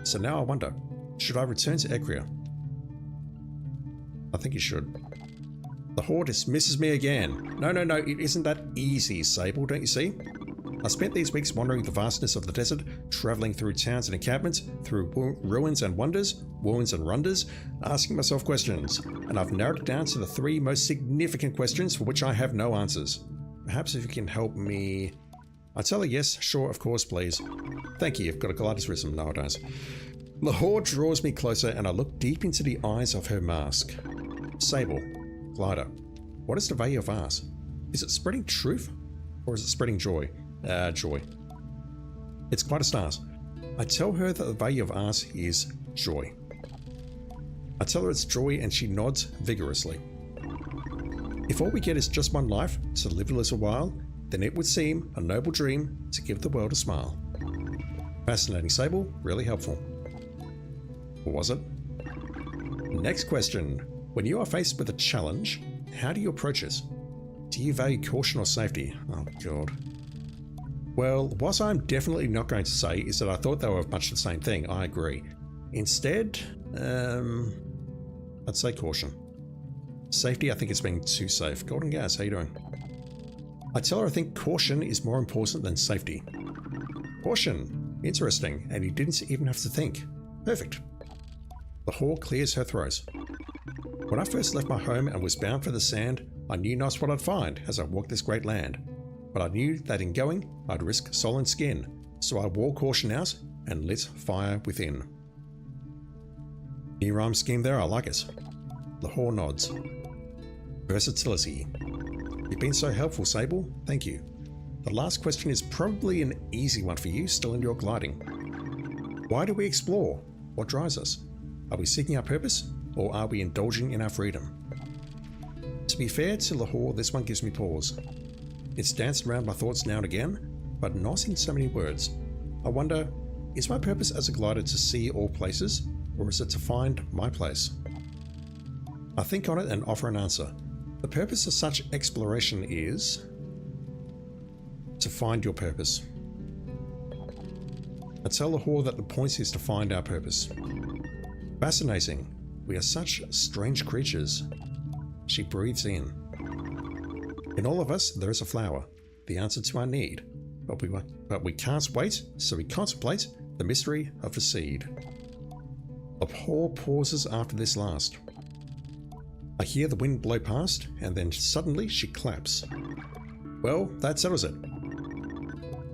So now I wonder, should I return to Ecria? I think you should. The Horde dismisses me again. No, it isn't that easy, Sable, don't you see? I spent these weeks wandering the vastness of the desert, travelling through towns and encampments, through ruins and wonders, wounds and runders, asking myself questions, and I've narrowed it down to the 3 most significant questions for which I have no answers. Perhaps if you can help me... I tell her yes, sure, of course, please. Thank you, you've got a glider's rhythm nowadays. The Horde draws me closer and I look deep into the eyes of her mask. Sable, glider, what is the value of ours? Is it spreading truth or is it spreading joy? Joy. It's quite a start. I tell her that the value of ours is joy. I tell her it's joy and she nods vigorously. If all we get is just one life, to live a little while, then it would seem a noble dream to give the world a smile. Fascinating, Sable, really helpful. Or was it? Next question. When you are faced with a challenge, how do you approach it? Do you value caution or safety? Oh god. Well, what I'm definitely not going to say is that I thought they were much the same thing, I agree. Instead, I'd say caution. Safety, I think it's being too safe. Golden Gas, how you doing? I tell her I think caution is more important than safety. Caution, interesting, and you didn't even have to think. Perfect. The Horde clears her throat. When I first left my home and was bound for the sand, I knew not what I'd find as I walked this great land. But I knew that in going, I'd risk soul and skin, so I wore caution out and lit fire within. New rhyme scheme there, I like it. The Horde nods. Versatility. You've been so helpful, Sable, thank you. The last question is probably an easy one for you still in your gliding. Why do we explore? What drives us? Are we seeking our purpose, or are we indulging in our freedom? To be fair to Lahore, this one gives me pause. It's danced around my thoughts now and again, but not in so many words. I wonder, is my purpose as a glider to see all places, or is it to find my place? I think on it and offer an answer. The purpose of such exploration is to find your purpose. I tell Lahore that the point is to find our purpose. Fascinating. We are such strange creatures. She breathes in. In all of us, there is a flower, the answer to our need, but we can't wait, so we contemplate the mystery of the seed. Abhor pauses after this last. I hear the wind blow past, and then suddenly she claps. Well, that settles it.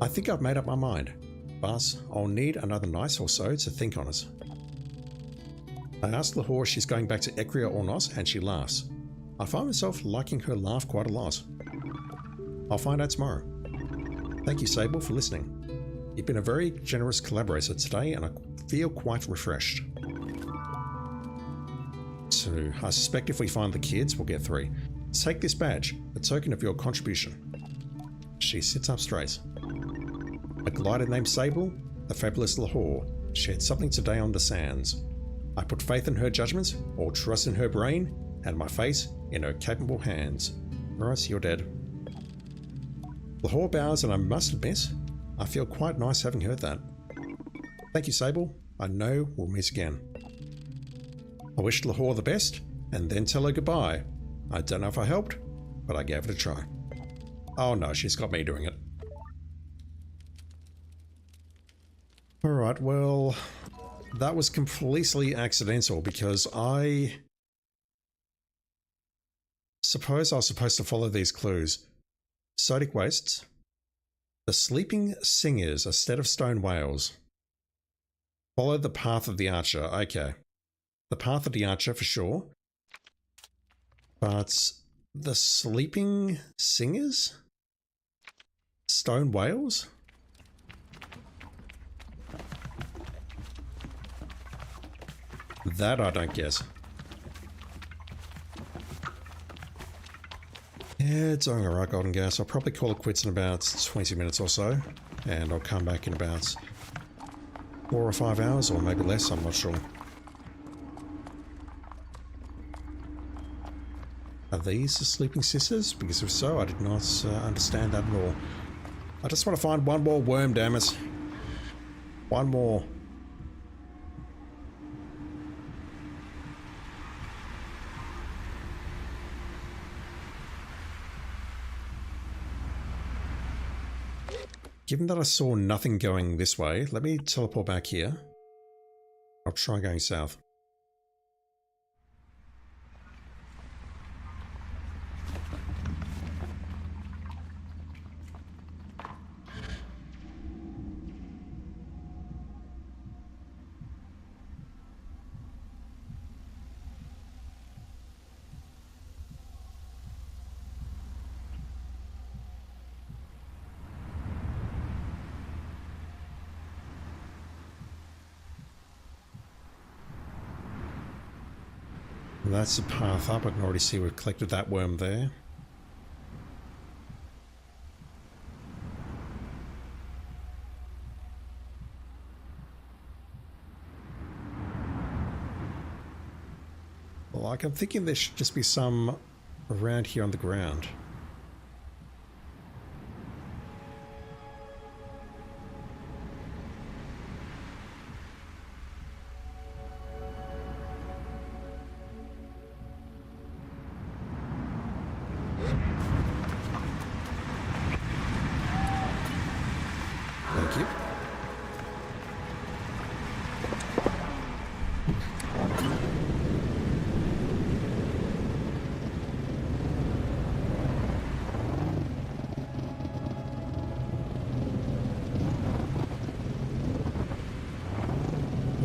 I think I've made up my mind, but I'll need another night or so to think on it. I ask Lahore if she's going back to Ecria or not, and she laughs. I find myself liking her laugh quite a lot. I'll find out tomorrow. Thank you, Sable, for listening. You've been a very generous collaborator today, and I feel quite refreshed. So, I suspect if we find the kids, we'll get 3. Take this badge, a token of your contribution. She sits up straight. A glider named Sable, the fabulous Lahore, shared something today on the sands. I put faith in her judgment, or trust in her brain, and my fate in her capable hands. Right, you're dead. Lahore bows, and I must admit, I feel quite nice having heard that. Thank you, Sable. I know we'll meet again. I wished Lahore the best, and then tell her goodbye. I don't know if I helped, but I gave it a try. Oh no, she's got me doing it. Alright, well, that was completely accidental because I suppose I was supposed to follow these clues. Sodic wastes. The sleeping singers, a set of stone whales. Follow the path of the archer. Okay. The path of the archer for sure. But the sleeping singers? Stone whales? That I don't guess. Yeah, it's doing alright, Golden Gas. I'll probably call it quits in about 20 minutes or so. And I'll come back in about 4 or 5 hours, or maybe less, I'm not sure. Are these the sleeping sisters? Because if so, I did not understand that at all. I just want to find one more worm, damn it. One more. Given that I saw nothing going this way, let me teleport back here. I'll try going south. That's the path up. I can already see we've collected that worm there. Like, I'm thinking there should just be some around here on the ground. Thank you.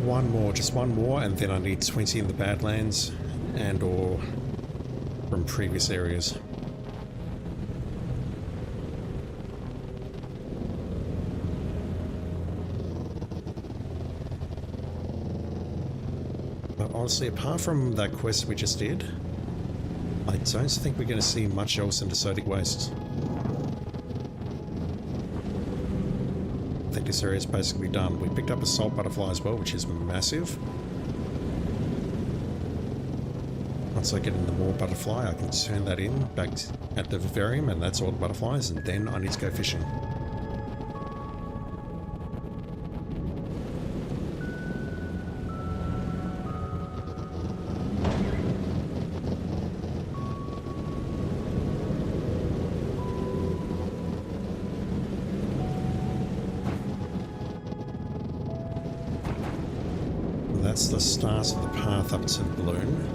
One more, just one more, and then I need 20 in the Badlands and or from previous areas. But honestly, apart from that quest we just did, I don't think we're going to see much else in Desertic Wastes. I think this area is basically done. We picked up a salt butterfly as well, which is massive. Once I get in the more butterfly, I can turn that in back at the vivarium, and that's all the butterflies, and then I need to go fishing. That's the start of the path up to Bloom.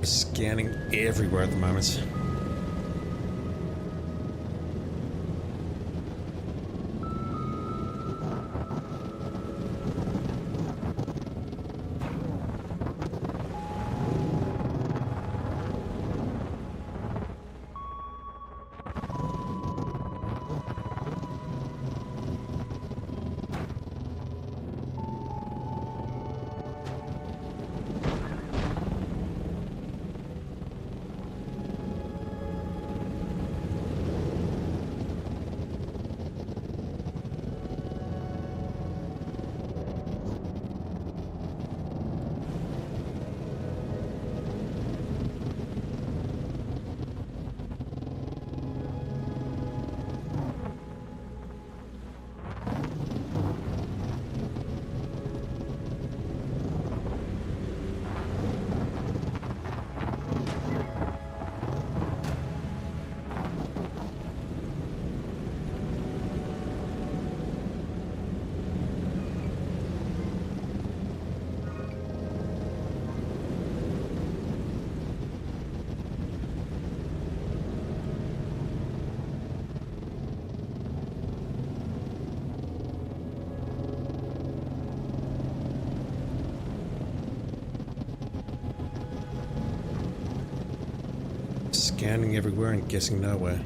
We're scanning everywhere at the moment. Scanning everywhere and guessing nowhere.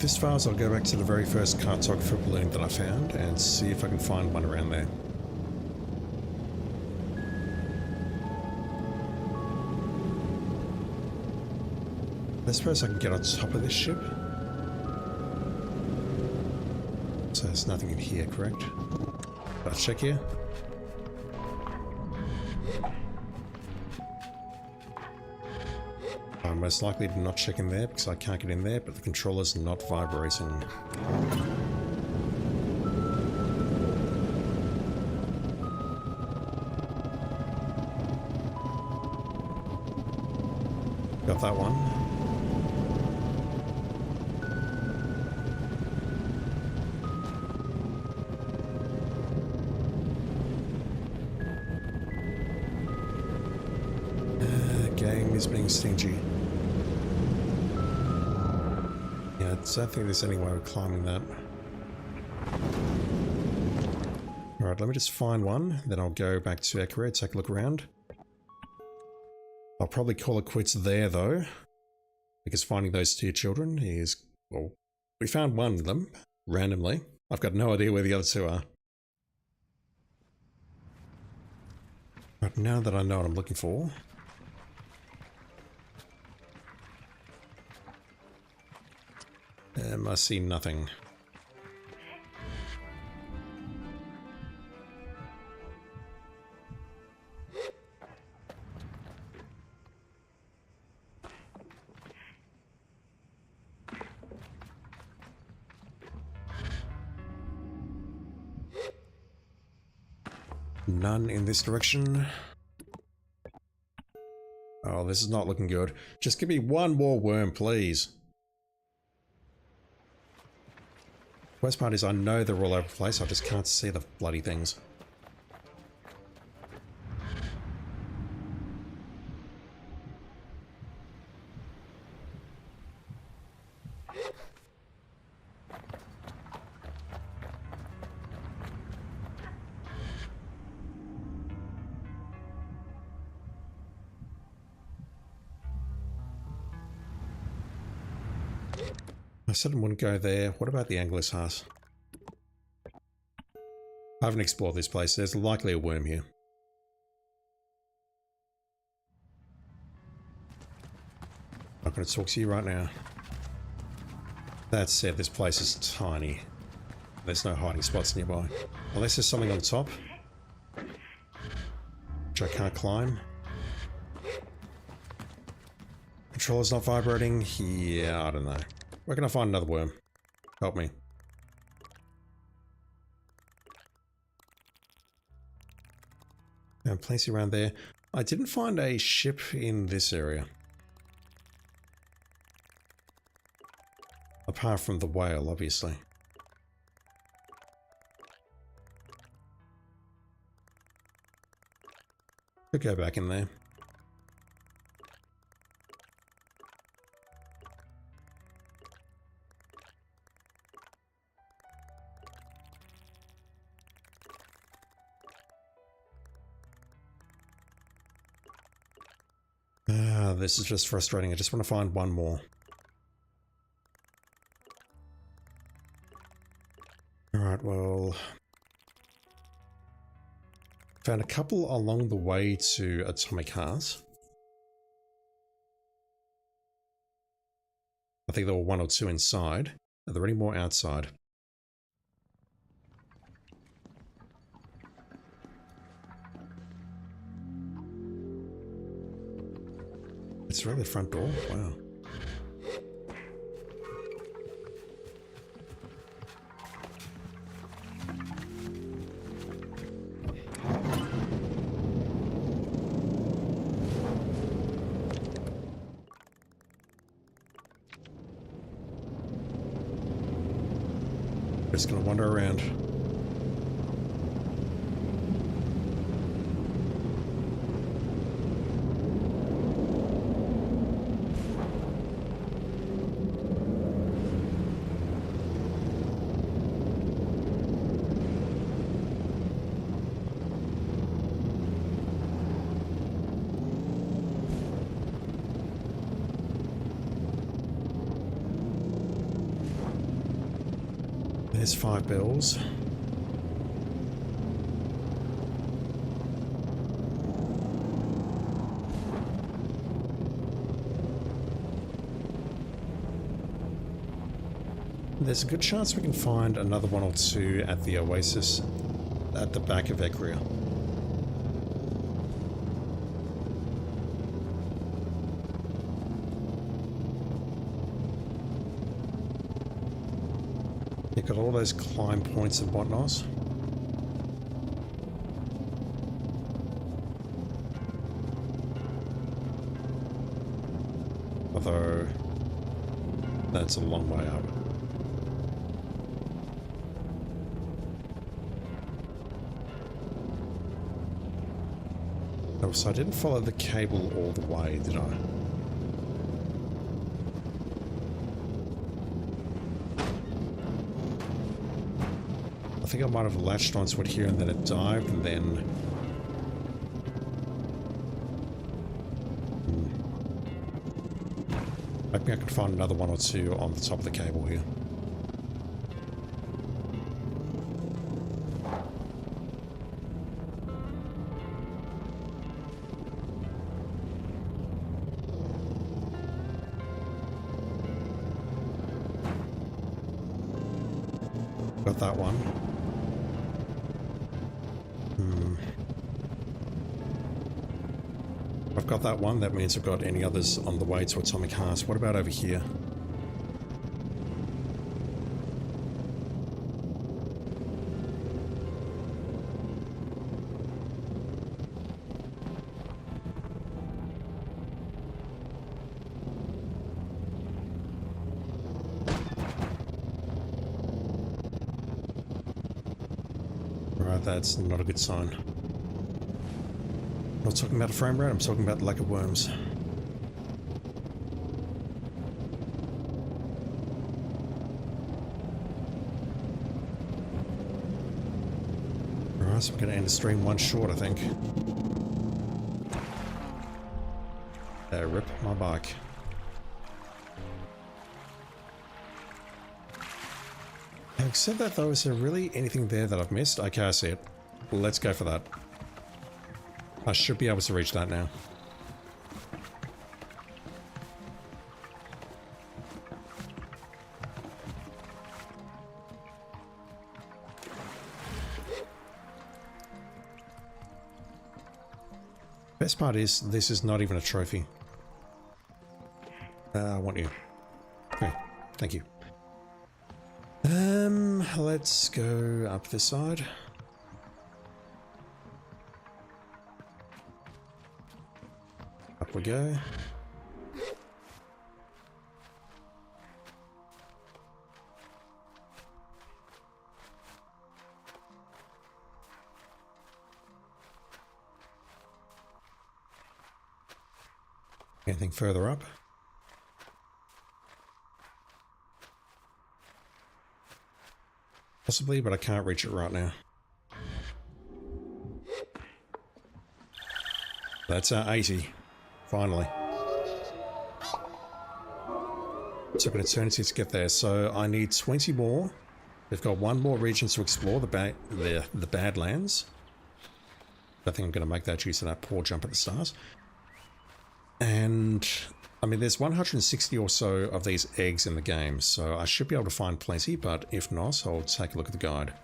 this far, I'll go back to the very first cartographer balloon that I found and see if I can find one around there. I suppose I can get on top of this ship. So there's nothing in here, correct? Let's check here. I'm most likely to not check in there because I can't get in there, but the controller's not vibrating. Got that one. Game is being stingy. Yeah, I don't think there's any way of climbing that. Alright, let me just find one, then I'll go back to Echoed, take a look around. I'll probably call it quits there though, because finding those two children is, well, we found one of them, randomly. I've got no idea where the other two are. But now that I know what I'm looking for, I see nothing. None in this direction. Oh, this is not looking good. Just give me one more worm, please. Worst part is I know they're all over the place, I just can't see the bloody things. I said I wouldn't go there. What about the angler's house? I haven't explored this place. There's likely a worm here. I'm not going to talk to you right now. That said, this place is tiny. There's no hiding spots nearby. Unless there's something on top, which I can't climb. Controller's not vibrating. Yeah, I don't know. Where can I find another worm? Help me. And plenty around there. I didn't find a ship in this area. Apart from the whale, obviously. Could go back in there. This is just frustrating. I just want to find one more. Alright, well... Found a couple along the way to Atomic Heart. I think there were one or two inside. Are there any more outside? It's really the front door? Wow. Just gonna wander around. There's 5 bells. There's a good chance we can find another 1 or 2 at the oasis at the back of Ekria. You've got all those climb points and whatnot. Although, that's a long way up. Oh, so I didn't follow the cable all the way, did I? I think I might have latched onto it here and then it dived and then... Maybe I can find another 1 or 2 on the top of the cable here. Got that one. I've got that one. That means I've got any others on the way to Atomic Heart. What about over here? Right, that's not a good sign. I'm not talking about a frame rate, I'm talking about the lack of worms. Alright, so we're going to end the stream 1 short, I think. Rip my bike. Having said that though, is there really anything there that I've missed? Okay, I see it. Let's go for that. I should be able to reach that now. Best part is, this is not even a trophy. I want you. Okay, thank you. Let's go up this side. Up we go. Anything further up? Possibly, but I can't reach it right now. That's 80. Finally. Took an eternity to get there, so I need 20 more. We've got 1 more region to explore, the Badlands. I think I'm going to make that use of that poor jump at the start. And, I mean, there's 160 or so of these eggs in the game, so I should be able to find plenty, but if not, I'll take a look at the guide.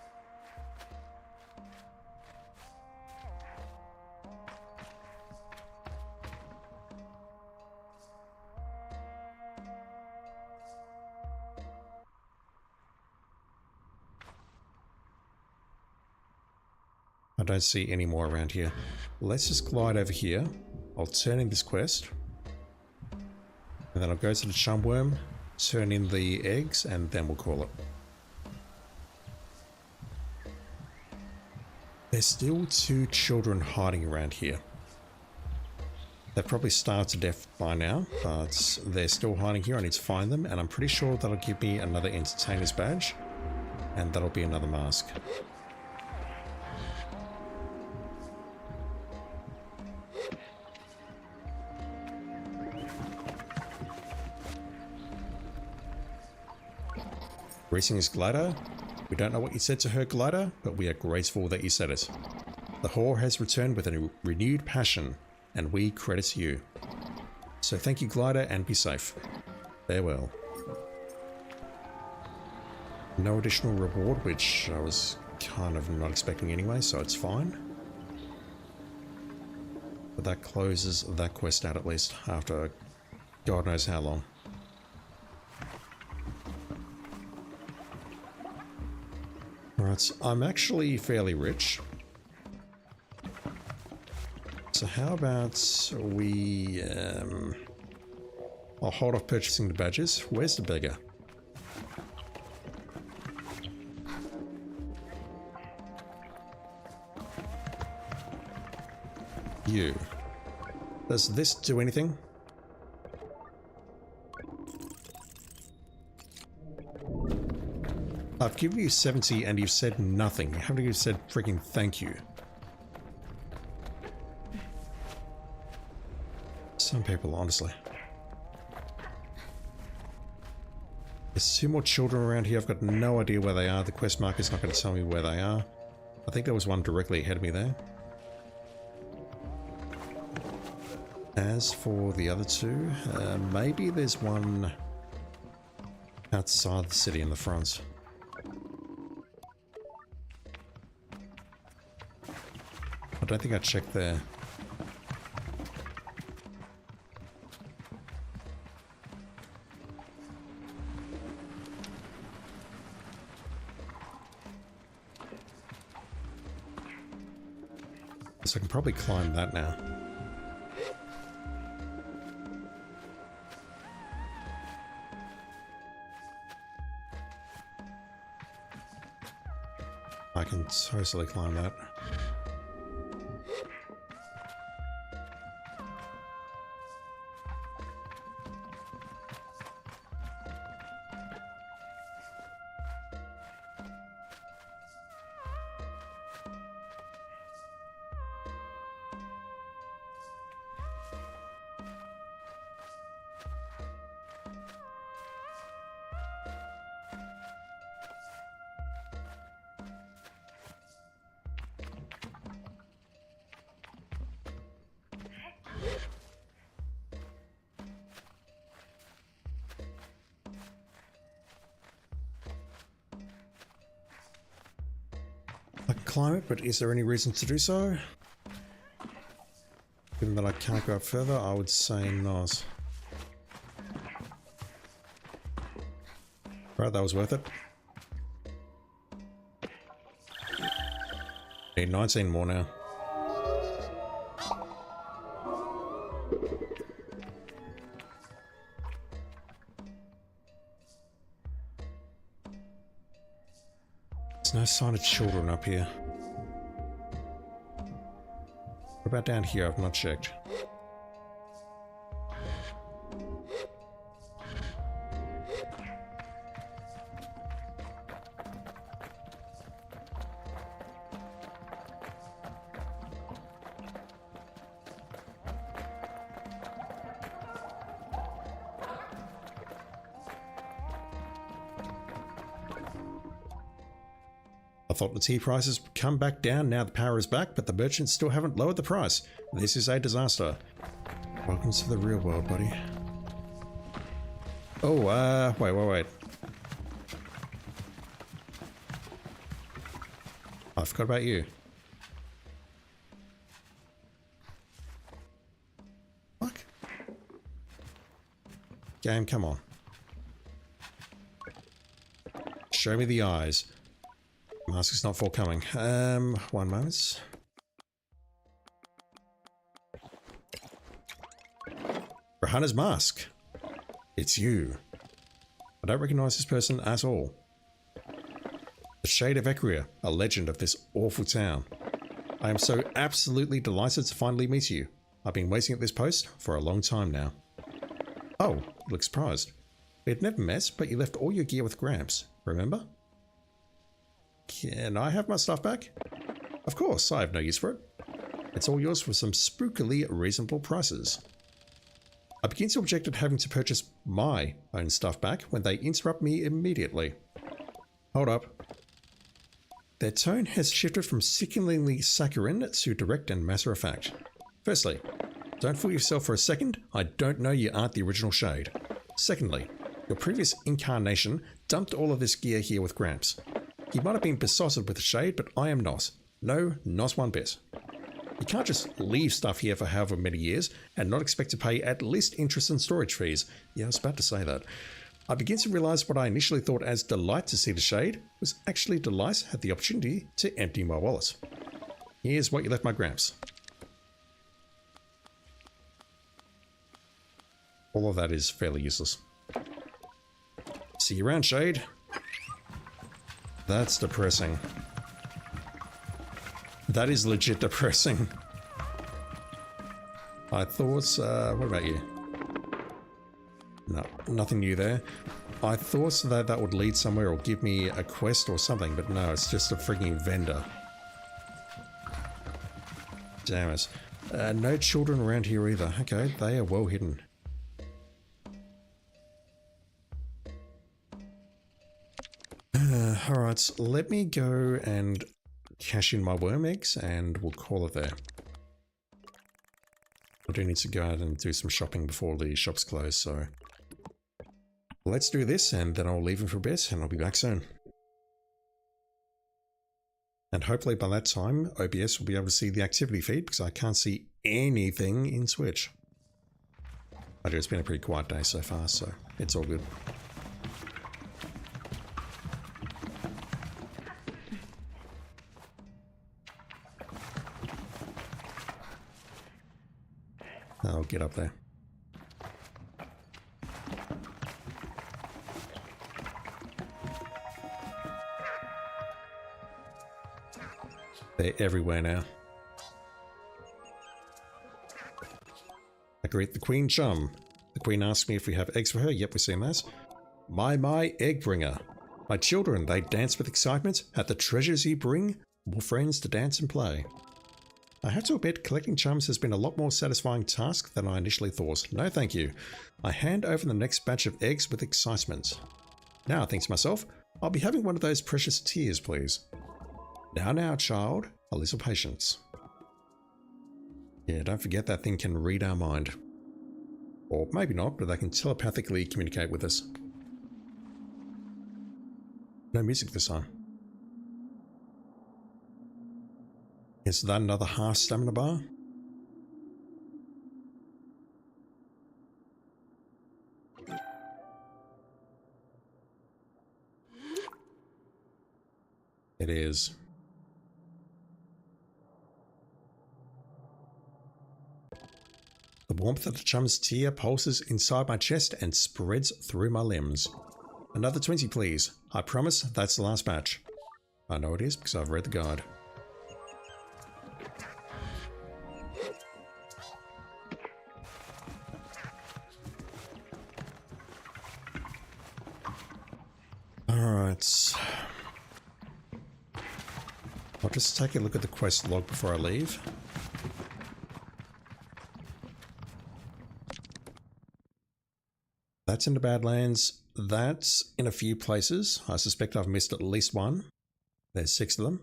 I don't see any more around here. Let's just glide over here. I'll turn in this quest. And then I'll go to the chumworm, turn in the eggs, and then we'll call it. There's still 2 children hiding around here. They've probably starved to death by now, but they're still hiding here. I need to find them, and I'm pretty sure that'll give me another entertainer's badge, and that'll be another mask. Greetings, Glider. We don't know what you said to her, Glider, but we are grateful that you said it. The whore has returned with a renewed passion, and we credit you. So thank you, Glider, and be safe. Farewell. No additional reward, which I was kind of not expecting anyway, so it's fine. But that closes that quest out at least, after God knows how long. Alright, I'm actually fairly rich. So how about we... I'll hold off purchasing the badges. Where's the beggar? You. Does this do anything? I've given you 70 and you've said nothing. You haven't even said freaking thank you. Some people, honestly. There's 2 more children around here. I've got no idea where they are. The quest marker's not going to tell me where they are. I think there was one directly ahead of me there. As for the other 2, maybe there's one outside the city in the front. I don't think I checked there. So I can probably climb that now. I can totally climb that. I can climb it, but is there any reason to do so? Given that I can't go up further, I would say not. Right, that was worth it. Need 19 more now. There's no sign of children up here. What about down here? I've not checked. I thought the tea prices would come back down now the power is back, but the merchants still haven't lowered the price. This is a disaster. Welcome to the real world, buddy. Oh, wait. I forgot about you. Fuck. Game, come on. Show me the eyes. Mask is not forthcoming. One moment. Rahana's mask. It's you. I don't recognize this person at all. The Shade of Ekria, a legend of this awful town. I am so absolutely delighted to finally meet you. I've been waiting at this post for a long time now. Oh, you look surprised. We had never met, but you left all your gear with Gramps, remember? Can I have my stuff back? Of course, I have no use for it. It's all yours for some spookily reasonable prices. I begin to object at having to purchase my own stuff back when they interrupt me immediately. Hold up. Their tone has shifted from sickeningly saccharine to direct and matter of fact. Firstly, don't fool yourself for a second, I don't know you aren't the original Shade. Secondly, your previous incarnation dumped all of this gear here with Gramps. He might have been besotted with the Shade, but I am not. No, not one bit. You can't just leave stuff here for however many years and not expect to pay at least interest and storage fees. Yeah, I was about to say that. I begin to realize what I initially thought as delight to see the Shade was actually delight at the opportunity to empty my wallet. Here's what you left my Gramps. All of that is fairly useless. See you around, Shade. That's depressing. That is legit depressing. I thought, what about you? No, nothing new there. I thought that that would lead somewhere or give me a quest or something, but no, it's just a freaking vendor. Damn it. No children around here either. Okay, they are well hidden. Alright, let me go and cash in my worm eggs and we'll call it there. I do need to go out and do some shopping before the shops close, so let's do this and then I'll leave him for a bit and I'll be back soon. And hopefully by that time OBS will be able to see the activity feed because I can't see anything in Switch. I do, it's been a pretty quiet day so far, so it's all good. I'll get up there. They're everywhere now. I greet the Queen Chum. The Queen asks me if we have eggs for her. Yep, we're seeing that. My egg bringer. My children, they dance with excitement at the treasures you bring. More friends to dance and play. I have to admit, collecting chums has been a lot more satisfying task than I initially thought. No thank you. I hand over the next batch of eggs with excitement. Now, I think to myself, I'll be having one of those precious tears, please. Now, child, a little patience. Yeah, don't forget that thing can read our mind. Or maybe not, but they can telepathically communicate with us. No music this time. Is that another half stamina bar? It is. The warmth of the chum's tear pulses inside my chest and spreads through my limbs. Another 20, please. I promise that's the last batch. I know it is because I've read the guide. Alright. I'll just take a look at the quest log before I leave. That's in the Badlands. That's in a few places. I suspect I've missed at least one. There's 6 of them.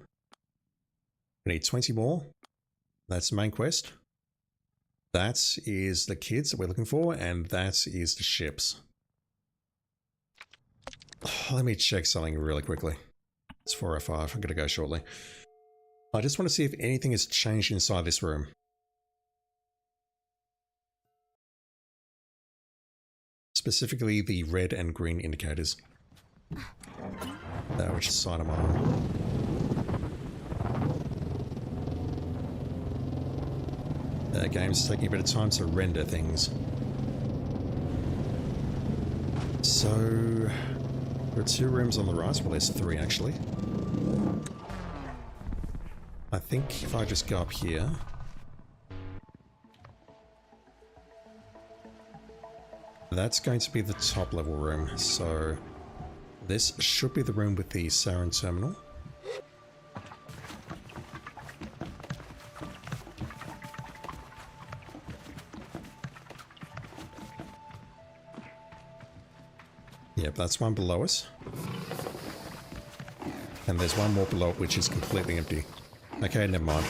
We need 20 more. That's the main quest. That is the kids that we're looking for, and that is the ships. Let me check something really quickly. It's 4:05. I'm going to go shortly. I just want to see if anything has changed inside this room. Specifically the red and green indicators. Which side am I on? The game's taking a bit of time to render things. So there are 2 rooms on the right. Well, there's 3 actually. I think if I just go up here. That's going to be the top level room. So this should be the room with the Sarin terminal. Yep, that's one below us. And there's one more below it which is completely empty. Okay, never mind.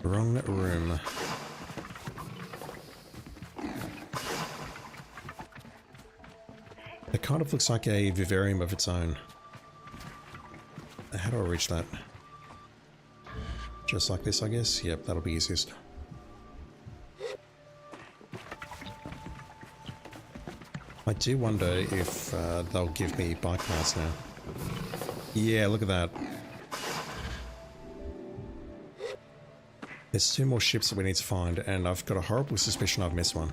Wrong room. It kind of looks like a vivarium of its own. How do I reach that? Just like this, I guess? Yep, that'll be easiest. I do wonder if they'll give me bike paths now. Yeah, look at that. There's 2 more ships that we need to find, and I've got a horrible suspicion I've missed one.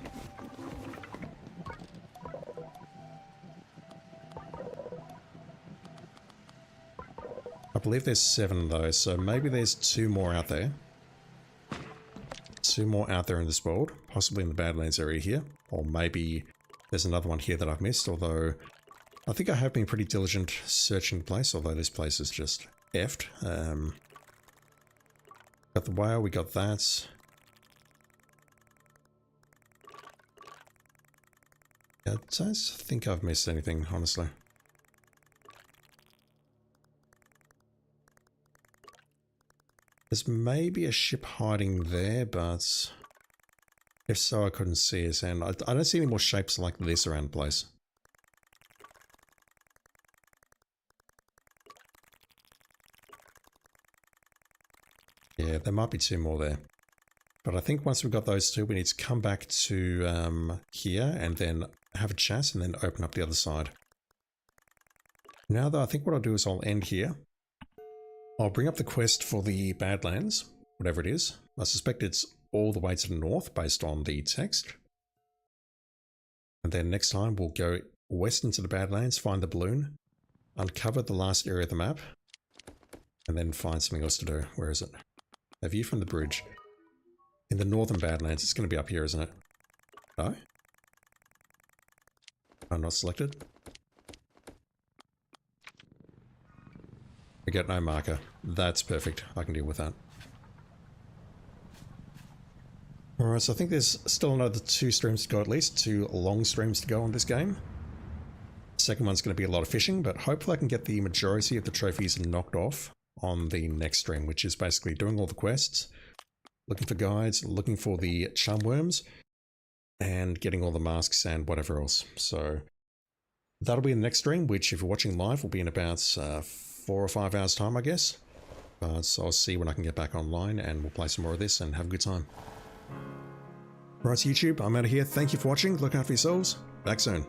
I believe there's 7 though, so maybe there's 2 more out there. 2 more out there in this world, possibly in the Badlands area here, or maybe there's another one here that I've missed, although I think I have been pretty diligent searching the place, although this place is just effed. Got the whale, we got that. I don't think I've missed anything, honestly. There's maybe a ship hiding there, but if so, I couldn't see it, and I don't see any more shapes like this around the place. Yeah, there might be 2 more there. But I think once we've got those 2, we need to come back to here and then have a chat and then open up the other side. Now though, I think what I'll do is I'll end here. I'll bring up the quest for the Badlands, whatever it is. I suspect it's all the way to the north based on the text. And then next time we'll go west into the Badlands, find the balloon, uncover the last area of the map, and then find something else to do. Where is it? A view from the bridge. In the northern Badlands, it's going to be up here, isn't it? No? I'm not selected. I get no marker. That's perfect. I can deal with that. Alright, so I think there's still another 2 streams to go at least. 2 long streams to go on this game. Second one's going to be a lot of fishing, but hopefully I can get the majority of the trophies knocked off on the next stream, which is basically doing all the quests, looking for guides, looking for the charm worms, and getting all the masks and whatever else. So that'll be in the next stream, which if you're watching live will be in about 4 or 5 hours time, I guess. So I'll see when I can get back online and we'll play some more of this and have a good time. Right, YouTube, I'm out of here. Thank you for watching. Look after yourselves. Back soon.